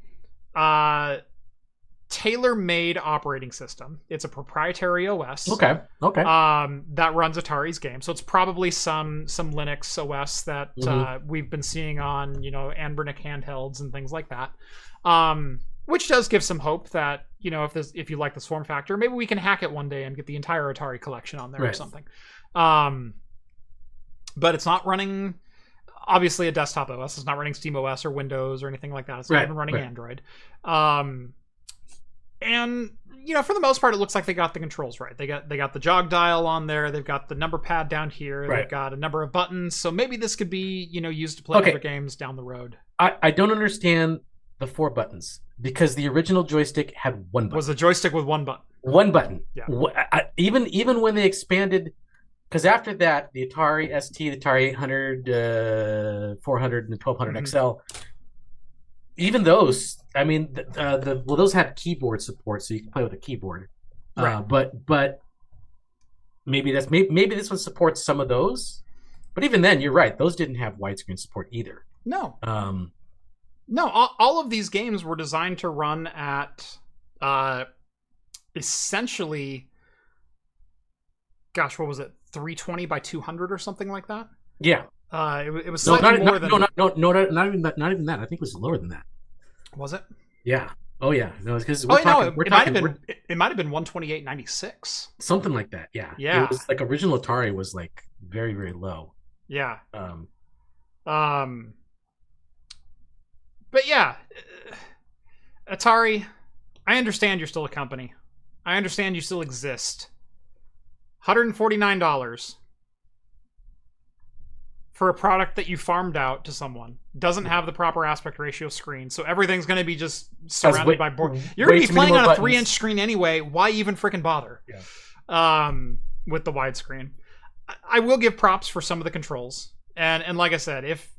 tailor-made operating system. It's a proprietary OS. Okay. That runs Atari's games. So it's probably some Linux OS that we've been seeing on, Anbernic handhelds and things like that. Which does give some hope that, if you like this form factor, maybe we can hack it one day and get the entire Atari collection on there or something. But it's not running, obviously, a desktop OS. It's not running SteamOS or Windows or anything like that. It's not even running Android. And for the most part, it looks like they got the controls right. They got the jog dial on there. They've got the number pad down here. They've got a number of buttons. So maybe this could be used to play other games down the road. I don't understand the 4 buttons because the original joystick had 1 button. Was a joystick with 1 button? 1 button. Yeah. Even when they expanded, because after that, the Atari ST, the Atari 800, 400, and the 1200 XL. Even those, I mean, those had keyboard support, so you can play with a keyboard. Right. But maybe this one supports some of those. But even then, you're right; those didn't have widescreen support either. No. No. All of these games were designed to run at essentially, gosh, what was it? 320 by 200 or something like that. Yeah. It was slightly more than not even that. I think it was lower than that. Was it? Yeah. Oh yeah. No, it's because it might have been 128.96. Something like that. Yeah. Yeah. It was like original Atari was like very, very low. Yeah. But yeah, Atari, I understand you're still a company. I understand you still exist. $149 for a product that you farmed out to someone, doesn't have the proper aspect ratio screen, so everything's going to be just surrounded by board. You're going to be playing on a 3-inch screen anyway. Why even freaking bother? Yeah. With the widescreen, I will give props for some of the controls, and like I said, if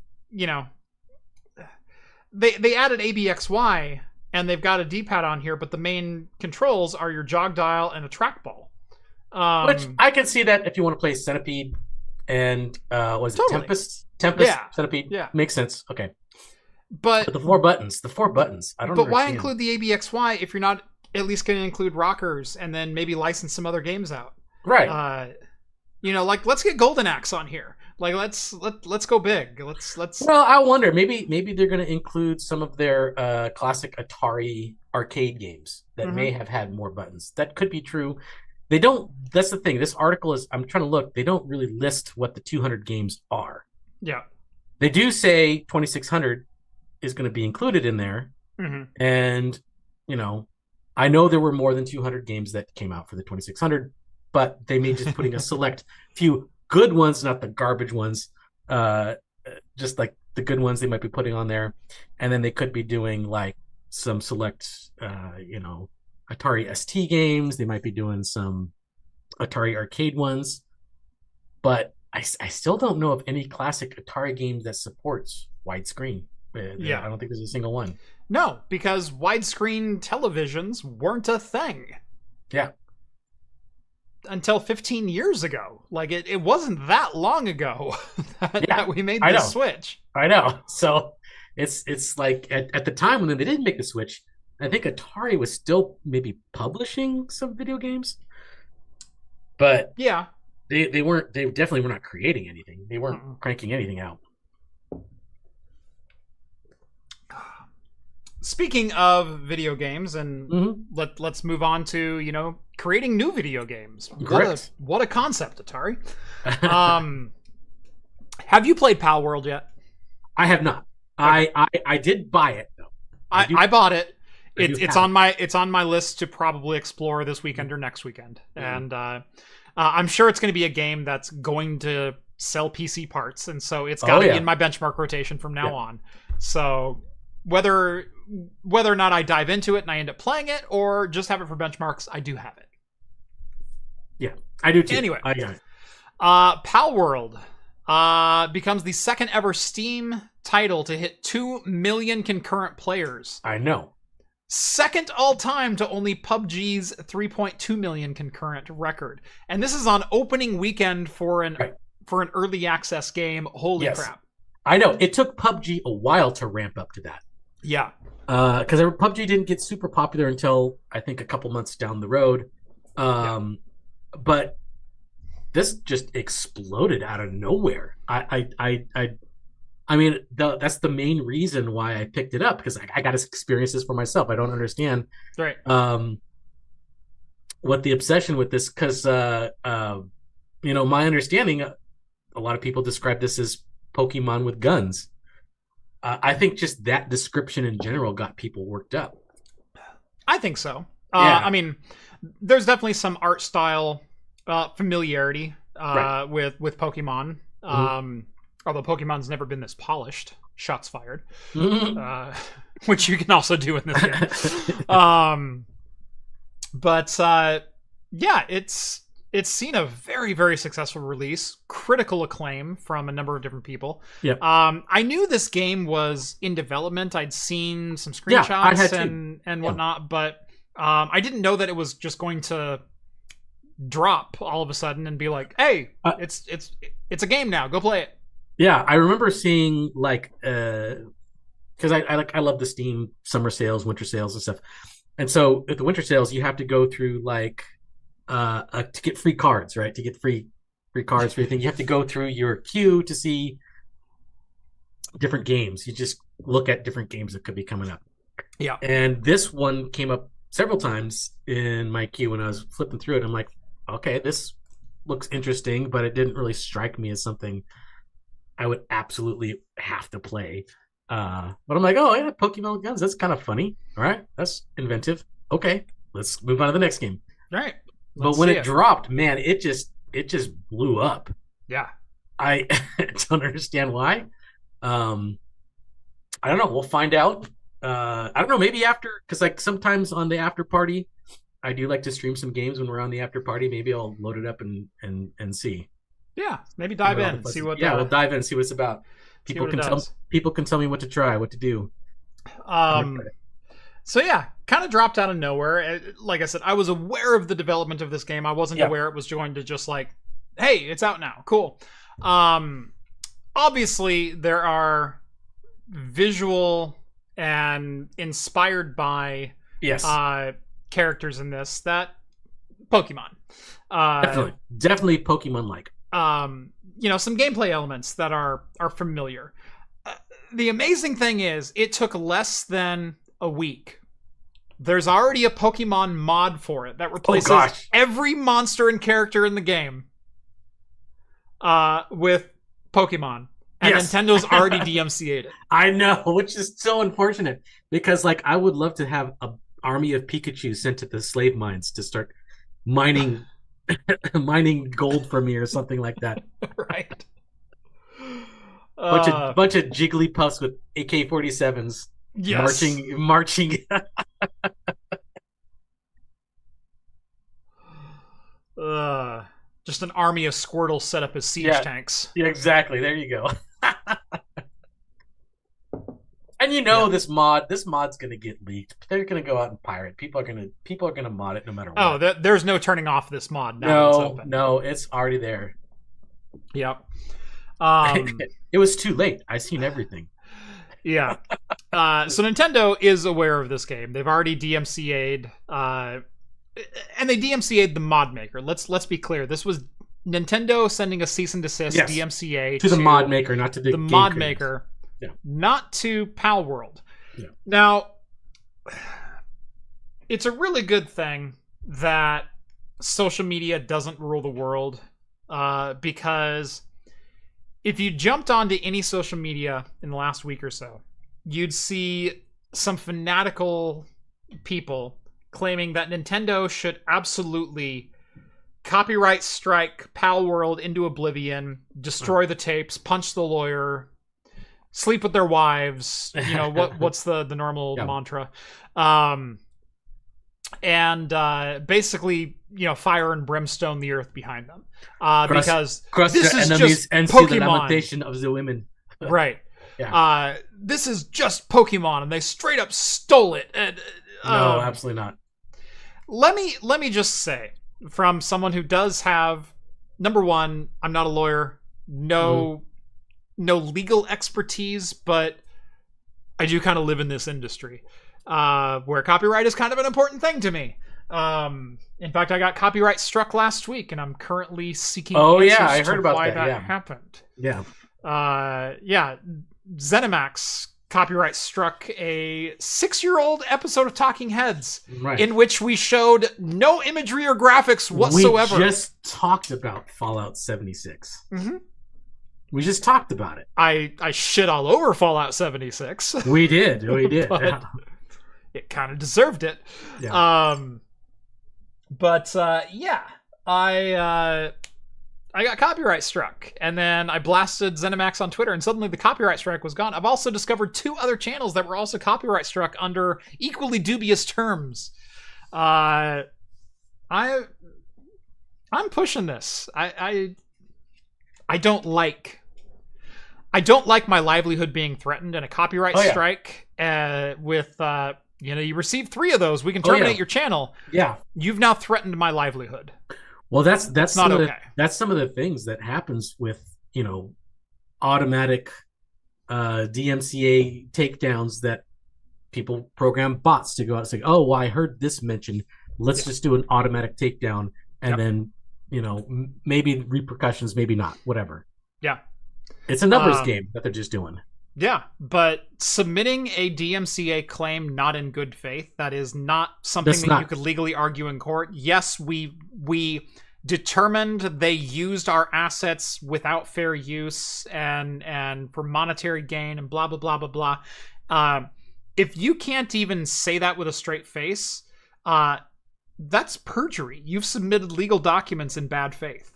they added ABXY and they've got a D-pad on here, but the main controls are your jog dial and a trackball. Which I can see that if you want to play Centipede and was it Tempest? Centipede. Yeah. Makes sense. Okay. But the 4 buttons. I don't. But why include the ABXY if you're not at least going to include rockers and then maybe license some other games out? Right. Let's get Golden Axe on here. Like let's go big. Let's. Well, I wonder. Maybe they're going to include some of their classic Atari arcade games that may have had more buttons. That could be true. They don't. That's the thing. This article is. I'm trying to look. They don't really list what the 200 games are. Yeah. They do say 2600 is going to be included in there, and I know there were more than 200 games that came out for the 2600, but they may just putting a select few good ones, not the garbage ones. Just like the good ones they might be putting on there, and then they could be doing like some select, Atari ST games. They might be doing some Atari arcade ones, but I still don't know of any classic Atari games that supports widescreen. I don't think there's a single one. No, because widescreen televisions weren't a thing. Yeah. Until 15 years ago. Like it wasn't that long ago that we made the switch. I know. So it's like at the time when they didn't make the switch, I think Atari was still maybe publishing some video games. but Yeah. they definitely were not creating anything. They weren't cranking anything out. Speaking of video games, and let's move on to creating new video games. What a concept, Atari. Have you played Palworld yet? I have not. I did buy it though. I bought it. It's on my list to probably explore this weekend or next weekend, and I'm sure it's going to be a game that's going to sell PC parts, and so it's got to be in my benchmark rotation from now on. So whether or not I dive into it and I end up playing it, or just have it for benchmarks, I do have it. Yeah, I do too. Anyway, I got it. Palworld becomes the second ever Steam title to hit 2 million concurrent players. I know. Second all time to only PUBG's 3.2 million concurrent record. And this is on opening weekend for an early access game. Holy crap. I know. It took PUBG a while to ramp up to that. Yeah. Because PUBG didn't get super popular until I think a couple months down the road. But this just exploded out of nowhere. I mean, that's the main reason why I picked it up, because I got to experience this for myself. I don't understand what the obsession with this, because my understanding, a lot of people describe this as Pokemon with guns. I think just that description in general got people worked up. I think so. I mean, there's definitely some art style familiarity with Pokemon. Although Pokemon's never been this polished. Shots fired. Which you can also do in this game. It's seen a very, very successful release. Critical acclaim from a number of different people. Yep. I knew this game was in development. I'd seen some screenshots and whatnot, but I didn't know that it was just going to drop all of a sudden and be like, hey, it's a game now. Go play it. Yeah, I remember seeing because I love the Steam summer sales, winter sales, and stuff. And so at the winter sales, you have to go through to get free cards, right? To get free cards for everything, you have to go through your queue to see different games. You just look at different games that could be coming up. Yeah. And this one came up several times in my queue when I was flipping through it. I'm like, okay, this looks interesting, but it didn't really strike me as something I would absolutely have to play. But I'm like, oh yeah, Pokemon with guns, that's kind of funny. All right, that's inventive. Okay, let's move on to the next game. All right. But when it dropped, man, it just blew up. Yeah. I don't understand why. I don't know. We'll find out. I don't know. Maybe after, because sometimes on the after party, I do like to stream some games when we're on the after party. Maybe I'll load it up and see. Yeah, maybe dive in and see what. Yeah, we'll dive in and see what it's about. People can tell me what to try, what to do. So yeah, kind of dropped out of nowhere. Like I said, I was aware of the development of this game. I wasn't aware it was going to just hey, it's out now. Cool. Obviously, there are visual and inspired by characters in this that Pokemon. Definitely Pokemon-like. Some gameplay elements that are familiar. The amazing thing is, it took less than a week. There's already a Pokemon mod for it that replaces every monster and character in the game with Pokemon. And Nintendo's already DMCA'd it. I know, which is so unfortunate, because I would love to have an army of Pikachu sent to the slave mines to start mining gold for me or something like that. Right. Bunch of Jigglypuffs with AK-47s marching. Just an army of Squirtles set up as siege tanks. Yeah, exactly. There you go. And this mod's gonna get leaked. They're gonna go out and pirate. People are gonna mod it no matter what. Oh, there's no turning off this mod now. No, it's already there. Yep. It was too late. I've seen everything. Yeah. So Nintendo is aware of this game. They've already DMCA'd and they DMCA'd the mod maker. Let's be clear. This was Nintendo sending a cease and desist DMCA to the mod maker, not to the game mod creators. maker, Yeah. not to Palworld. Yeah. Now, it's a really good thing that social media doesn't rule the world, because if you jumped onto any social media in the last week or so, you'd see some fanatical people claiming that Nintendo should absolutely copyright strike Palworld into oblivion, destroy the tapes, punch the lawyer, sleep with their wives. You know, what's the normal mantra? And basically, you know, fire and brimstone the earth behind them. Because this is just and Pokemon. See the lamentation of the women. Right. Yeah. This is just Pokemon, and they straight up stole it. And, no, absolutely not. Let me just say, from someone who does have, number one, I'm not a lawyer, no legal expertise, but I do kind of live in this industry, where copyright is kind of an important thing to me. In fact, I got copyright struck last week, and I'm currently seeking answers I heard about why that happened. Yeah. ZeniMax copyright struck a 6-year-old episode of Talking Heads, right, in which we showed no imagery or graphics whatsoever. We just talked about Fallout 76. Mm-hmm. We just talked about it. I shit all over Fallout 76. We did. But it kind of deserved it. Yeah. I got copyright struck, and then I blasted ZeniMax on Twitter, and suddenly the copyright strike was gone. I've also discovered 2 other channels that were also copyright struck under equally dubious terms. I'm pushing this. I don't like my livelihood being threatened, and a copyright strike with you receive 3 of those, we can terminate your channel. Yeah, you've now threatened my livelihood. Well, that's not okay. That's some of the things that happens with, automatic DMCA takedowns, that people program bots to go out and say, oh, well, I heard this mentioned. Let's just do an automatic takedown, and then, maybe repercussions, maybe not, whatever. Yeah. It's a numbers game that they're just doing. Yeah, but submitting a DMCA claim not in good faith, that is not something you could legally argue in court. Yes, we determined they used our assets without fair use and for monetary gain and blah, blah, blah, blah, blah. If you can't even say that with a straight face, that's perjury. You've submitted legal documents in bad faith.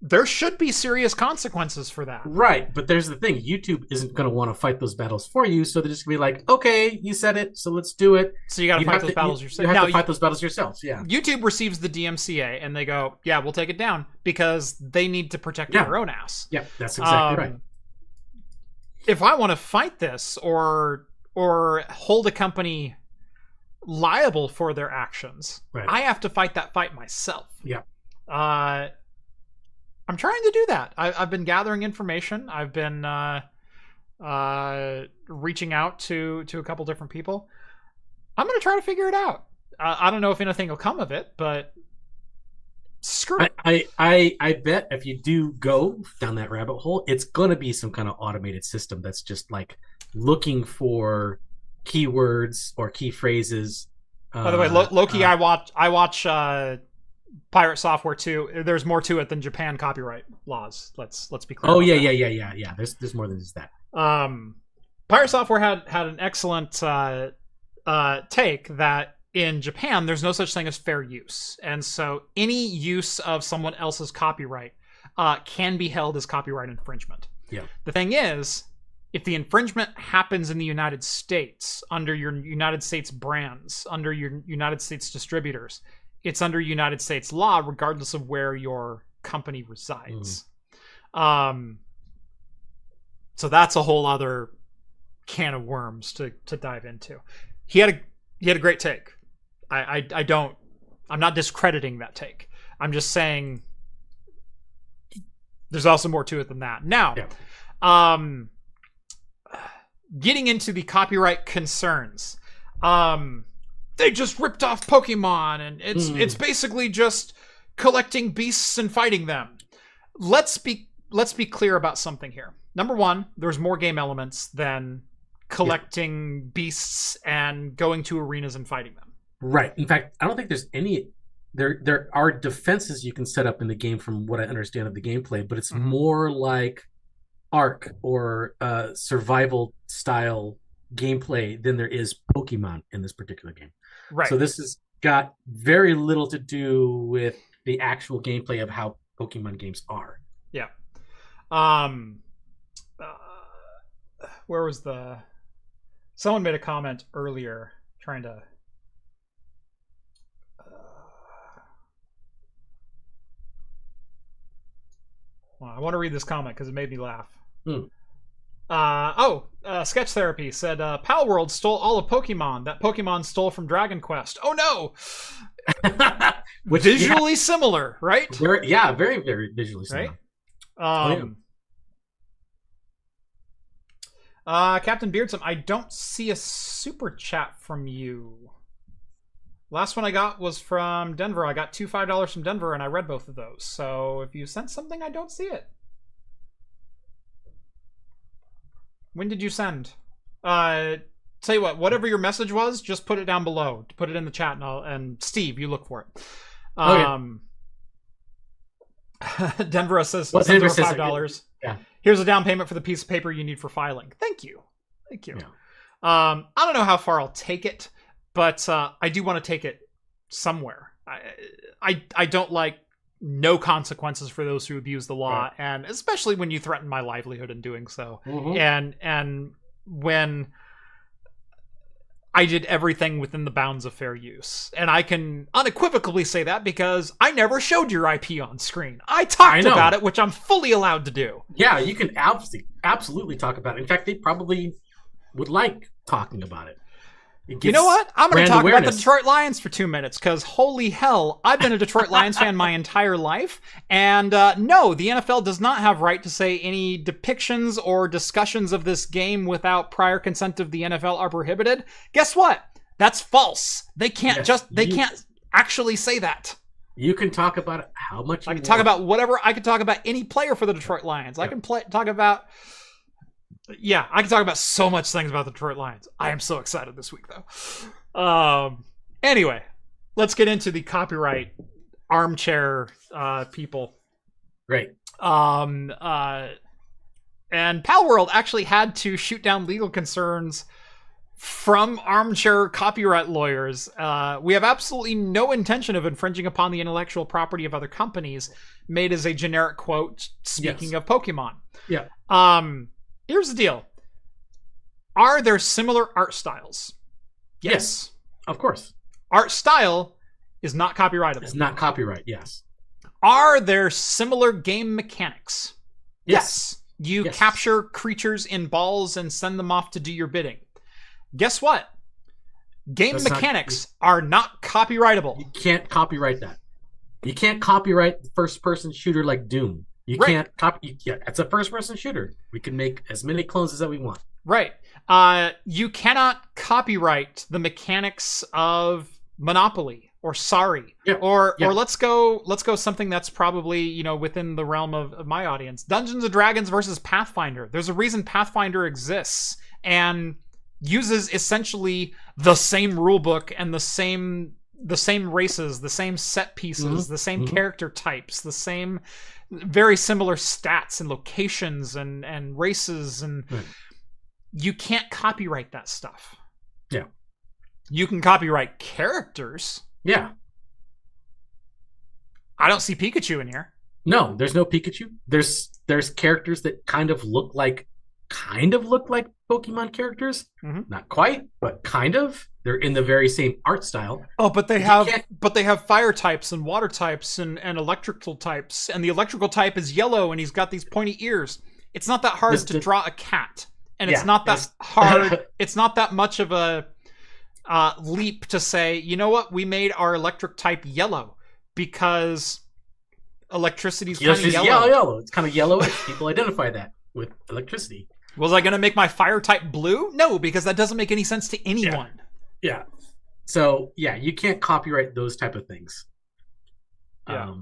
There should be serious consequences for that. Right, but there's the thing. YouTube isn't going to want to fight those battles for you, so they're just going to be like, okay, you said it, so let's do it. So you got to fight those battles yourself. You have to fight those battles yourselves, yeah. YouTube receives the DMCA, and they go, yeah, we'll take it down, because they need to protect their own ass. Yeah, that's exactly right. If I want to fight this or hold a company liable for their actions, I have to fight that fight myself. Yeah. I'm trying to do that. I've been gathering information. I've been reaching out to a couple different people. I'm going to try to figure it out. I don't know if anything will come of it, but screw it. I bet if you do go down that rabbit hole, it's going to be some kind of automated system that's just like looking for keywords or key phrases. By the way, Loki, I watch Pirate Software 2. There's more to it than Japan copyright laws. Let's be clear. Oh yeah. There's more than just that. Pirate Software had an excellent take that in Japan there's no such thing as fair use, and so any use of someone else's copyright can be held as copyright infringement. Yeah. The thing is, if the infringement happens in the United States under your United States brands, under your United States distributors, it's under United States law, regardless of where your company resides. So that's a whole other can of worms to dive into. He had a great take. I'm not discrediting that take. I'm just saying there's also more to it than that. Now, getting into the copyright concerns. they just ripped off Pokemon, and it's basically just collecting beasts and fighting them. Let's be clear about something here. Number one, there's more game elements than collecting beasts and going to arenas and fighting them. Right. In fact, I don't think there's any. There are defenses you can set up in the game, from what I understand of the gameplay, but it's more like Ark or survival style gameplay than there is Pokemon in this particular game. Right. So this has got very little to do with the actual gameplay of how Pokemon games are. Yeah. Where was the... Someone made a comment earlier trying to... I want to read this comment because it made me laugh. Sketch Therapy said, Palworld stole all of Pokemon that Pokemon stole from Dragon Quest. Oh no! Visually similar, right? Very, very visually similar. Right? Captain Beardsome, I don't see a super chat from you. Last one I got was from Denver. I got $5 from Denver, and I read both of those. So if you sent something, I don't see it. When did you send? Tell you what, whatever your message was, just put it down below. Put it in the chat, and Steve, you look for it. Denver says $5. Yeah. Here's a down payment for the piece of paper you need for filing. Thank you. Yeah. I don't know how far I'll take it, but I do want to take it somewhere. I don't like no consequences for those who abuse the law, and especially when you threaten my livelihood in doing so. And when I did everything within the bounds of fair use. And I can unequivocally say that because I never showed your IP on screen. I talked about it, which I'm fully allowed to do. Yeah, you can absolutely talk about it. In fact, they probably would like talking about it. You know what? I'm going to talk about the Detroit Lions for 2 minutes, because holy hell, I've been a Detroit Lions fan my entire life. And no, the NFL does not have right to say any depictions or discussions of this game without prior consent of the NFL are prohibited. Guess what? That's false. They can't can't actually say that. You can talk about it how much you I can talk about whatever. I can talk about any player for the Detroit Lions. I can talk about... Yeah, I can talk about so much things about the Detroit Lions. I am so excited this week, though. Anyway, let's get into the copyright armchair people. Great. And Palworld actually had to shoot down legal concerns from armchair copyright lawyers. We have absolutely no intention of infringing upon the intellectual property of other companies, made as a generic quote, speaking of Pokemon. Yeah. Here's the deal. Are there similar art styles? Yes. Of course. Art style is not copyrightable. It's not copyright, yes. Are there similar game mechanics? Yes. You capture creatures in balls and send them off to do your bidding. Guess what? Game mechanics are not copyrightable. You can't copyright that. You can't copyright first-person shooter like Doom. You can't copy. Yeah, it's a first-person shooter. We can make as many clones as we want. Right. You cannot copyright the mechanics of Monopoly or Sorry. Yeah. Or let's go something that's probably, within the realm of my audience. Dungeons and Dragons versus Pathfinder. There's a reason Pathfinder exists and uses essentially the same rulebook and the same races, the same set pieces, the same character types, the same very similar stats and locations and races, and you can't copyright that stuff. Yeah. You can copyright characters. Yeah. I don't see Pikachu in here. No, there's no Pikachu. There's characters that kind of look like Pokemon characters. Not quite, but kind of. They're in the very same art style. Oh, but they have fire types and water types and electrical types, and the electrical type is yellow and he's got these pointy ears. It's not that hard to draw a cat, and it's not that hard. It's not that much of a leap to say, you know what, we made our electric type yellow because electricity's kind of yellow. Yellow. It's kind of yellowish. People identify that with electricity. Was I going to make my fire type blue? No, because that doesn't make any sense to anyone. Yeah. So yeah, you can't copyright those type of things. Yeah.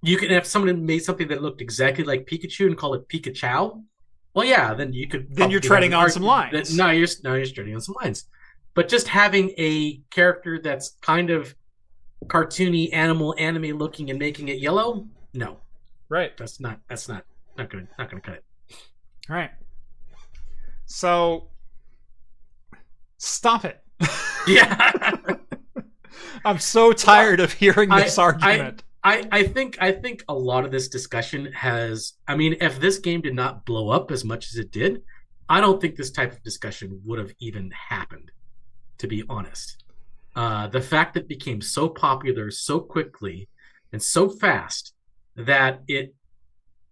You can, if someone made something that looked exactly like Pikachu and called it Pikachu, well, yeah, then you could. Then you're treading on some lines. No, you're treading on some lines. But just having a character that's kind of cartoony, anime looking, and making it yellow, no, right? That's not gonna cut it. All right. So stop it. Yeah. I'm so tired of hearing this argument. I think a lot of this discussion has, I mean, if this game did not blow up as much as it did, I don't think this type of discussion would have even happened, to be honest. The fact that it became so popular so quickly and so fast that it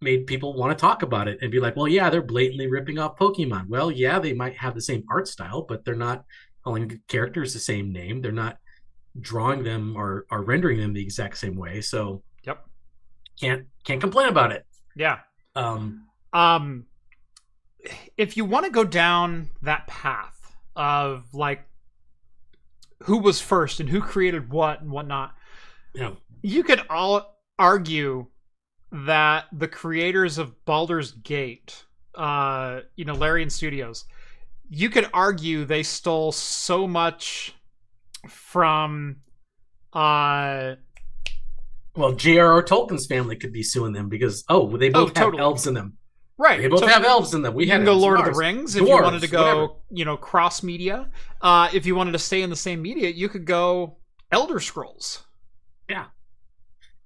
made people want to talk about it and be like, well, yeah, they're blatantly ripping off Pokemon. Well, yeah, they might have the same art style, but they're not calling characters the same name. They're not drawing them or rendering them the exact same way. So yep, can't complain about it. Yeah. If you want to go down that path of like who was first and who created what and whatnot, yeah, you could all argue that the creators of Baldur's Gate, Larian Studios, you could argue they stole so much from well, J.R.R. Tolkien's family could be suing them because they both have elves in them. Right. They both have elves in them. We you had can go Lord of the Rings Dwarves, if you wanted to go, whatever. Cross media. If you wanted to stay in the same media, you could go Elder Scrolls. Yeah.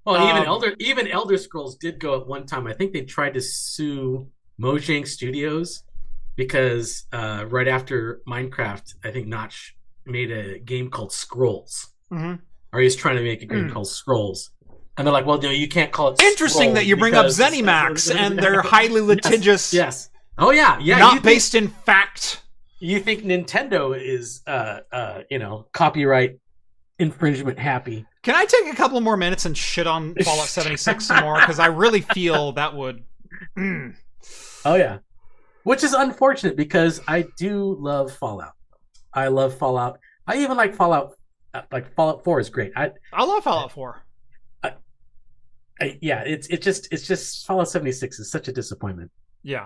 Well, even Elder Scrolls did go at one time. I think they tried to sue Mojang Studios because right after Minecraft, I think Notch made a game called Scrolls. Mm-hmm. Or he's trying to make a game called Scrolls. And they're like, well, no, you can't call it Interesting that you bring up ZeniMax and their highly litigious... Yes. Oh, yeah. Not based in fact. You think Nintendo is, copyright infringement happy. Can I take a couple more minutes and shit on Fallout 76 some more? Because I really feel that would... Oh, yeah. Which is unfortunate because I do love Fallout. I love Fallout. I even like Fallout. Like Fallout 4 is great. I love Fallout 4. It's just Fallout 76 is such a disappointment. Yeah.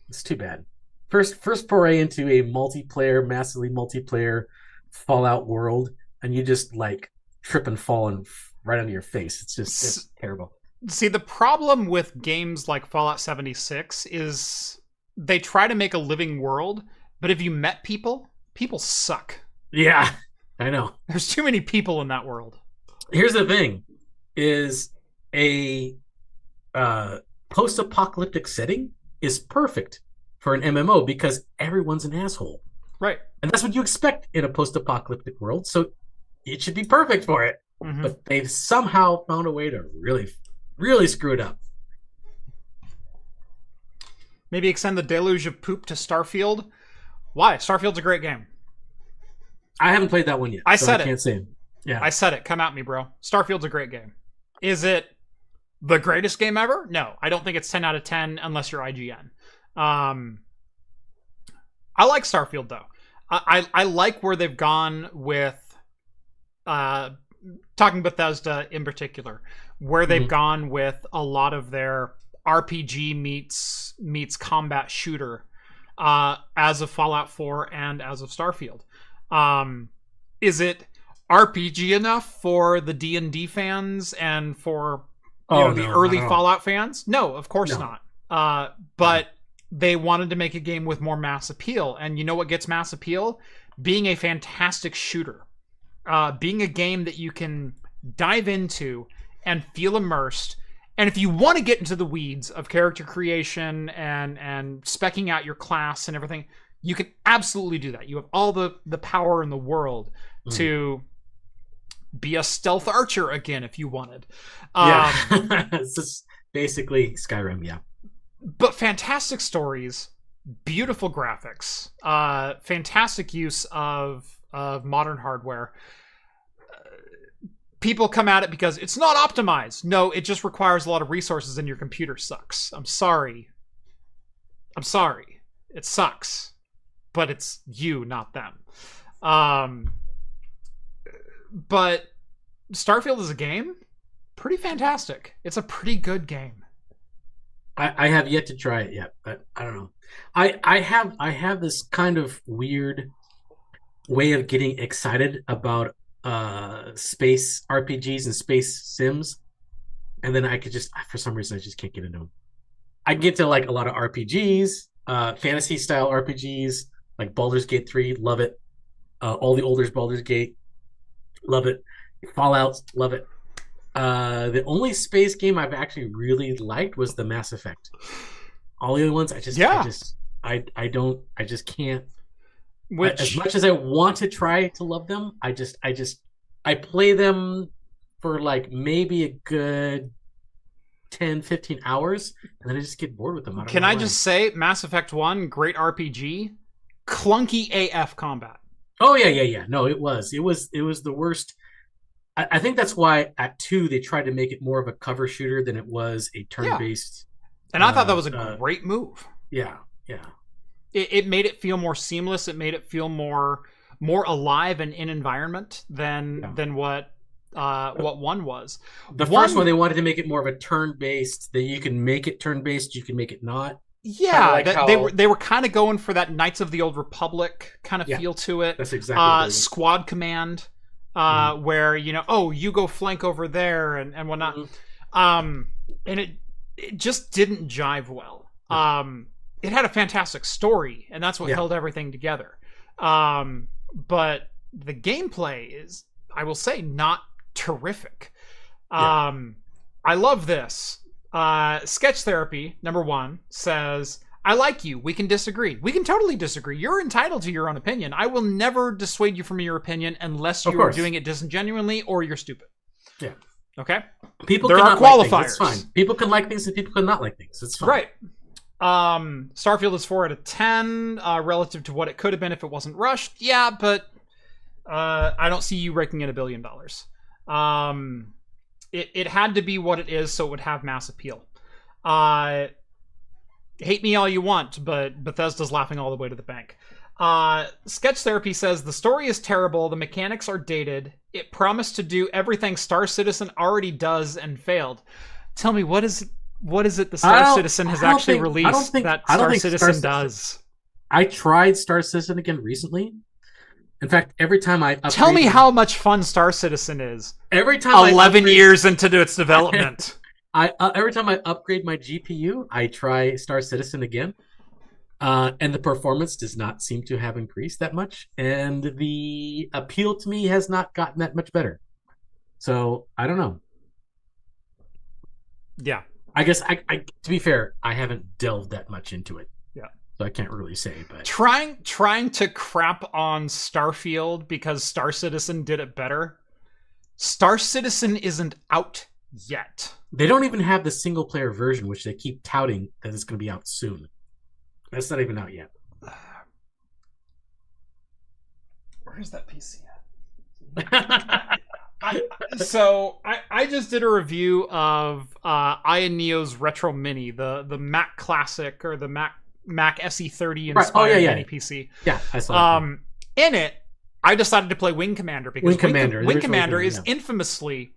It's too bad. First foray into a massively multiplayer Fallout world, and you just like trip and fall and right onto your face. It's terrible. See, the problem with games like Fallout 76 is they try to make a living world, but if you met people suck. Yeah, I know. There's too many people in that world. Here's the thing, is a post-apocalyptic setting is perfect for an MMO because everyone's an asshole. Right. And that's what you expect in a post-apocalyptic world, so it should be perfect for it. Mm-hmm. But they've somehow found a way to really, really screw it up. Maybe extend the deluge of poop to Starfield. Why? Starfield's a great game. I haven't played that one yet. I can't say. Yeah, I said it. Come at me, bro. Starfield's a great game. Is it the greatest game ever? No, I don't think it's 10 out of 10 unless you're IGN. I like Starfield though. I like where they've gone with talking Bethesda in particular, where they've gone with a lot of their RPG meets combat shooter as of Fallout 4 and as of Starfield. Is it RPG enough for the D&D fans and for the early Fallout fans? No, of course not. But they wanted to make a game with more mass appeal. And you know what gets mass appeal? Being a fantastic shooter. Being a game that you can dive into and feel immersed. And if you want to get into the weeds of character creation and speccing out your class and everything, you can absolutely do that. You have all the power in the world to be a stealth archer again if you wanted. It's just basically Skyrim, yeah. But fantastic stories, beautiful graphics, fantastic use of modern hardware. People come at it because it's not optimized. No, it just requires a lot of resources and your computer sucks. I'm sorry. It sucks. but it's you, not them. But Starfield is a game, pretty fantastic. It's a pretty good game. I have yet to try it yet, but I don't know. I have this kind of weird way of getting excited about space RPGs and space sims, and then I could just, for some reason, I just can't get into them. I get to like a lot of RPGs, fantasy style RPGs, like Baldur's Gate 3, love it. All the older Baldur's Gate, love it. Fallout, love it. The only space game I've actually really liked was the Mass Effect. All the other ones, I just can't. Which, as much as I want to try to love them, I play them for like maybe a good 10, 15 hours, and then I just get bored with them. Can I just say, Mass Effect 1, great RPG, clunky AF combat. Oh yeah. No, it was the worst. I think that's why at 2 they tried to make it more of a cover shooter than it was a turn-based. And I thought that was a great move. Yeah. It made it feel more seamless. It made it feel more alive and in environment than what 1 was. The first one, they wanted to make it more of a turn-based, that you can make it turn-based, you can make it not. Yeah, like they were kind of going for that Knights of the Old Republic kind of feel to it. That's exactly Squad Command. Where you go flank over there and whatnot, and it just didn't jive well. It had a fantastic story, and that's what held everything together. But the gameplay is, I will say, not terrific. I love this. Sketch Therapy #1 says, I like you. We can disagree. We can totally disagree. You're entitled to your own opinion. I will never dissuade you from your opinion unless you are doing it disingenuinely or you're stupid. Yeah. Okay? There are qualifiers. Like it's fine. People can like things and people can not like things. It's fine. Right. Starfield is 4 out of 10 relative to what it could have been if it wasn't rushed. Yeah, but I don't see you raking in $1 billion. It had to be what it is so it would have mass appeal. Hate me all you want, but Bethesda's laughing all the way to the bank. Sketch Therapy says, the story is terrible, the mechanics are dated, it promised to do everything Star Citizen already does and failed. Tell me, what is it the Star Citizen has actually released that Star Citizen does? I tried Star Citizen again recently. In fact, every time I upgrade... Tell me how much fun Star Citizen is. Every time 11 years into its development. Every time I upgrade my GPU, I try Star Citizen again, and the performance does not seem to have increased that much, and the appeal to me has not gotten that much better. So I don't know. Yeah, I guess I to be fair, I haven't delved that much into it. Yeah, so I can't really say. But trying to crap on Starfield because Star Citizen did it better. Star Citizen isn't out yet. They don't even have the single player version, which they keep touting that it's going to be out soon. That's not even out yet. Where's that PC at? I just did a review of Aya Neo's Retro Mini, the Mac Classic or the Mac SE30 inspired mini PC. Yeah, I saw that. In it, I decided to play Wing Commander because Wing Commander is infamously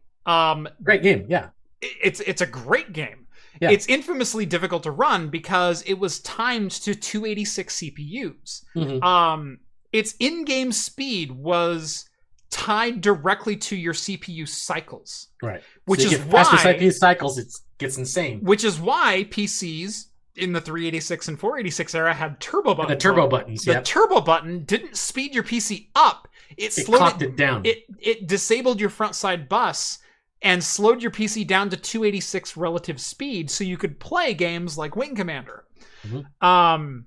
great game. Yeah. It's a great game. Yeah. It's infamously difficult to run because it was timed to 286 CPUs. Mm-hmm. Its in-game speed was tied directly to your CPU cycles. Right. Which is faster CPU cycles, it gets insane. Which is why PCs in the 386 and 486 era had turbo buttons. The turbo buttons, The turbo button didn't speed your PC up. It slowed it down. It disabled your front side bus and slowed your PC down to 286 relative speed so you could play games like Wing Commander. Mm-hmm.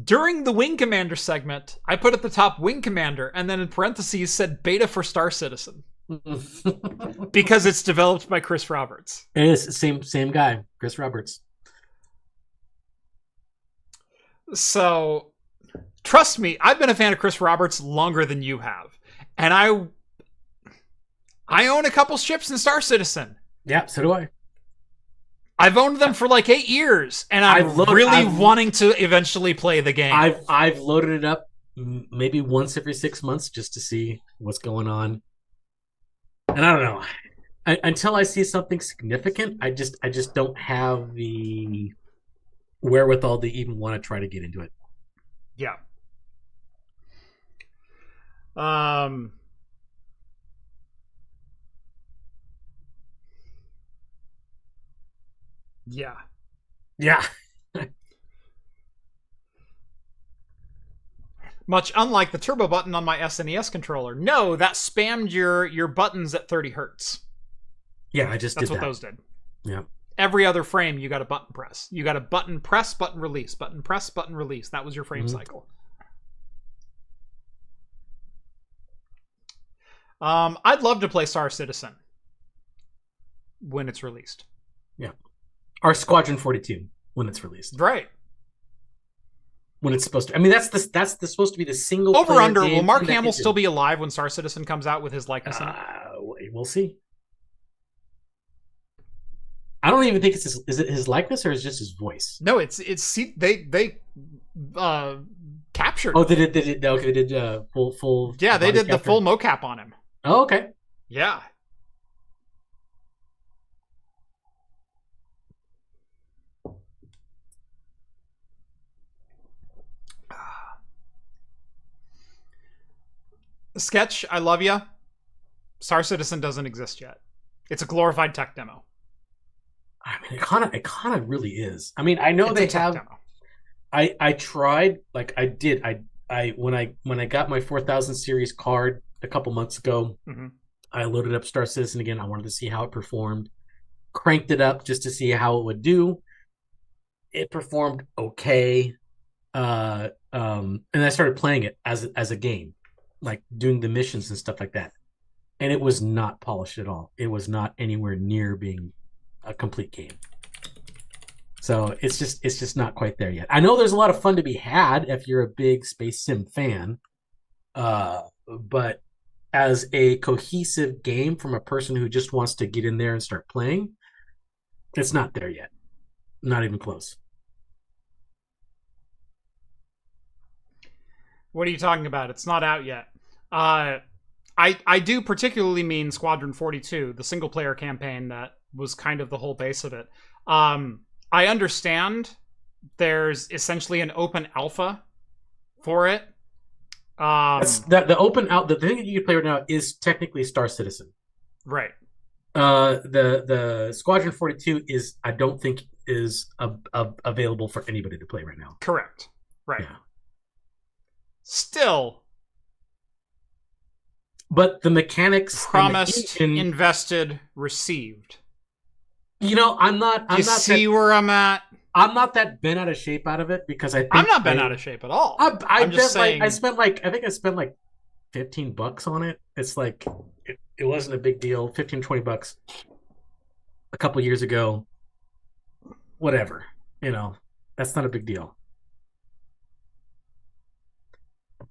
During the Wing Commander segment, I put at the top Wing Commander and then in parentheses said beta for Star Citizen. Because it's developed by Chris Roberts. It is. Same guy, Chris Roberts. So, trust me, I've been a fan of Chris Roberts longer than you have. And I own a couple ships in Star Citizen. Yeah, so do I. I've owned them for like 8 years, and I'm really wanting to eventually play the game. I've loaded it up maybe once every 6 months just to see what's going on. And I don't know. Until I see something significant, I just don't have the wherewithal to even want to try to get into it. Yeah. Yeah. Yeah. Much unlike the turbo button on my SNES controller. No, that spammed your buttons at 30 hertz. Yeah, That's what those did. Yeah. Every other frame, you got a button press. You got a button press, button release, button press, button release. That was your frame cycle. I'd love to play Star Citizen when it's released. Yeah. Or Squadron 42 when it's released. Right. When it's supposed to. I mean, that's supposed to be the single over under. Will Mark Hamill still be alive when Star Citizen comes out with his likeness in it? We'll see. I don't even think it's is it his likeness or is it just his voice? No, it's they captured. Oh, they did full. Yeah, they did the full mocap on him. Oh, okay. Yeah. Sketch, I love you. Star Citizen doesn't exist yet. It's a glorified tech demo. I mean, it kind of really is. I mean, I know they have. Demo. I tried, like I did. I when I got my 4000 series card a couple months ago, I loaded up Star Citizen again. I wanted to see how it performed. Cranked it up just to see how it would do. It performed okay, and I started playing it as a game, like doing the missions and stuff like that. And it was not polished at all. It was not anywhere near being a complete game. So it's just not quite there yet. I know there's a lot of fun to be had if you're a big space sim fan, but as a cohesive game from a person who just wants to get in there and start playing, it's not there yet. Not even close. What are you talking about? It's not out yet. I do particularly mean Squadron 42, the single player campaign that was kind of the whole base of it. I understand there's essentially an open alpha for it. The open out. The thing that you can play right now is technically Star Citizen, right? The Squadron 42 is, I don't think, is available for anybody to play right now. Correct. Right. Yeah. Still, but the mechanics promised, invested, received. You know, I'm not where I'm at? I'm not that bent out of shape out of it because I'm not bent out of shape at all. I'm just saying. I spent like $15 on it. It's like it wasn't a big deal. $15-20 a couple years ago. Whatever, you know, that's not a big deal.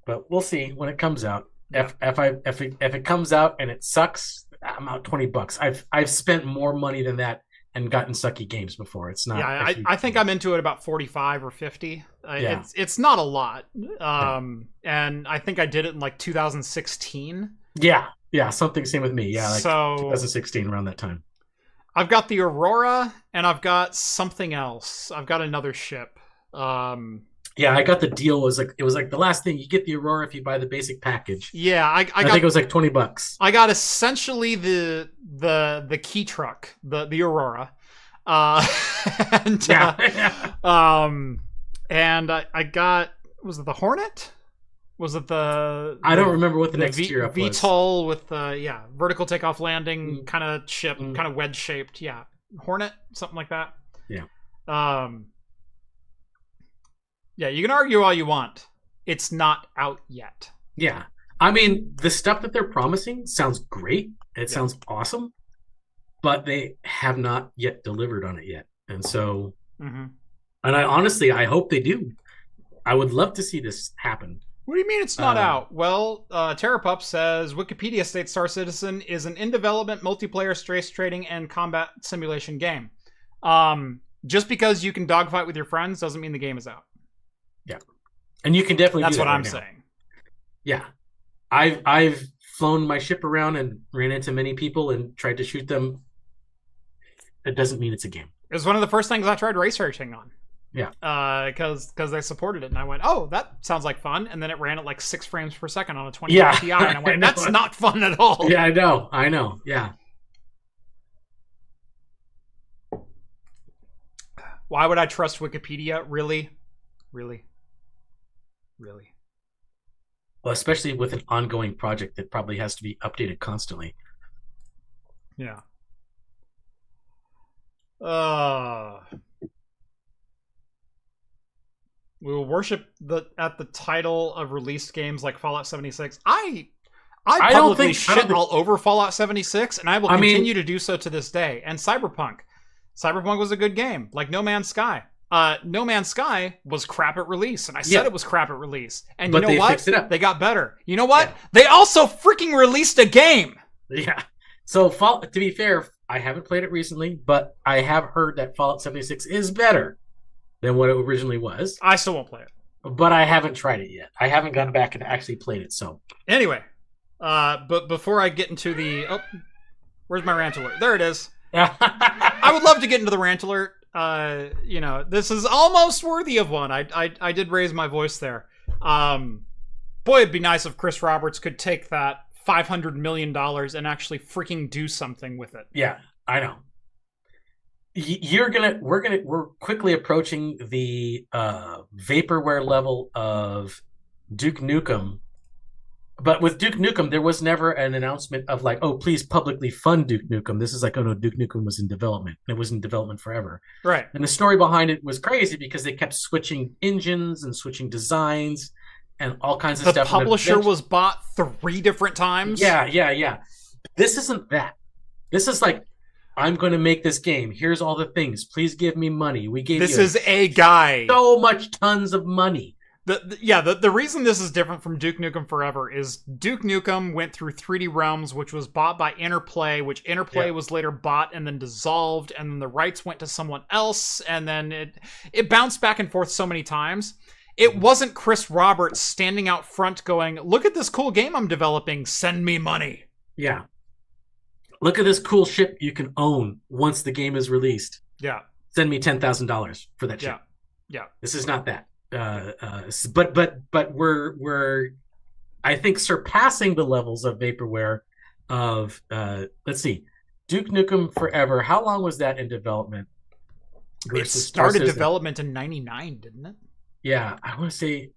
But we'll see when it comes out. If it comes out and it sucks, I'm out $20. I've spent more money than that and gotten sucky games before. It's not. Yeah, I think I'm into it about 45 or 50. It's not a lot. And I think I did it in like 2016. Yeah, something same with me. Yeah, like so 2016 around that time. I've got the Aurora and I've got something else. I've got another ship. Yeah, I got the deal. It was like the last thing you get the Aurora if you buy the basic package. Yeah, I think it was like $20. I got essentially the key truck, the Aurora, and I got, was it the Hornet? Was it I don't remember what the next tier up was. VTOL with vertical takeoff landing kind of ship, kind of wedge shaped. Yeah, Hornet, something like that. Yeah. Yeah, you can argue all you want. It's not out yet. Yeah. I mean, the stuff that they're promising sounds great. It sounds awesome. But they have not yet delivered on it yet. And so, and I hope they do. I would love to see this happen. What do you mean it's not out? Well, Terrapup says, Wikipedia states Star Citizen is an in-development multiplayer space trading and combat simulation game. Just because you can dogfight with your friends doesn't mean the game is out. Yeah, and you can definitely. That's do that what I'm right now. saying. Yeah, I've flown my ship around and ran into many people and tried to shoot them. It doesn't mean it's a game. It was one of the first things I tried race racing on. Yeah. Because they supported it, and I went, oh, that sounds like fun. And then it ran at like 6 frames per second on a 20 Ti, and I went, that's not fun at all. Yeah, I know. Yeah. Why would I trust Wikipedia? Really? Well, especially with an ongoing project that probably has to be updated constantly. Yeah. We will worship at the title of released games like Fallout 76. I publicly shit all over Fallout 76, and I will continue to do so to this day. And Cyberpunk. Cyberpunk was a good game, like No Man's Sky. No Man's Sky was crap at release, and I said it was crap at release. And you know what? Fixed it up. They got better. You know what? Yeah. They also freaking released a game. Yeah. So, to be fair, I haven't played it recently, but I have heard that Fallout 76 is better than what it originally was. I still won't play it. But I haven't tried it yet. I haven't gone back and actually played it, so. Anyway, but before I get into the... Oh, where's my rant alert? There it is. I would love to get into the rant alert. This is almost worthy of one. I did raise my voice there. Boy, it'd be nice if Chris Roberts could take that $500 million and actually freaking do something with it. Yeah, I know. We're quickly approaching the vaporware level of Duke Nukem. But with Duke Nukem, there was never an announcement of like, oh, please publicly fund Duke Nukem. This is like, oh no, Duke Nukem was in development. It was in development forever. Right. And the story behind it was crazy because they kept switching engines and switching designs and all kinds of stuff. The publisher was bought 3 different times. Yeah. This isn't that. This is like, I'm going to make this game. Here's all the things. Please give me money. We gave this is a guy. So much tons of money. The reason this is different from Duke Nukem Forever is Duke Nukem went through 3D Realms, which was bought by Interplay, which Interplay was later bought and then dissolved, and then the rights went to someone else, and then it bounced back and forth so many times. It wasn't Chris Roberts standing out front going, look at this cool game I'm developing, send me money. Yeah. Look at this cool ship you can own once the game is released. Yeah. Send me $10,000 for that ship. Yeah. This is not that. But we're I think surpassing the levels of vaporware of let's see, Duke Nukem Forever. How long was that in development? It started development in '99, didn't it? Yeah, I want to say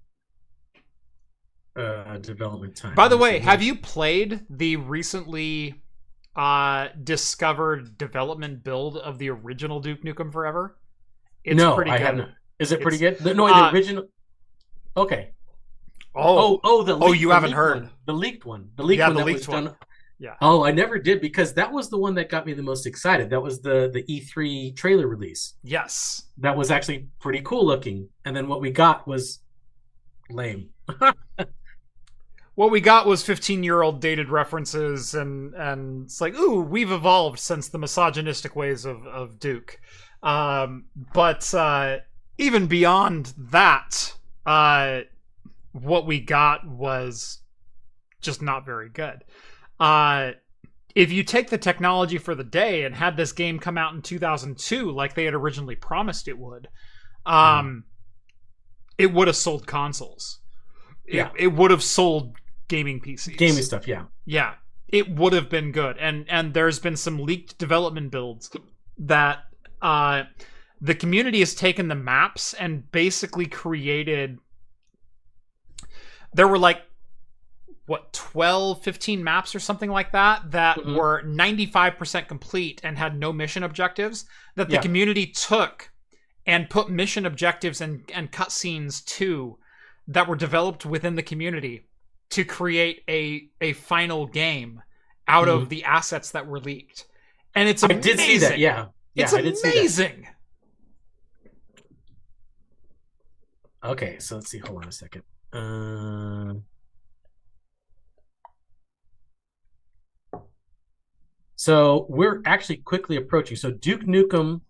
development time. By the way, have you played the recently discovered development build of the original Duke Nukem Forever? It's pretty good. I haven't. Is it pretty good? No, the original. Okay. You haven't heard the leaked one. The leaked one that was done. Yeah. Oh, I never did because that was the one that got me the most excited. That was the E3 trailer release. Yes. That was actually pretty cool looking, and then what we got was lame. What we got was 15-year-old dated references, and it's like, ooh, we've evolved since the misogynistic ways of Duke. But even beyond that, what we got was just not very good. If you take the technology for the day and had this game come out in 2002 like they had originally promised it would, it would have sold consoles. It would have sold gaming PCs. Gaming stuff, yeah. Yeah, it would have been good. And there's been some leaked development builds that the community has taken the maps and basically created... There were like, 12, 15 maps or something like that were 95% complete and had no mission objectives that the community took and put mission objectives and cutscenes to that were developed within the community to create a final game out of the assets that were leaked. And it's amazing. I did see that, yeah. It's amazing. Okay, so let's see. Hold on a second. So we're actually quickly approaching. So Duke Nukem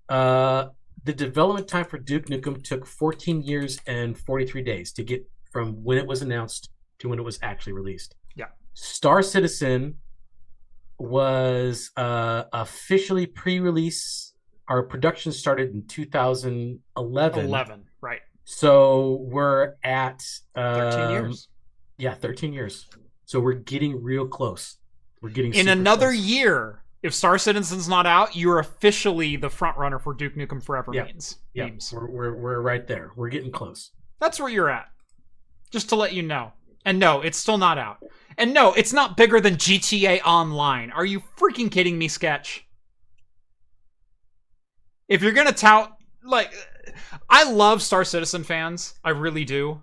The development time for Duke Nukem took 14 years and 43 days to get from when it was announced to when it was actually released. Yeah. Star Citizen was officially pre-release. Our production started in 2011. 11, right. So we're at 13 years. Yeah, 13 years. So we're getting real close. We're getting in another close. year. If Star Citizen's not out, you're officially the front runner for Duke Nukem Forever memes. Yeah, we're right there. We're getting close. That's where you're at. Just to let you know. And no, it's still not out. And no, it's not bigger than GTA Online. Are you freaking kidding me, Sketch? If you're gonna tout, like, I love Star Citizen fans. I really do.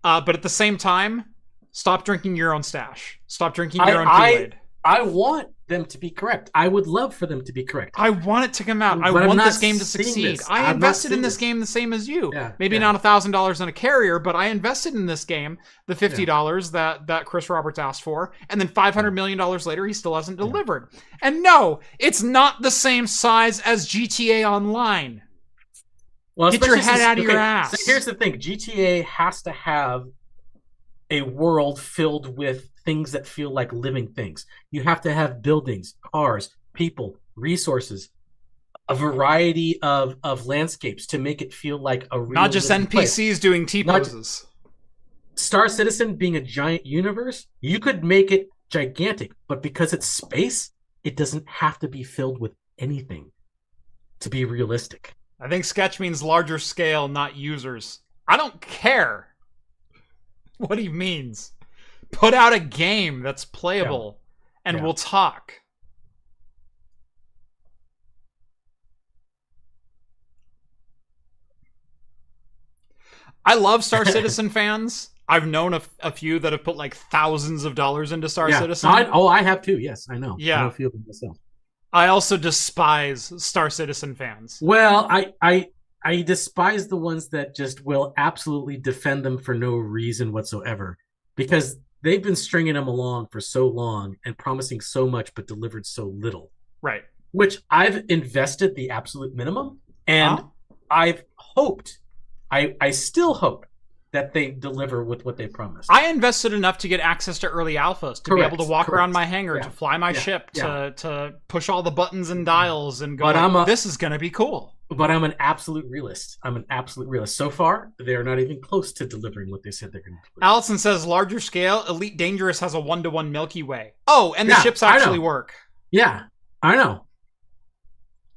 But at the same time, stop drinking your own stash. Stop drinking your own Kool-Aid. I want them to be correct. I would love for them to be correct. I want it to come out. I want this game to succeed. I invested in this game the same as you. Yeah, Maybe not $1,000 in a carrier, but I invested in this game, the $50 that Chris Roberts asked for, and then $500 million later, he still hasn't delivered. And no, it's not the same size as GTA Online. Well, get your head out of your ass. So here's the thing. GTA has to have a world filled with things that feel like living things. You have to have buildings, cars, people, resources, a variety of landscapes to make it feel like a real, not just NPCs place. Doing T-poses. Star Citizen being a giant universe, you could make it gigantic, but because it's space, it doesn't have to be filled with anything to be realistic. I think Sketch means larger scale, not users. I don't care what he means. Put out a game that's playable, and we'll talk. I love Star Citizen fans. I've known a few that have put like thousands of dollars into Star Citizen. I have too. Yes, I know. Yeah. I know a few of them myself. I also despise Star Citizen fans. Well, I despise the ones that just will absolutely defend them for no reason whatsoever, because they've been stringing them along for so long and promising so much but delivered so little. Right. Which I've invested the absolute minimum, and I've hoped, I still hope that they deliver with what they promised. I invested enough to get access to early alphas, to be able to walk around my hangar, to fly my ship, to push all the buttons and dials and go, this is going to be cool. But I'm an absolute realist. So far, they're not even close to delivering what they said they're going to deliver. Allison says, larger scale, Elite Dangerous has a 1-to-1 Milky Way. Oh, and the ships actually work. Yeah, I know.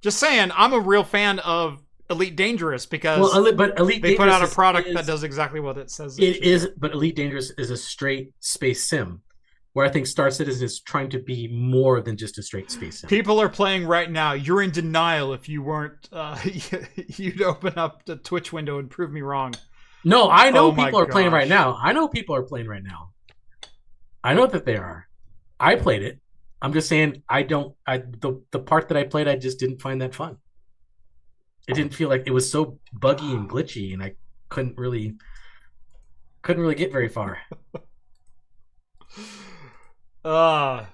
Just saying, I'm a real fan of Elite Dangerous because they put out a product that does exactly what it says. But Elite Dangerous is a straight space sim, where I think Star Citizen is trying to be more than just a straight space sim. People are playing right now. You're in denial if you weren't. You'd open up the Twitch window and prove me wrong. No, I know people are playing right now. I know people are playing right now. I know that they are. I played it. I'm just saying the part that I played, I just didn't find that fun. It didn't feel like it was so buggy and glitchy, and I couldn't really get very far. Uh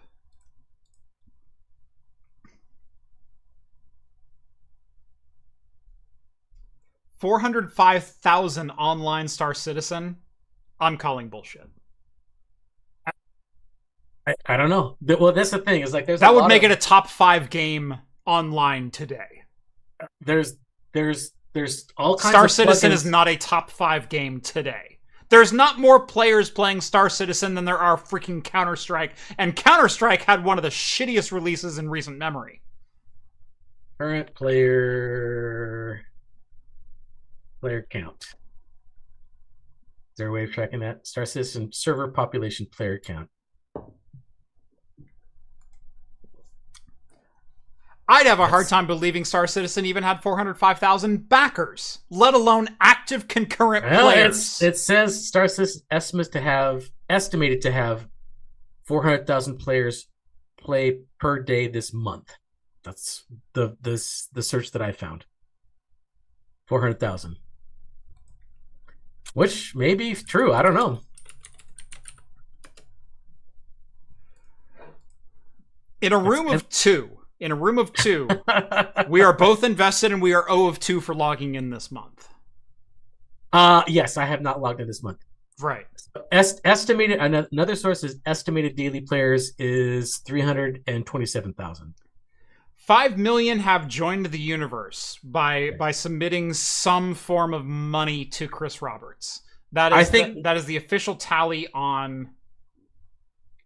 405,000 online Star Citizen. I'm calling bullshit. I don't know. Well, that's the thing. Is like that would make it a top 5 game online today. There's all kinds Star of Citizen plugins. is not a top 5 game today. There's not more players playing Star Citizen than there are freaking Counter-Strike, and Counter-Strike had one of the shittiest releases in recent memory. Current player count. Is there a way of tracking that? Star Citizen server population player count. I'd have a hard time believing Star Citizen even had 405,000 backers, let alone active concurrent players. It says Star Citizen estimated to have 400,000 players play per day this month. That's the search that I found. 400,000. Which may be true. I don't know. In a room of 2, in a room of two, we are both invested and we are 0 of 2 for logging in this month. Yes, I have not logged in this month. Right. Estimated, another source is estimated daily players is 327,000. 5 million have joined the universe by submitting some form of money to Chris Roberts. That is the official tally on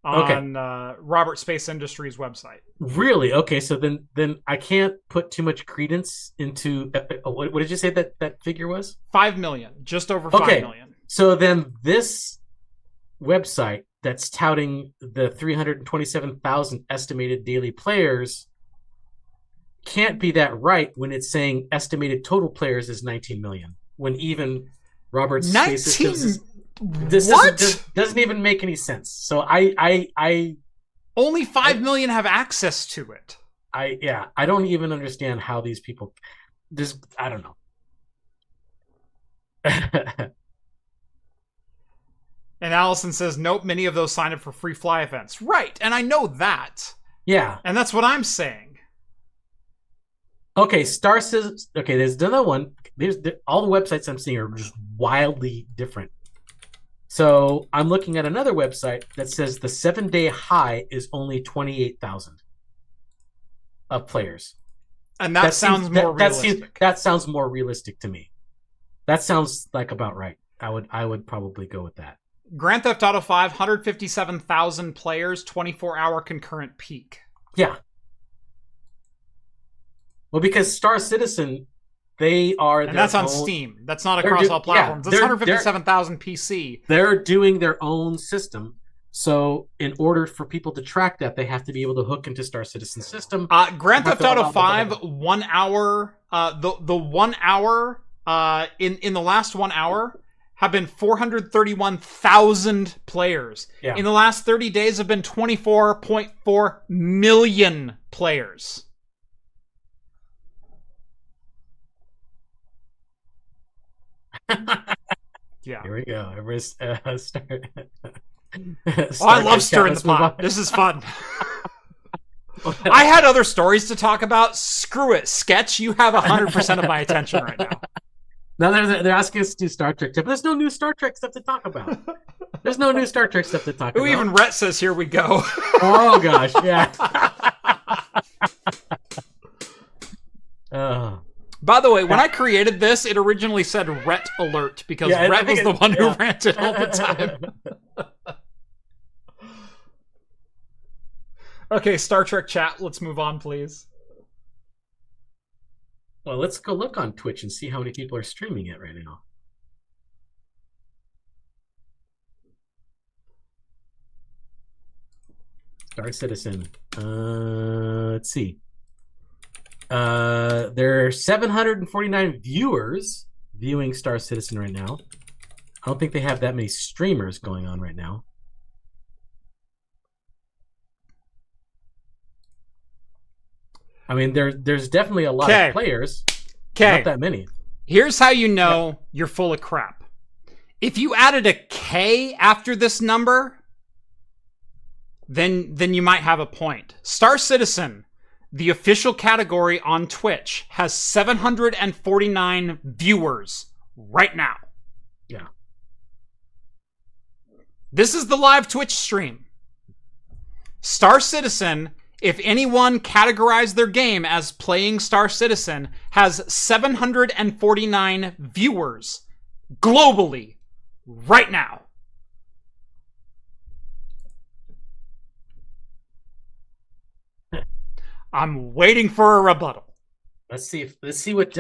Robert Space Industries website. Really? Okay, so then I can't put too much credence into what did you say that figure was? 5 million, just over 5 million. So then this website that's touting the 327,000 estimated daily players can't be that right when it's saying estimated total players is 19 million. When even Robert's Space Systems doesn't even make any sense. So I only 5 million have access to it. I don't even understand how these people. I don't know. And Allison says, nope, many of those signed up for free fly events. Right, and I know that. Yeah. And that's what I'm saying. Okay, Star says, okay, there's another one. All the websites I'm seeing are just wildly different. So I'm looking at another website that says the 7-day high is only 28,000 of players. And that sounds more realistic. That sounds more realistic to me. That sounds like about right. I would probably go with that. Grand Theft Auto 5, 157,000 players, 24-hour concurrent peak. Yeah. Well, because Star Citizen, they are... And that's on Steam. That's not across all platforms. That's 157,000 PC. They're doing their own system. So in order for people to track that, they have to be able to hook into Star Citizen's system. Grand Theft Auto 5, 1 hour... the 1 hour... in the last 1 hour... have been 431,000 players. Yeah. In the last 30 days have been 24.4 million players. Yeah. Here we go. Everybody's start. I love stirring the pot. This is fun. I had other stories to talk about. Screw it. Sketch, you have 100% of my attention right now. Now they're asking us to do Star Trek stuff, but there's no new Star Trek stuff to talk about. There's no new Star Trek stuff to talk about. Even Rhett says, here we go. Oh, gosh, yeah. By the way, when I created this, it originally said Rhett Alert, because Rhett was the one who ranted all the time. Okay, Star Trek chat, let's move on, please. Well, let's go look on Twitch and see how many people are streaming it right now. Star Citizen. Let's see. There are 749 viewers viewing Star Citizen right now. I don't think they have that many streamers going on right now. I mean, there's definitely a lot of players. Not that many. Here's how you know you're full of crap. If you added a K after this number, then you might have a point. Star Citizen, the official category on Twitch, has 749 viewers right now. Yeah. This is the live Twitch stream. Star Citizen, if anyone categorized their game as playing Star Citizen, has 749 viewers globally right now. I'm waiting for a rebuttal. Let's see what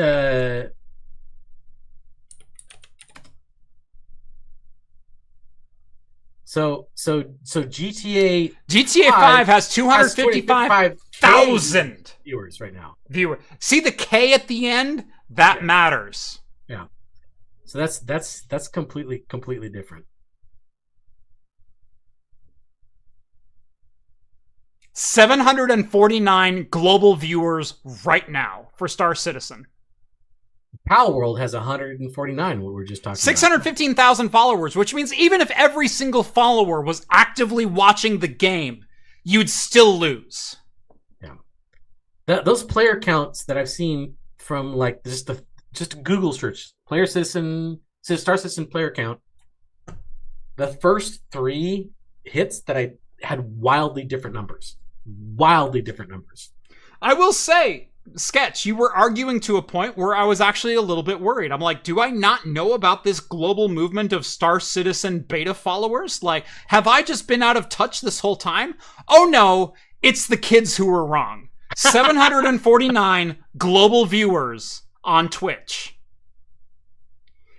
So GTA 5 has 255,000 viewers right now. See the K at the end? That matters. Yeah. So that's completely different. 749 global viewers right now for Star Citizen. Palworld has 149, what we were just talking 615,000 followers, which means even if every single follower was actively watching the game, you'd still lose. Yeah. those player counts that I've seen from like just a Google search, Star Citizen player count. The first 3 hits that I had wildly different numbers. Wildly different numbers. I will say, Sketch, you were arguing to a point where I was actually a little bit worried. I'm like, do I not know about this global movement of Star Citizen beta followers? Like, have I just been out of touch this whole time? Oh no, it's the kids who were wrong. 749 global viewers on Twitch.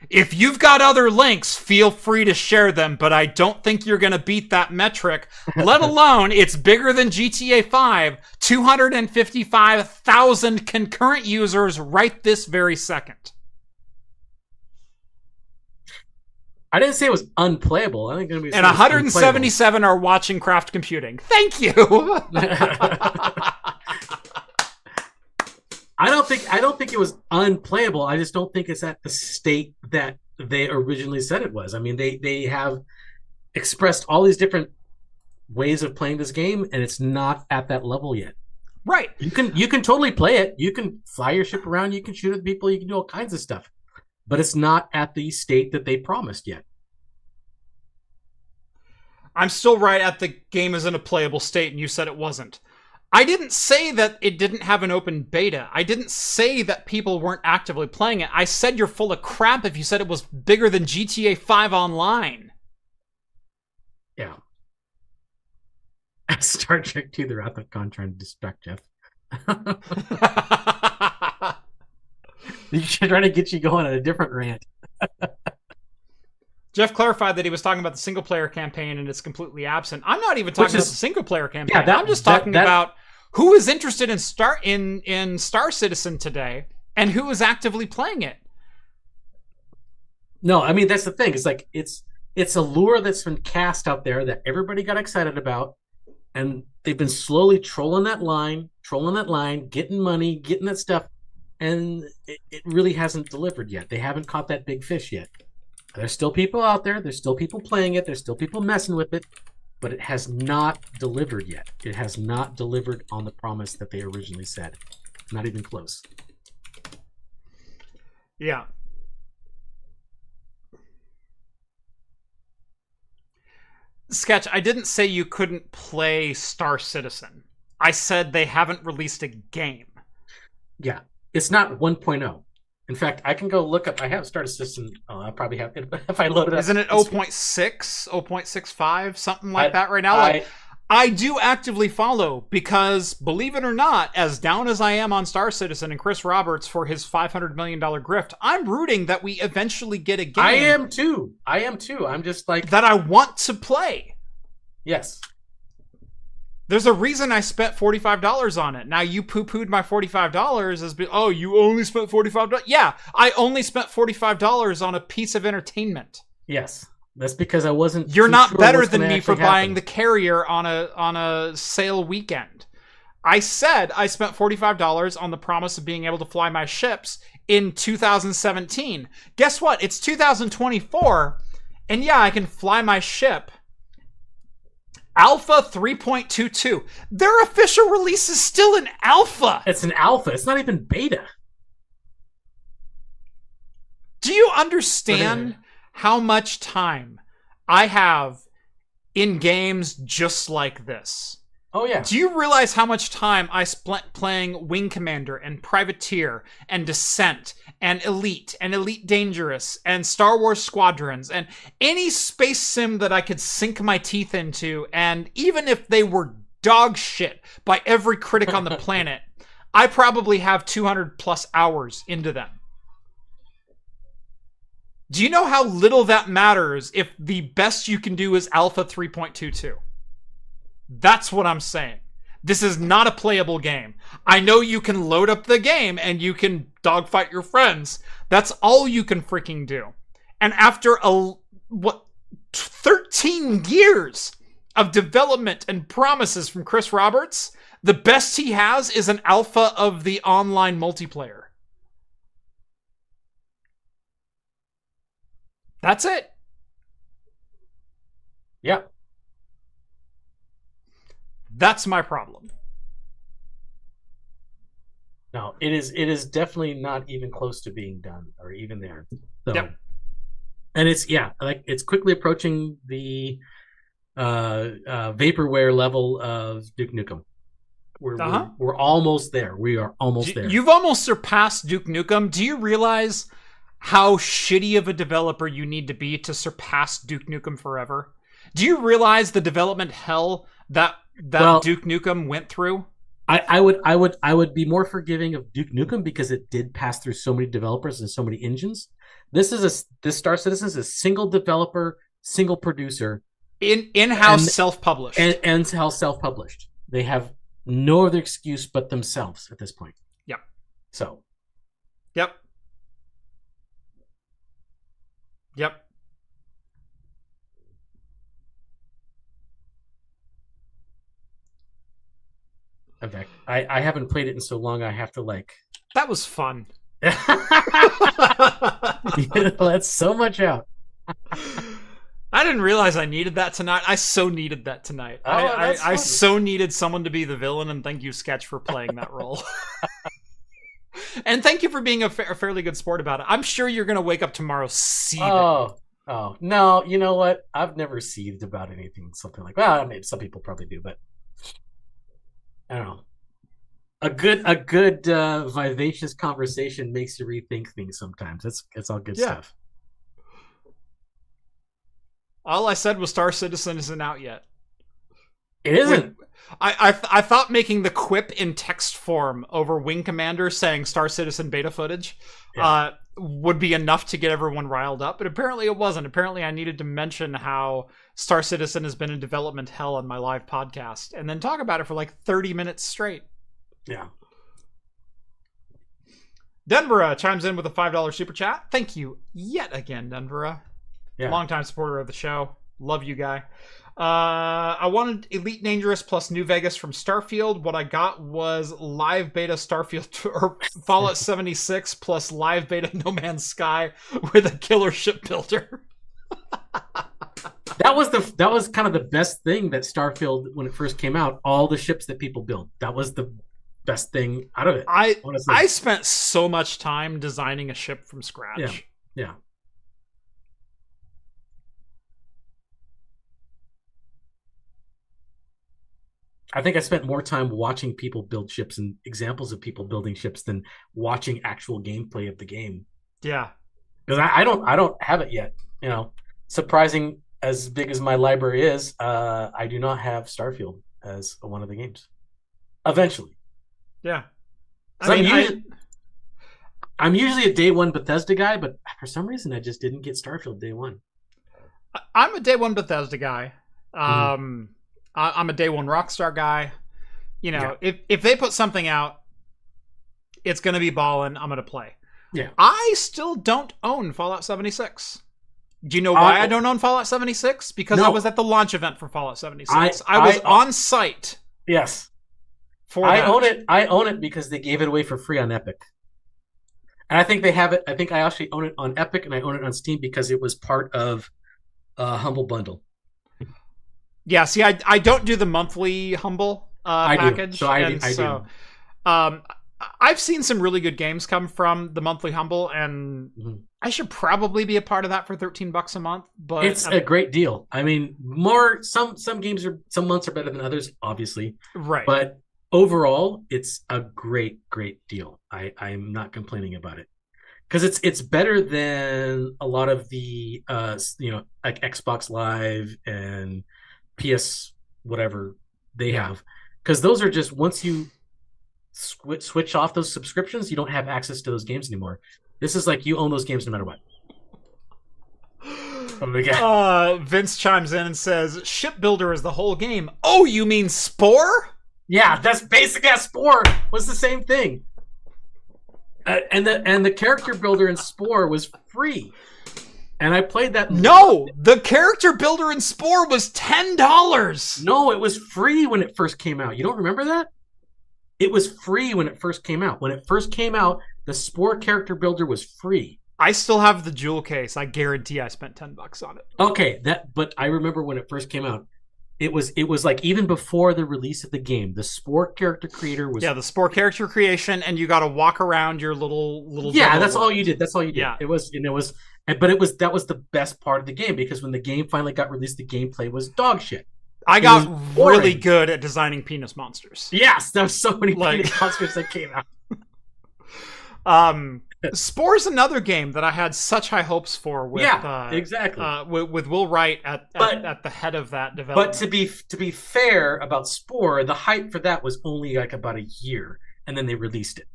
If you've got other links, feel free to share them, but I don't think you're going to beat that metric, let alone it's bigger than GTA 5, 255,000 concurrent users right this very second. I didn't say it was unplayable. I think it's going to be. And 177 are watching Craft Computing. Thank you. I don't think it was unplayable. I just don't think it's at the state that they originally said it was. I mean, they have expressed all these different ways of playing this game, and it's not at that level yet. Right. You can totally play it. You can fly your ship around. You can shoot at people. You can do all kinds of stuff, but it's not at the state that they promised yet. I'm still right at the game is in a playable state, and you said it wasn't. I didn't say that it didn't have an open beta. I didn't say that people weren't actively playing it. I said you're full of crap if you said it was bigger than GTA 5 Online. Yeah. Star Trek 2, the Wrath of Khan trying to distract Jeff. He's trying to get you going on a different rant. Jeff clarified that he was talking about the single-player campaign and it's completely absent. I'm not even talking about the single-player campaign. Yeah, I'm just talking about who is interested in Star Citizen today and who is actively playing it. No, I mean, that's the thing. It's like it's a lure that's been cast out there that everybody got excited about, and they've been slowly trolling that line, getting money, getting that stuff, and it really hasn't delivered yet. They haven't caught that big fish yet. There's still people out there. There's still people playing it. There's still people messing with it. But it has not delivered yet. It has not delivered on the promise that they originally said. Not even close. Yeah. Sketch, I didn't say you couldn't play Star Citizen. I said they haven't released a game. Yeah. It's not 1.0. In fact, I can go look up. I have Star Citizen. I'll probably have it if I load it up. Isn't it 0.6, 0.65, something like that right now? I do actively follow because, believe it or not, as down as I am on Star Citizen and Chris Roberts for his $500 million grift, I'm rooting that we eventually get a game. I am too. I'm just like... that I want to play. Yes. There's a reason I spent $45 on it. Now, you poo-pooed my $45 as, oh, you only spent $45? Yeah, I only spent $45 on a piece of entertainment. Yes, that's because I wasn't... You're not better than me for buying the carrier on a sale weekend. I said I spent $45 on the promise of being able to fly my ships in 2017. Guess what? It's 2024, and yeah, I can fly my ship. Alpha 3.22. Their official release is still an alpha. It's an alpha. It's not even beta. Do you understand how much time I have in games just like this? Oh, yeah. Do you realize how much time I spent playing Wing Commander and Privateer and Descent and Elite Dangerous and Star Wars Squadrons and any space sim that I could sink my teeth into, and even if they were dog shit by every critic on the planet, I probably have 200 plus hours into them. Do you know how little that matters if the best you can do is Alpha 3.22? That's what I'm saying. This is not a playable game. I know you can load up the game and you can dogfight your friends. That's all you can freaking do. And after 13 years of development and promises from Chris Roberts, the best he has is an alpha of the online multiplayer. That's it. Yeah. That's my problem. No, it is definitely not even close to being done or even there. So, Yep. and it's quickly approaching the vaporware level of Duke Nukem. We're almost there. We are almost there. You've almost surpassed Duke Nukem. Do you realize how shitty of a developer you need to be to surpass Duke Nukem Forever? Do you realize the development hell that Duke Nukem went through? I would be more forgiving of Duke Nukem because it did pass through so many developers and so many engines. This Star Citizen is a single developer, single producer, in-house self-published, and self-published. They have no other excuse but themselves at this point. Yep. So. Yep. In fact, I haven't played it in so long. I have to like. That was fun. That's so much out. I didn't realize I needed that tonight. I so needed that tonight. I so needed someone to be the villain, and thank you, Sketch, for playing that role. And thank you for being a fairly good sport about it. I'm sure you're going to wake up tomorrow seething. Oh, no, you know what? I've never seethed about anything, something like that. Well, I mean, some people probably do, but I don't know. A good vivacious conversation makes you rethink things sometimes. It's all good stuff. All I said was Star Citizen isn't out yet. It isn't. I thought making the quip in text form over Wing Commander saying Star Citizen beta footage would be enough to get everyone riled up, but apparently it wasn't. Apparently I needed to mention how Star Citizen has been in development hell on my live podcast and then talk about it for like 30 minutes straight. Yeah. Denver chimes in with a $5 super chat. Thank you yet again, Denver. Yeah. Longtime supporter of the show. Love you, guy. I wanted Elite Dangerous plus New Vegas from Starfield. What I got was live beta Starfield or Fallout 76 plus live beta No Man's Sky with a killer ship builder. That was kind of the best thing that Starfield when it first came out. All the ships that people built. That was the best thing out of it. I spent so much time designing a ship from scratch. Yeah. I think I spent more time watching people build ships and examples of people building ships than watching actual gameplay of the game. Yeah, because I don't have it yet. You know, surprising as big as my library is, I do not have Starfield as one of the games. Eventually, yeah. I'm usually a day one Bethesda guy, but for some reason I just didn't get Starfield day one. I'm a day one Bethesda guy. I'm a day one Rockstar guy. You know, if they put something out, it's going to be ballin'. I'm going to play. Yeah. I still don't own Fallout 76. Do you know why I don't own Fallout 76? Because I was at the launch event for Fallout 76. I was on site. Yes. I own it because they gave it away for free on Epic. And I think they have it. I think I actually own it on Epic and I own it on Steam because it was part of Humble Bundle. Yeah, see, I don't do the monthly Humble package. Do. So I do. I've seen some really good games come from the monthly Humble, and I should probably be a part of that for $13 a month. But it's a great deal. I mean, some months are better than others, obviously. Right. But overall, it's a great deal. I'm not complaining about it. Because it's better than a lot of the like Xbox Live and PS whatever they have, because those are just once you switch off those subscriptions, you don't have access to those games anymore. This is like you own those games no matter what. Vince chimes in and says shipbuilder is the whole game. Oh, you mean Spore? Yeah, that's basically Spore was the same thing. And the character builder in Spore was free. And I played that. No, the character builder in Spore was $10. No, it was free when it first came out. You don't remember that? It was free when it first came out. When it first came out, the Spore character builder was free. I still have the jewel case. I guarantee I spent $10 on it. Okay, but I remember when it first came out. It was like even before the release of the game, the Spore character creator was the Spore character creation, and you got to walk around your little yeah. That's world. all you did. That's all you did. Yeah. It was that was the best part of the game because when the game finally got released, the gameplay was dog shit. I got really good at designing penis monsters. Yes, there's so many penis monsters that came out. Spore's another game that I had such high hopes for. With, exactly. With Will Wright at the head of that development. But to be fair about Spore, the hype for that was only like about a year, and then they released it.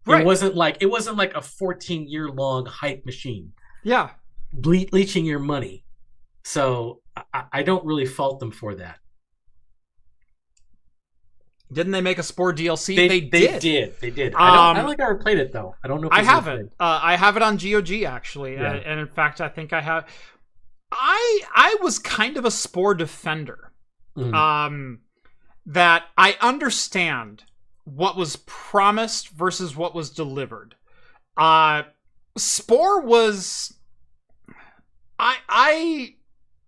Right. It wasn't like a 14-year long hype machine. Yeah, leeching your money. So I don't really fault them for that. Didn't they make a Spore DLC? They did. I don't think I ever played it though. I don't know if I haven't. I have it on GOG actually, and in fact, I think I have. I was kind of a Spore defender. That I understand what was promised versus what was delivered. Spore was. I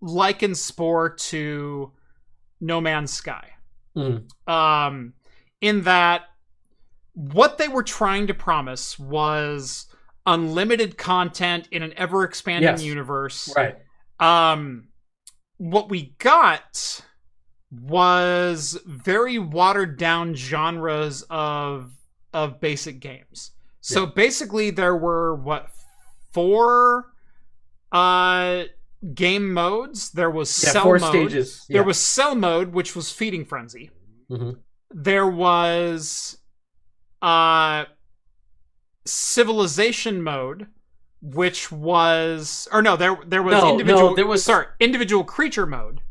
liken Spore to No Man's Sky. In that what they were trying to promise was unlimited content in an ever-expanding universe. Right. What we got was very watered-down genres of basic games. So basically there were, 4 game modes. There was cell 4 mode. Stages. There was cell mode, which was feeding frenzy. There was civilization mode, which was individual creature mode.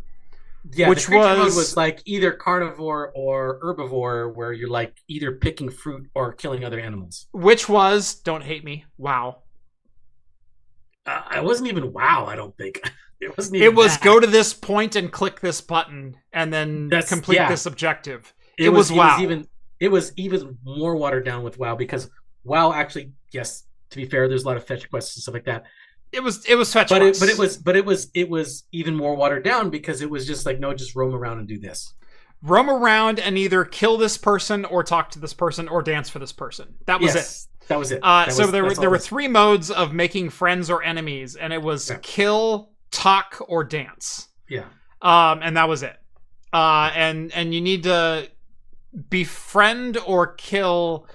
Yeah, which the creature mode was like either carnivore or herbivore, where you're like either picking fruit or killing other animals. Which was, don't hate me, WoW. It wasn't even WoW, I don't think. It was go to this point and click this button and then complete this objective. It was WoW. It was even more watered down with WoW because WoW actually, yes, to be fair, there's a lot of fetch quests and stuff like that. It was fetch quests. But it was even more watered down because it was just like, no, just roam around and do this. Roam around and either kill this person or talk to this person or dance for this person. That was it. That was it. There were 3 modes of making friends or enemies, and it was kill, talk, or dance. Yeah. And that was it. And you need to befriend or kill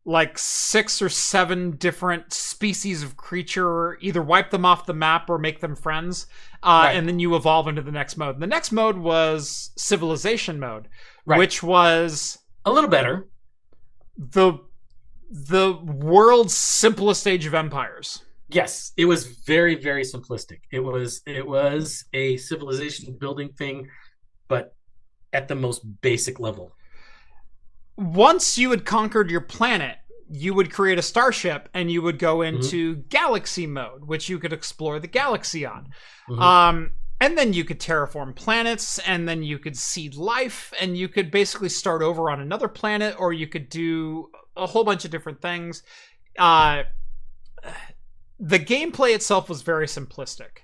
like 6 or 7 different species of creature, either wipe them off the map or make them friends. And then you evolve into the next mode. The next mode was civilization mode, which was a little better. The world's simplest Age of Empires. Yes, it was very, very simplistic. It was a civilization building thing, but at the most basic level. Once you had conquered your planet, you would create a starship and you would go into galaxy mode, which you could explore the galaxy on. And then you could terraform planets, and then you could seed life, and you could basically start over on another planet, or you could do a whole bunch of different things. The gameplay itself was very simplistic.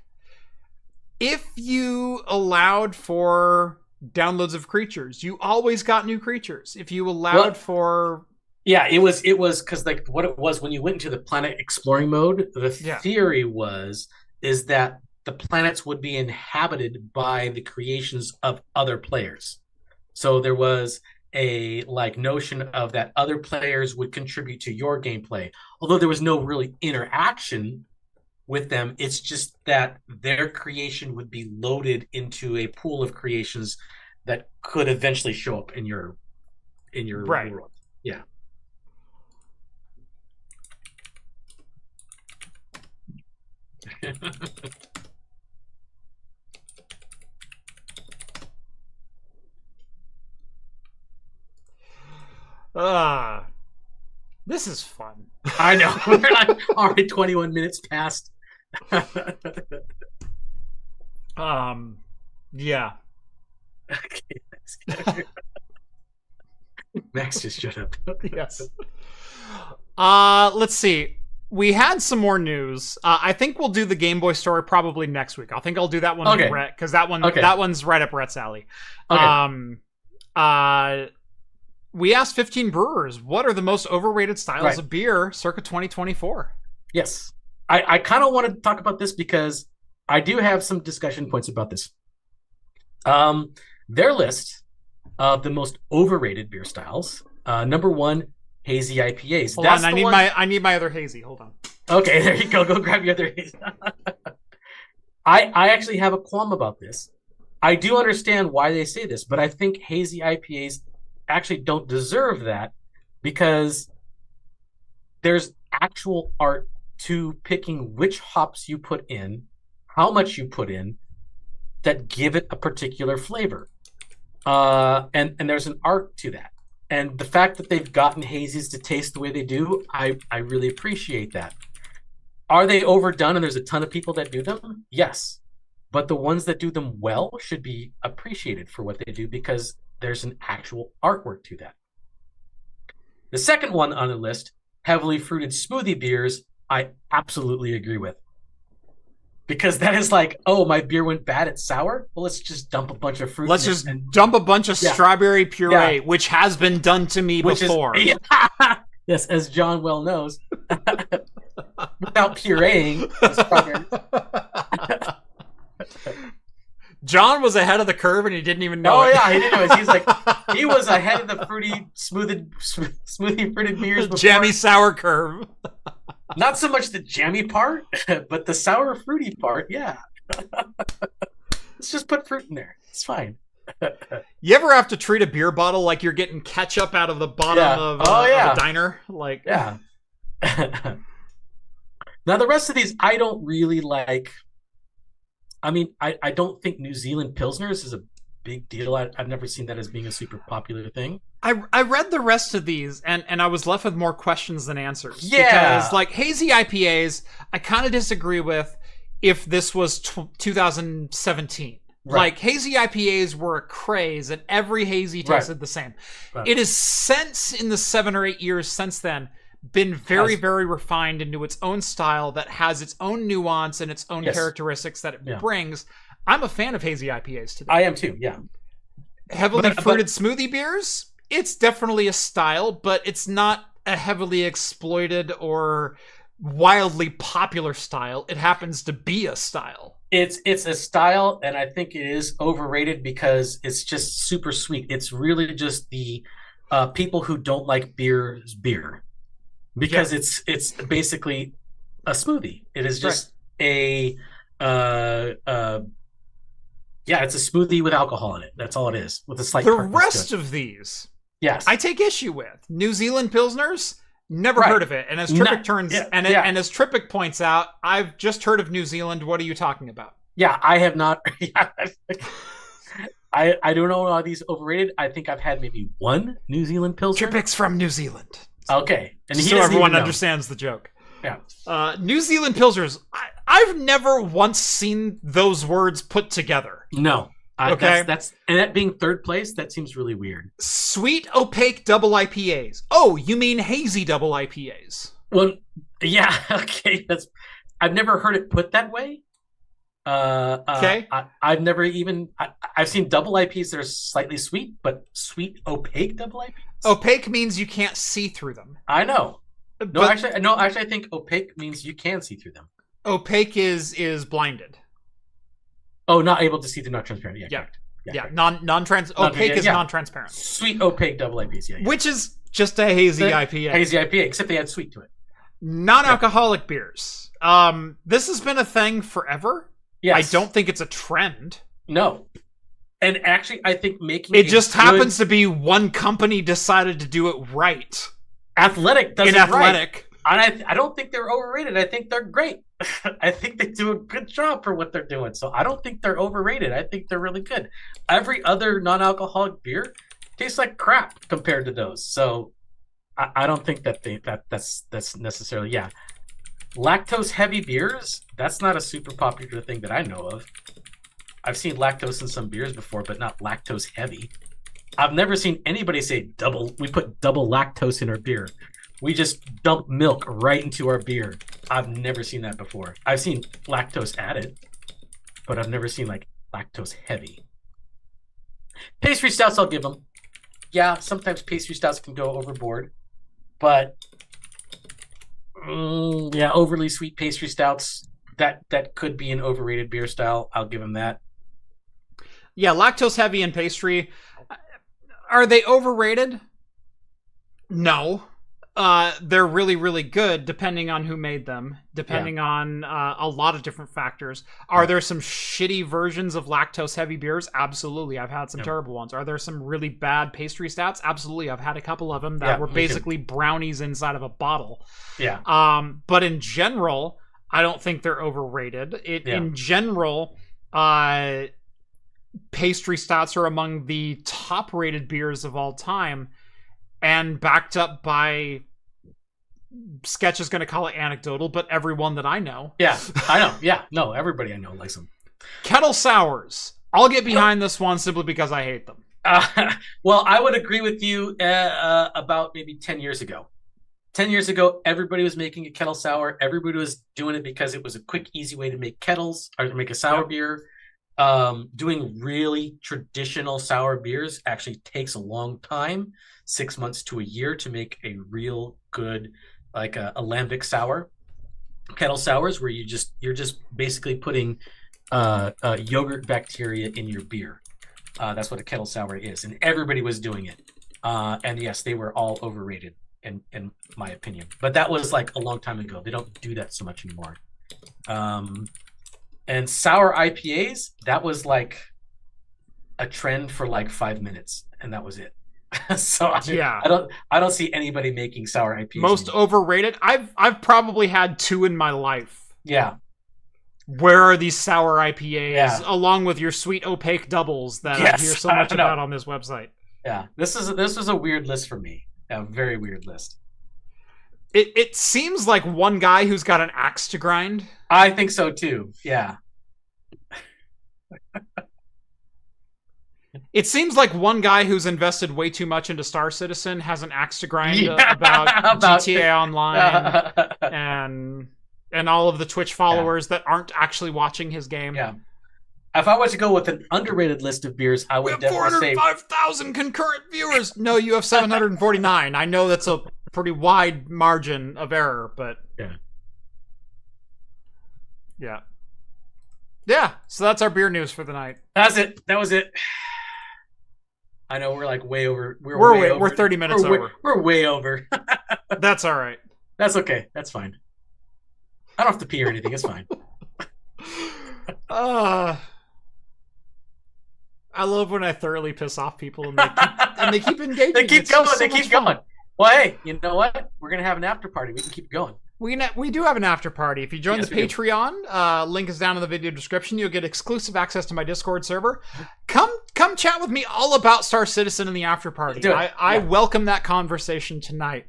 If you allowed for downloads of creatures, you always got new creatures. If you allowed for... Yeah, it was because like what it was when you went into the planet exploring mode, the theory is that the planets would be inhabited by the creations of other players. So there was a like notion of that other players would contribute to your gameplay. Although there was no really interaction with them, it's just that their creation would be loaded into a pool of creations that could eventually show up in your world. Yeah. This is fun. I know. We're already 21 minutes past. Yeah. Okay. Max just shut up. Yes. Let's see. we had some more news. I think we'll do the Game Boy story probably next week. I think I'll do that one with Brett, because that one's right up Brett's alley. Okay. We asked 15 brewers, what are the most overrated styles of beer circa 2024? Yes. I kind of want to talk about this because I do have some discussion points about this. Their list of the most overrated beer styles. Number 1, hazy IPAs. Hold on, I need my other hazy. Hold on. Okay, there you go. Go grab your other hazy. I actually have a qualm about this. I do understand why they say this, but I think hazy IPAs actually don't deserve that because there's actual art to picking which hops you put in, how much you put in, that give it a particular flavor. And there's an art to that. And the fact that they've gotten hazies to taste the way they do, I really appreciate that. Are they overdone and there's a ton of people that do them? Yes. But the ones that do them well should be appreciated for what they do because there's an actual artwork to that. The second one on the list, heavily fruited smoothie beers, I absolutely agree with. Because that is like, oh, my beer went bad, it's sour? Well, let's just dump a bunch of fruit. Let's just dump a bunch of strawberry puree, which has been done to me before. Yes, as John well knows. Without pureeing strawberries. John was ahead of the curve and he didn't even know. Oh yeah, he didn't know it. He's like, he was ahead of the fruity, smoothie fruited beers before. Jammy sour curve. Not so much the jammy part, but the sour fruity part. Yeah. Let's just put fruit in there. It's fine. You ever have to treat a beer bottle like you're getting ketchup out of the bottom of a diner? Like, yeah. Now the rest of these, I don't really like. I mean, I don't think New Zealand Pilsners is a big deal. I've never seen that as being a super popular thing. I read the rest of these and I was left with more questions than answers. Yeah. Because like hazy IPAs, I kind of disagree with if this was 2017. Right. Like hazy IPAs were a craze and every hazy tasted the same. Right. It has since in the 7 or 8 years since then been very, very refined into its own style that has its own nuance and its own characteristics that it brings. I'm a fan of hazy IPAs today. I am too, yeah. Heavily fruited smoothie beers, it's definitely a style, but it's not a heavily exploited or wildly popular style. It happens to be a style. It's a style, and I think it is overrated because it's just super sweet. It's really just the people who don't like beer. Because it's basically a smoothie. It is just it's a smoothie with alcohol in it. That's all it is, with a slight. The rest of these, I take issue with. New Zealand Pilsners, never heard of it. And as Trippic and as Trippic points out, I've just heard of New Zealand. What are you talking about? Yeah, I have not. I don't know, are these overrated? I think I've had maybe one New Zealand Pilsner. Trippic's from New Zealand. Okay. And so everyone understands the joke. Yeah. New Zealand Pilsners, I've never once seen those words put together. No. Okay. That's and that being third place, that seems really weird. Sweet opaque double IPAs. Oh, you mean hazy double IPAs? Well, yeah. Okay. I've never heard it put that way. Okay. I've never even I've seen double IPs that are slightly sweet, but sweet opaque double IPs. Opaque means you can't see through them. I know. Actually, I think opaque means you can see through them. Opaque is blinded. Oh, not able to see through, not transparent. Yeah. Opaque is non-transparent. Sweet opaque double IPs. Yeah. Which is just a hazy IPA. Hazy IPA, except they add sweet to it. Non-alcoholic beers. This has been a thing forever. Yes. I don't think it's a trend. No. And actually, I think making it just happens to be one company decided to do it right. Athletic does it Athletic. Right. And I don't think they're overrated. I think they're great. I think they do a good job for what they're doing. So I don't think they're overrated. I think they're really good. Every other non-alcoholic beer tastes like crap compared to those. So I don't think that's necessarily lactose heavy beers, that's not a super popular thing that I know of. I've seen lactose in some beers before, but not lactose heavy. I've never seen anybody say we put double lactose in our beer. We just dump milk right into our beer. I've never seen that before. I've seen lactose added, but I've never seen like lactose heavy. Pastry stouts, I'll give them. Yeah, sometimes pastry stouts can go overboard, but yeah, overly sweet pastry stouts, that could be an overrated beer style. I'll give them that. Yeah, lactose heavy and pastry. Are they overrated? No. They're really, really good depending on who made them, depending on a lot of different factors. Are there some shitty versions of lactose heavy beers? Absolutely. I've had some terrible ones. Are there some really bad pastry stouts? Absolutely. I've had a couple of them that were basically brownies inside of a bottle. Yeah. But in general, I don't think they're overrated. In general, pastry stouts are among the top rated beers of all time. And backed up by, Sketch is going to call it anecdotal, but everyone that I know. Yeah, I know. Yeah, no, everybody I know likes them. Kettle sours. I'll get behind this one simply because I hate them. Well, I would agree with you about maybe 10 years ago. 10 years ago, everybody was making a kettle sour. Everybody was doing it because it was a quick, easy way to make kettles or to make a sour beer. Doing really traditional sour beers actually takes a long time. 6 months to a year to make a real good, like a lambic sour. Kettle sours where you're just basically putting yogurt bacteria in your beer. That's what a kettle sour is, and everybody was doing it. And yes, they were all overrated in my opinion. But that was like a long time ago. They don't do that so much anymore. And sour IPAs, that was like a trend for like 5 minutes, and that was it. So I don't see anybody making sour IPAs. Most overrated. I've probably had 2 in my life. Yeah. Where are these sour IPAs along with your sweet opaque doubles that I hear so much about on this website? Yeah. This was a weird list for me. A very weird list. It seems like one guy who's got an axe to grind. I think so too. Yeah. It seems like one guy who's invested way too much into Star Citizen has an axe to grind about GTA Online and all of the Twitch followers that aren't actually watching his game. Yeah. If I was to go with an underrated list of beers, I would definitely say 405,000 concurrent viewers. No, you have 749. I know that's a pretty wide margin of error, but yeah. So that's our beer news for the night. That's it. That was it. I know we're like way over. We're 30 minutes over. We're way over. That's all right. That's okay. That's fine. I don't have to pee or anything. It's fine. I love when I thoroughly piss off people and they keep engaging. They keep going. They keep going. Well, hey, you know what? We're gonna have an after party. We can keep going. We do have an after party. If you join the Patreon, link is down in the video description. You'll get exclusive access to my Discord server. Come chat with me all about Star Citizen in the after party. I welcome that conversation tonight.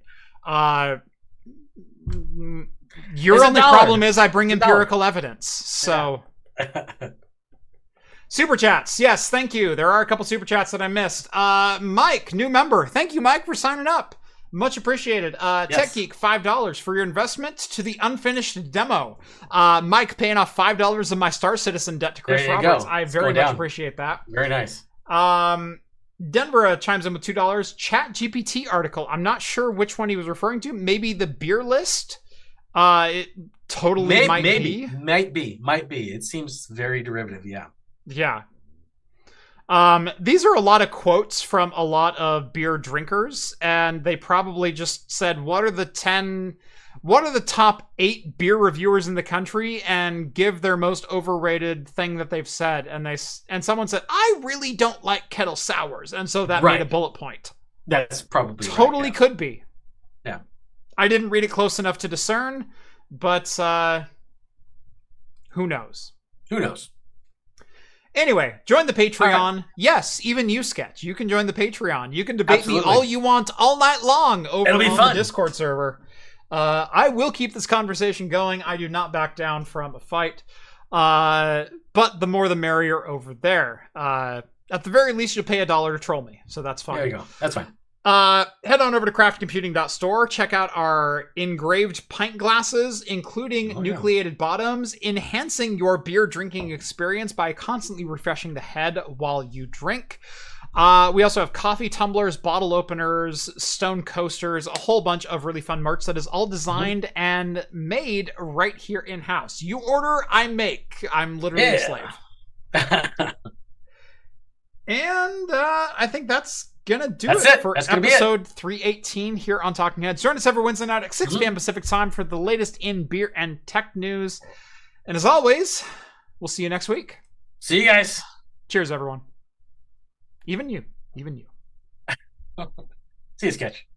Your only problem is I bring empirical evidence. So Super chats. Yes, thank you. There are a couple super chats that I missed. Mike, new member. Thank you, Mike, for signing up. Much appreciated. Tech Geek, $5 for your investment to the unfinished demo. Mike paying off $5 of my Star Citizen debt to Chris Roberts. I very much appreciate that. Very nice. Denver chimes in with $2. Chat GPT article. I'm not sure which one he was referring to. Maybe the beer list. It totally might be. Might be. It seems very derivative. Yeah. Yeah. These are a lot of quotes from a lot of beer drinkers, and they probably just said, what are the top 8 beer reviewers in the country, and give their most overrated thing that they've said. And someone said, I really don't like kettle sours. And so that made a bullet point. That's probably totally could be. Yeah. I didn't read it close enough to discern, but, who knows? Who knows? Anyway, join the Patreon. Right. Yes, even you, Sketch. You can join the Patreon. You can debate me all you want all night long over on the Discord server. I will keep this conversation going. I do not back down from a fight. But the more the merrier over there. At the very least, you'll pay $1 to troll me. So that's fine. There you go. That's fine. Head on over to craftcomputing.store. Check out our engraved pint glasses, including nucleated bottoms, enhancing your beer drinking experience by constantly refreshing the head while you drink. We also have coffee tumblers, bottle openers, stone coasters, a whole bunch of really fun merch that is all designed and made right here in-house. You order, I make. I'm literally a slave. And I think that's gonna do it for episode 318 here on Talking Heads. Join us every Wednesday night at 6 p.m. Pacific time for the latest in beer and tech news. And as always, we'll see you next week. See you guys. Cheers, everyone. Even you. See you, Sketch.